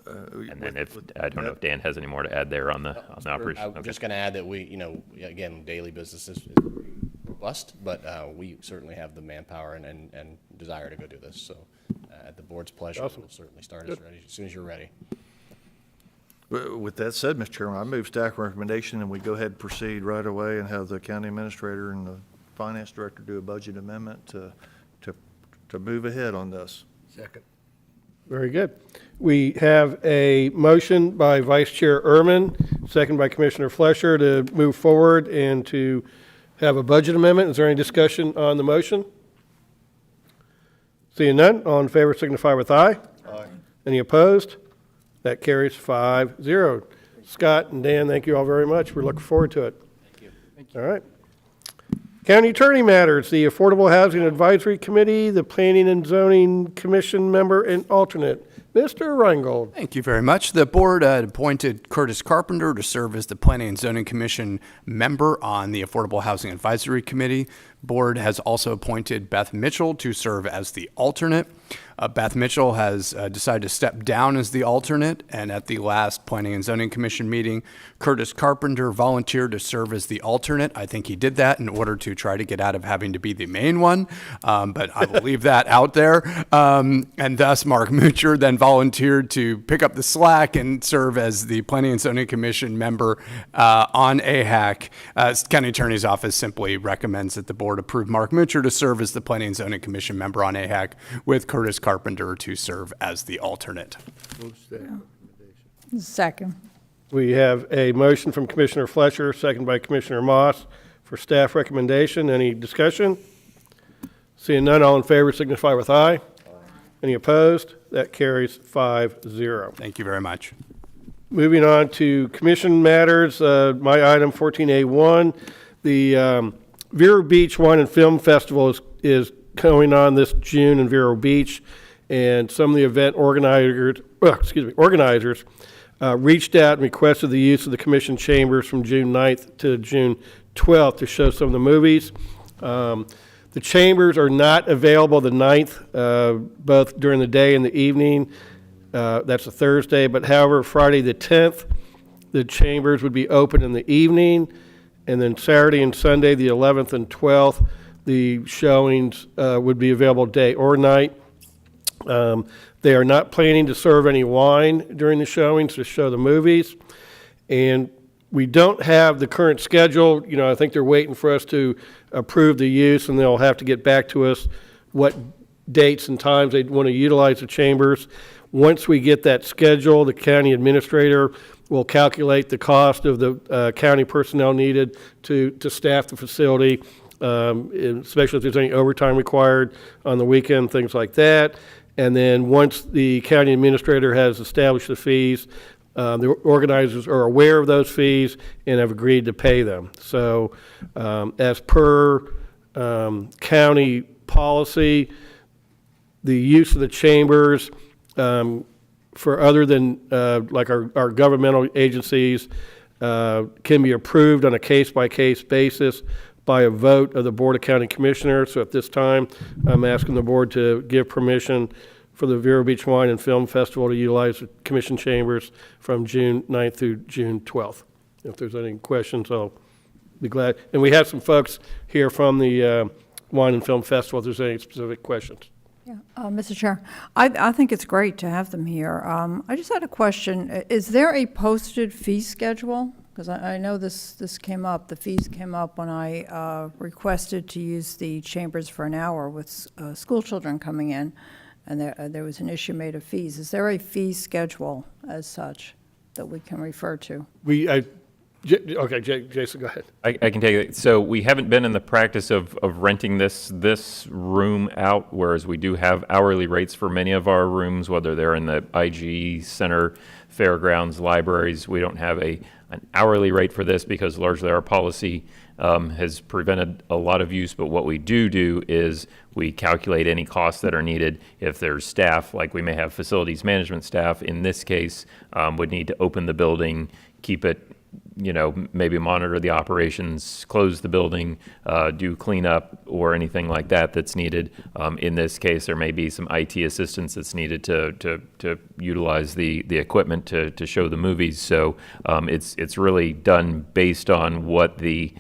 Speaker 16: And then I don't know if Dan has any more to add there on the operation.
Speaker 19: I'm just going to add that we, again, daily business is robust, but we certainly have the manpower and desire to go do this. So at the board's pleasure,
Speaker 3: Awesome.
Speaker 19: We'll certainly start as soon as you're ready.
Speaker 14: With that said, Mr. Chairman, I move staff recommendation and we go ahead and proceed right away and have the county administrator and the finance director do a budget amendment to move ahead on this.
Speaker 4: Second.
Speaker 3: Very good. We have a motion by Vice Chair Ehrman, second by Commissioner Flesher, to move forward and to have a budget amendment. Is there any discussion on the motion? Seeing none, all in favor signify with aye.
Speaker 14: Aye.
Speaker 3: Any opposed? That carries 5-0. Scott and Dan, thank you all very much. We're looking forward to it.
Speaker 19: Thank you.
Speaker 3: All right. County Attorney Matters, the Affordable Housing Advisory Committee, the Planning and Zoning Commission member and alternate. Mr. Reingold.
Speaker 17: Thank you very much. The board appointed Curtis Carpenter to serve as the Planning and Zoning Commission member on the Affordable Housing Advisory Committee. Board has also appointed Beth Mitchell to serve as the alternate. Beth Mitchell has decided to step down as the alternate, and at the last Planning and Zoning Commission meeting, Curtis Carpenter volunteered to serve as the alternate. I think he did that in order to try to get out of having to be the main one, but I will leave that out there. And thus, Mark Mucher then volunteered to pick up the slack and serve as the Planning and Zoning Commission member on AHAC. County Attorney's Office simply recommends that the board approve Mark Mucher to serve as the Planning and Zoning Commission member on AHAC, with Curtis Carpenter to serve as the alternate.
Speaker 11: Second.
Speaker 3: We have a motion from Commissioner Flesher, second by Commissioner Moss for staff recommendation. Any discussion? Seeing none, all in favor signify with aye. Any opposed? That carries 5-0.
Speaker 17: Thank you very much.
Speaker 3: Moving on to commission matters, my item 14A1, the Vero Beach Wine and Film Festival is going on this June in Vero Beach, and some of the event organizers reached out and requested the use of the commission chambers from June 9th to June 12th to show some of the movies. The chambers are not available the 9th, both during the day and the evening. That's a Thursday, but however, Friday the 10th, the chambers would be open in the evening, and then Saturday and Sunday, the 11th and 12th, the showings would be available day or night. They are not planning to serve any wine during the showings to show the movies. And we don't have the current schedule. I think they're waiting for us to approve the use, and they'll have to get back to us what dates and times they want to utilize the chambers. Once we get that schedule, the county administrator We'll calculate the cost of the county personnel needed to staff the facility, especially if there's any overtime required on the weekend, things like that. And then once the county administrator has established the fees, the organizers are aware of those fees and have agreed to pay them. So as per county policy, the use of the chambers for other than like our governmental agencies can be approved on a case-by-case basis by a vote of the Board of County Commissioners. So at this time, I'm asking the board to give permission for the Vero Beach Wine and Film Festival to utilize the commission chambers from June 9th through June 12th. If there's any questions, I'll be glad. And we have some folks here from the Wine and Film Festival if there's any specific questions.
Speaker 11: Yeah, Mr. Chair, I think it's great to have them here. I just had a question. Is there a posted fee schedule? Because I know this came up, the fees came up when I requested to use the chambers for an hour with school children coming in, and there was an issue made of fees. Is there a fee schedule as such that we can refer to?
Speaker 3: Okay, Jason, go ahead.
Speaker 16: I can take it. So we haven't been in the practice of renting this room out, whereas we do have hourly rates for many of our rooms, whether they're in the IGE Center, fairgrounds, libraries. We don't have an hourly rate for this because largely our policy has prevented a lot of use. But what we do is we calculate any costs that are needed. If there's staff, like we may have facilities management staff, in this case, would need to open the building, keep it, maybe monitor the operations, close the building, do cleanup or anything like that that's needed. In this case, there may be some IT assistance that's needed to utilize the equipment to show the movies. So it's really done based on what the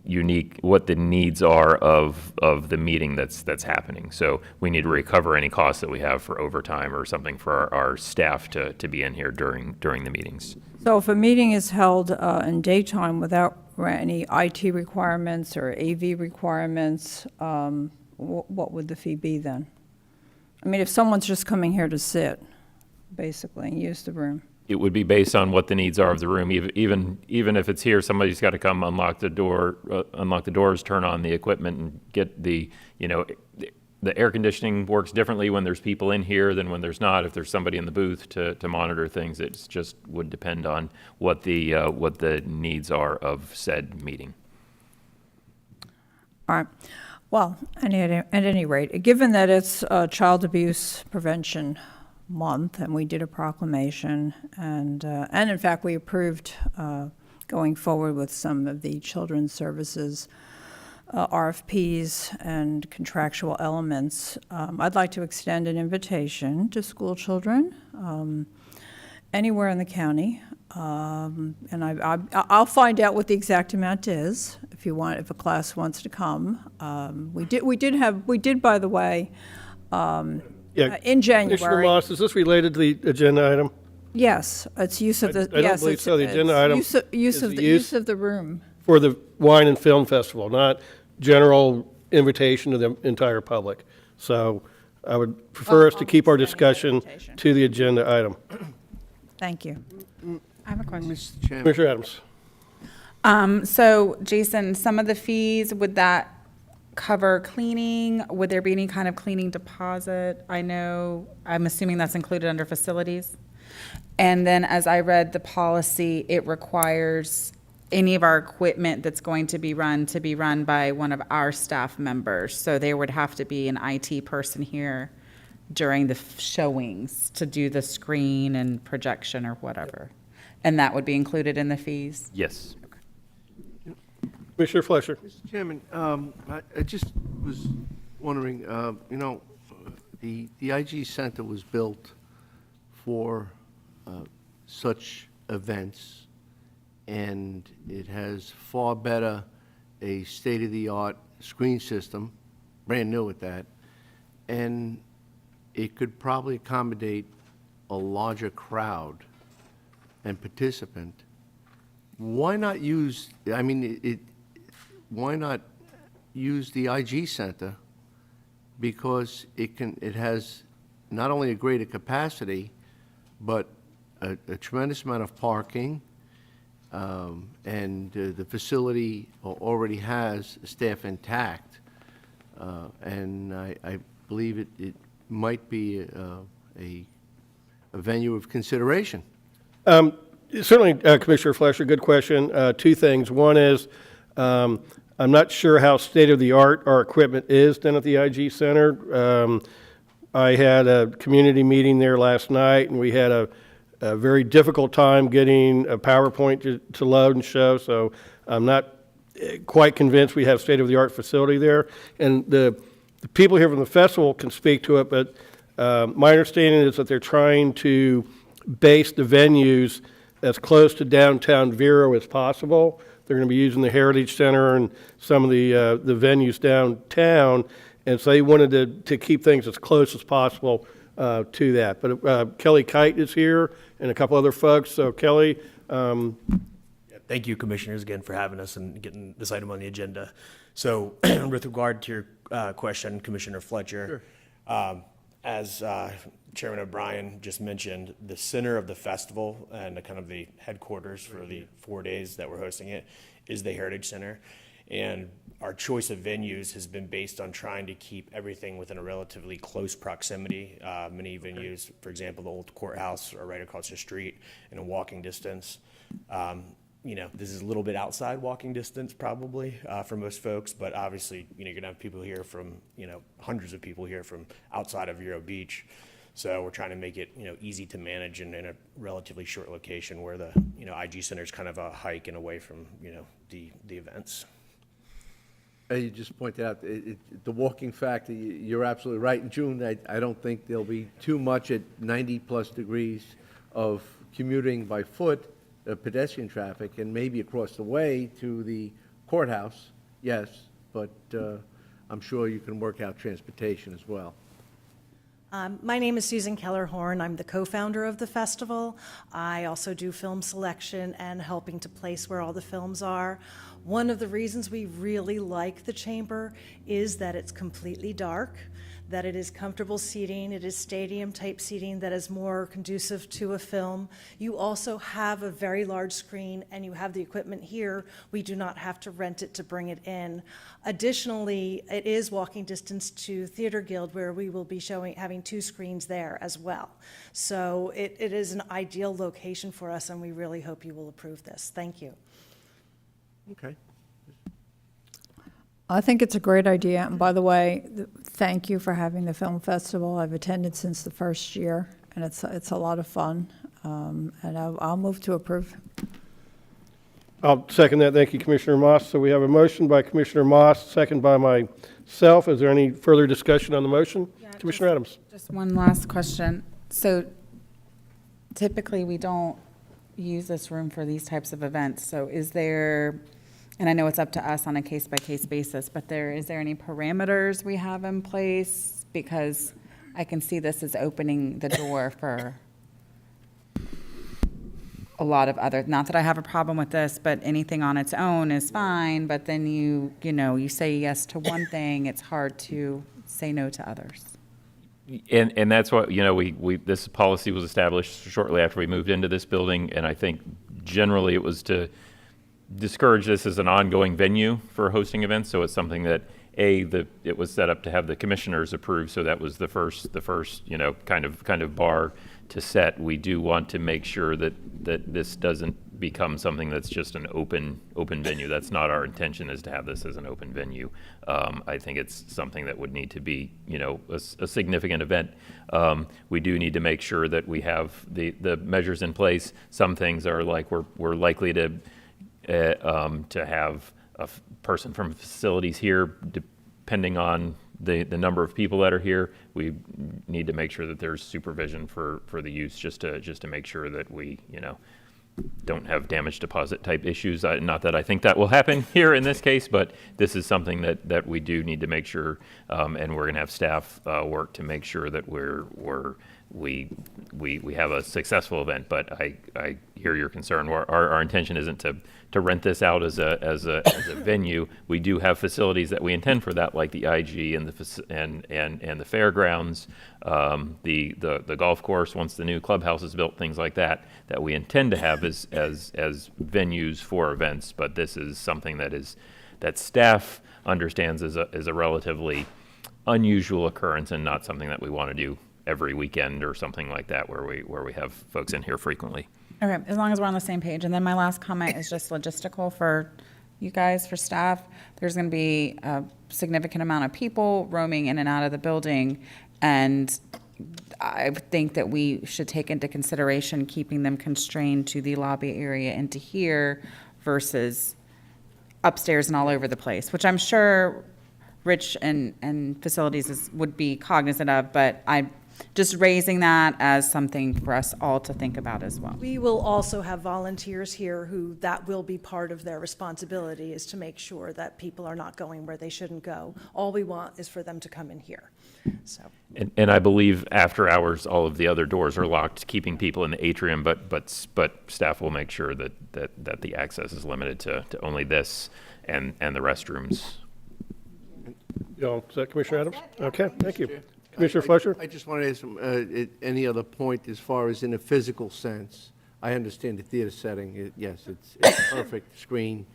Speaker 16: needs are of the meeting that's happening. So we need to recover any costs that we have for overtime or something for our staff to be in here during the meetings.
Speaker 11: So if a meeting is held in daytime without any IT requirements or AV requirements, what would the fee be then? I mean, if someone's just coming here to sit, basically, and use the room.
Speaker 16: It would be based on what the needs are of the room. Even if it's here, somebody's got to come unlock the doors, turn on the equipment, and get the air conditioning works differently when there's people in here than when there's not. If there's somebody in the booth to monitor things, it just would depend on what the needs are of said meeting.
Speaker 11: All right. Well, at any rate, given that it's Child Abuse Prevention Month, and we did a proclamation, and in fact we approved going forward with some of the children's services RFPs and contractual elements, I'd like to extend an invitation to school children anywhere in the county, and I'll find out what the exact amount is if a class wants to come. We did by the way. In January.
Speaker 3: Commissioner Moss, is this related to the agenda item?
Speaker 11: Yes, it's use of the.
Speaker 3: I don't believe so. The agenda item
Speaker 11: Use of the room
Speaker 3: for the Wine and Film Festival, not general invitation to the entire public. So I would prefer us to keep our discussion to the agenda item.
Speaker 11: Thank you.
Speaker 13: I have a question.
Speaker 4: Mr. Chairman.
Speaker 3: Commissioner Adams.
Speaker 13: So Jason, some of the fees, would that cover cleaning? Would there be any kind of cleaning deposit? I'm assuming that's included under facilities. And then as I read the policy, it requires any of our equipment that's going to be run by one of our staff members. So there would have to be an IT person here during the showings to do the screen and projection or whatever. And that would be included in the fees?
Speaker 16: Yes.
Speaker 3: Commissioner Fleischer.
Speaker 4: Mr. Chairman, I just was wondering, the IG Center was built for such events, and it has far better a state-of-the-art screen system, brand new at that, and it could probably accommodate a larger crowd and participant. Why not use, why not use the IG Center? Because it has not only a greater capacity, but a tremendous amount of parking, and the facility already has staff intact, and I believe it might be a venue of consideration.
Speaker 3: Certainly, Commissioner Fleischer, good question. Two things. One is, I'm not sure how state-of-the-art our equipment is down at the IG Center. I had a community meeting there last night, and we had a very difficult time getting a PowerPoint to load and show, so I'm not quite convinced we have state-of-the-art facility there. And the people here from the festival can speak to it, but my understanding is that they're trying to base the venues as close to downtown Vero as possible. They're going to be using the Heritage Center and some of the venues downtown, and so they wanted to keep things as close as possible to that. But Kelly Kite is here and a couple other folks. So Kelly.
Speaker 21: Thank you, Commissioners, again for having us and getting this item on the agenda. So with regard to your question, Commissioner Fletcher, as Chairman O'Brien just mentioned, the center of the festival and the kind of the headquarters for the 4 days that we're hosting it is the Heritage Center. And our choice of venues has been based on trying to keep everything within a relatively close proximity. Many venues, for example, the old courthouse are right across the street in a walking distance. You know, this is a little bit outside walking distance probably for most folks, but obviously, you know, you're gonna have people here from, you know, hundreds of people here from outside of Vero Beach. So we're trying to make it, you know, easy to manage and in a relatively short location where the, you know, IG Center is kind of a hike and away from, you know, the events.
Speaker 4: You just pointed out the walking factor, you're absolutely right. In June, I don't think there'll be too much at 90-plus degrees of commuting by foot, pedestrian traffic, and maybe across the way to the courthouse, yes, but I'm sure you can work out transportation as well.
Speaker 22: My name is Susan Keller-Horn. I'm the co-founder of the festival. I also do film selection and helping to place where all the films are. One of the reasons we really like the chamber is that it's completely dark, that it is comfortable seating, it is stadium-type seating that is more conducive to a film. You also have a very large screen and you have the equipment here. We do not have to rent it to bring it in. Additionally, it is walking distance to Theater Guild where we will be having 2 screens there as well. So it is an ideal location for us and we really hope you will approve this. Thank you.
Speaker 4: Okay.
Speaker 11: I think it's a great idea. And by the way, thank you for having the film festival. I've attended since the first year, and it's a lot of fun. And I'll move to approve.
Speaker 3: I'll second that. Thank you, Commissioner Moss. So we have a motion by Commissioner Moss, second by myself. Is there any further discussion on the motion? Commissioner Adams.
Speaker 13: Just one last question. So typically we don't use this room for these types of events. So is there, and I know it's up to us on a case-by-case basis, but is there any parameters we have in place? Because I can see this as opening the door for a lot of other, not that I have a problem with this, but anything on its own is fine, but then you say yes to one thing, it's hard to say no to others.
Speaker 16: And that's what, this policy was established shortly after we moved into this building, and I think generally it was to discourage this as an ongoing venue for hosting events, so it's something that, it was set up to have the commissioners approve, so that was the first, kind of bar to set. We do want to make sure that this doesn't become something that's just an open venue. That's not our intention, is to have this as an open venue. I think it's something that would need to be, a significant event. We do need to make sure that we have the measures in place. Some things are like we're likely to have a person from facilities here, depending on the number of people that are here. We need to make sure that there's supervision for the use, just to make sure that we, don't have damage deposit type issues. Not that I think that will happen here in this case, but this is something that we do need to make sure, and we're going to have staff work to make sure that we have a successful event. But I hear your concern. Our intention isn't rent this out as a venue. We do have facilities that we intend for that, like the IG and the fairgrounds, the golf course once the new clubhouse is built, things like that we intend to have as venues for events. But this is something that staff understands as a relatively unusual occurrence and not something that we want to do every weekend or something like that where we have folks in here frequently.
Speaker 13: Okay, as long as we're on the same page. And then my last comment is just logistical for you guys, for staff. There's going to be a significant amount of people roaming in and out of the building, and I think that we should take into consideration keeping them constrained to the lobby area and to here versus upstairs and all over the place, which I'm sure Rich and facilities would be cognizant of, but I just raising that as something for us all to think about as well.
Speaker 22: We will also have volunteers here who that will be part of their responsibility, is to make sure that people are not going where they shouldn't go. All we want is for them to come in here. So.
Speaker 16: And I believe after hours, all of the other doors are locked, keeping people in the atrium, but staff will make sure that the access is limited to only this and the restrooms.
Speaker 3: Is that Commissioner Adams? Okay, thank you. Commissioner Fletcher?
Speaker 4: I just want to ask any other point as far as in a physical sense. I understand the theater setting, yes, it's perfect screen.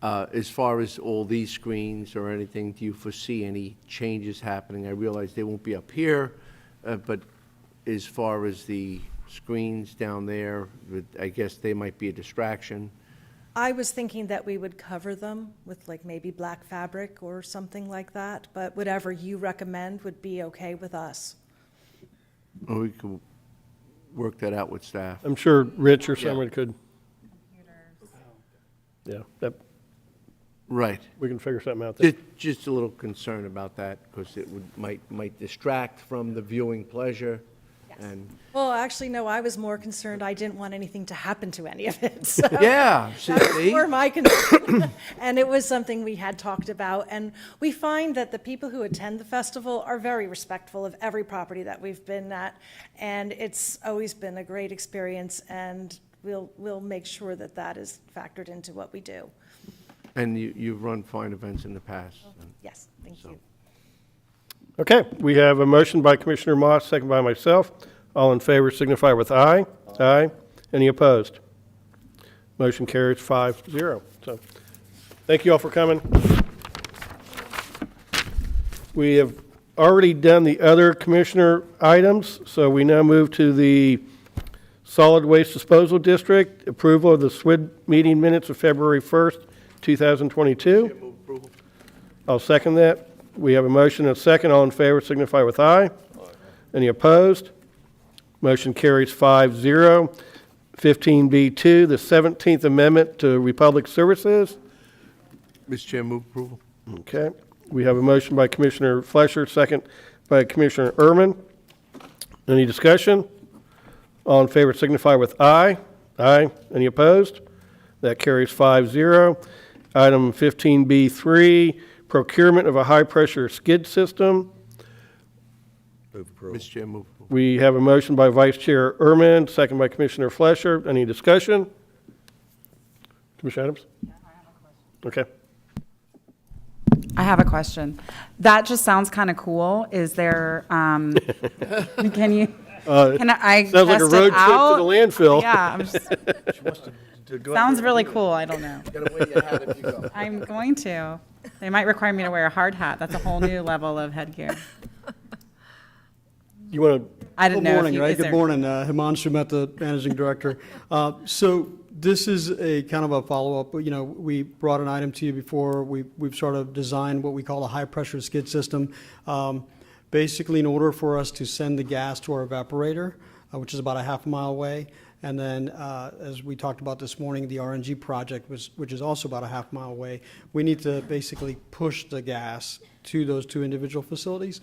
Speaker 4: As far as all these screens or anything, do you foresee any changes happening? I realize they won't be up here, but as far as the screens down there, I guess they might be a distraction.
Speaker 22: I was thinking that we would cover them with like maybe black fabric or something like that, but whatever you recommend would be okay with us.
Speaker 4: Or we could work that out with staff.
Speaker 3: I'm sure Rich or someone could. Yeah,
Speaker 4: right.
Speaker 3: We can figure something out there.
Speaker 4: Just a little concern about that because it might distract from the viewing pleasure. And
Speaker 22: Well, actually, no, I was more concerned. I didn't want anything to happen to any of it. So
Speaker 4: yeah,
Speaker 22: that was more my concern. And it was something we had talked about. And we find that the people who attend the festival are very respectful of every property that we've been at. And it's always been a great experience. And we'll make sure that that is factored into what we do.
Speaker 4: And you've run fine events in the past.
Speaker 22: Yes, thank you.
Speaker 3: Okay, we have a motion by Commissioner Moss, second by myself. All in favor signify with aye. Aye. Any opposed? Motion carries 5-0. So, thank you all for coming. We have already done the other commissioner items, so we now move to the Solid Waste Disposal District, approval of the SWID meeting minutes of February 1st, 2022. I'll second that. We have a motion and a second. All in favor signify with aye. Any opposed? Motion carries 5-0. 15B2, the 17th Amendment to Republic Services.
Speaker 4: Mr. Chair, move approval.
Speaker 3: Okay. We have a motion by Commissioner Fletcher, second by Commissioner Ehrman. Any discussion? All in favor signify with aye. Aye. Any opposed? That carries 5-0. Item 15B3, procurement of a high-pressure skid system.
Speaker 4: Mr. Chair, move approval.
Speaker 3: We have a motion by Vice Chair Ehrman, second by Commissioner Fletcher. Any discussion? Commissioner Adams? Okay.
Speaker 13: I have a question. That just sounds kind of cool. Is there, can you, can I
Speaker 3: sounds like a
Speaker 13: test
Speaker 3: road
Speaker 13: it
Speaker 3: trip
Speaker 13: out?
Speaker 3: to the landfill.
Speaker 13: Yeah, I'm just, sounds really cool. I don't know. I'm going to. They might require me to wear a hard hat. That's a whole new level of headgear.
Speaker 3: You want to?
Speaker 13: I didn't know.
Speaker 12: Good morning,
Speaker 13: if you,
Speaker 12: right?
Speaker 13: is
Speaker 12: Good
Speaker 13: there-
Speaker 12: morning, Himanshu Mehta, Managing Director. So this is a kind of a follow-up. You know, we brought an item to you before. We've sort of designed what we call a high-pressure skid system. Basically, in order for us to send the gas to our evaporator, which is about a half mile away, and then, as we talked about this morning, the RNG project, which is also about a half mile away, we need to basically push the gas to those two individual facilities.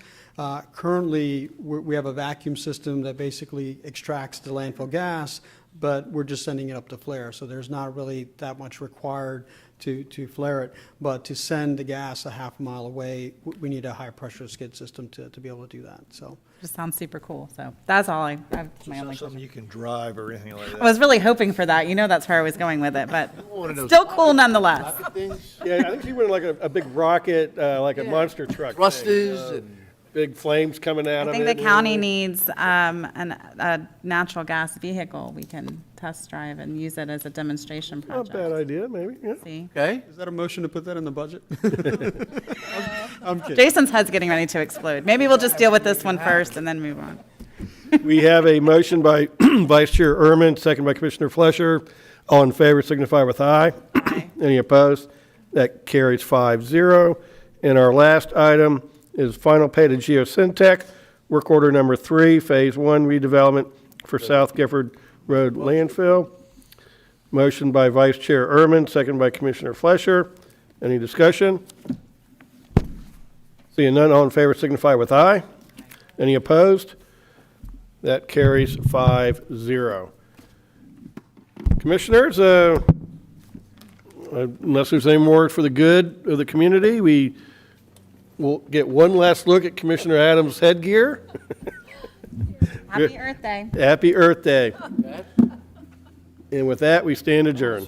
Speaker 12: Currently, we have a vacuum system that basically extracts the landfill gas, but we're just sending it up to flare, so there's not really that much required to flare it. But to send the gas a half mile away, we need a high pressure skid system to be able to do that, so.
Speaker 13: Just sounds super cool. So that's all I have.
Speaker 14: It's
Speaker 13: My
Speaker 14: not
Speaker 13: only
Speaker 14: something
Speaker 13: question.
Speaker 14: you can drive or anything like that.
Speaker 13: I was really hoping for that. You know, that's where I was going with it, but still cool nonetheless.
Speaker 3: Yeah, I think she went like a big rocket, like a monster truck.
Speaker 4: Thrusters
Speaker 3: thing,
Speaker 4: and
Speaker 3: big flames coming out
Speaker 13: I
Speaker 3: of
Speaker 13: think
Speaker 3: it.
Speaker 13: the county needs a natural gas vehicle we can test drive and use it as a demonstration
Speaker 3: Not a
Speaker 13: project.
Speaker 3: bad idea, maybe, yeah.
Speaker 13: See?
Speaker 4: Okay.
Speaker 12: Is that a motion to put that in the budget? I'm kidding.
Speaker 13: Jason's head's getting ready to explode. Maybe we'll just deal with this one first and then move on.
Speaker 3: We have a motion by Vice Chair Ehrman, second by Commissioner Flesher. All in favor signify with aye.
Speaker 13: Aye.
Speaker 3: Any opposed? That carries 5-0. And our last item is final pay to Geosyntec, work order number 3, Phase 1 redevelopment for South Gifford Road landfill. Motion by Vice Chair Ehrman, second by Commissioner Flesher. Any discussion? Seeing none, all in favor signify with aye. Any opposed? That carries 5-0. Commissioners, unless there's any more for the good of the community, we will get one last look at Commissioner Adams' headgear.
Speaker 13: Happy Earth Day.
Speaker 3: Happy Earth Day. And with that, we stand adjourned.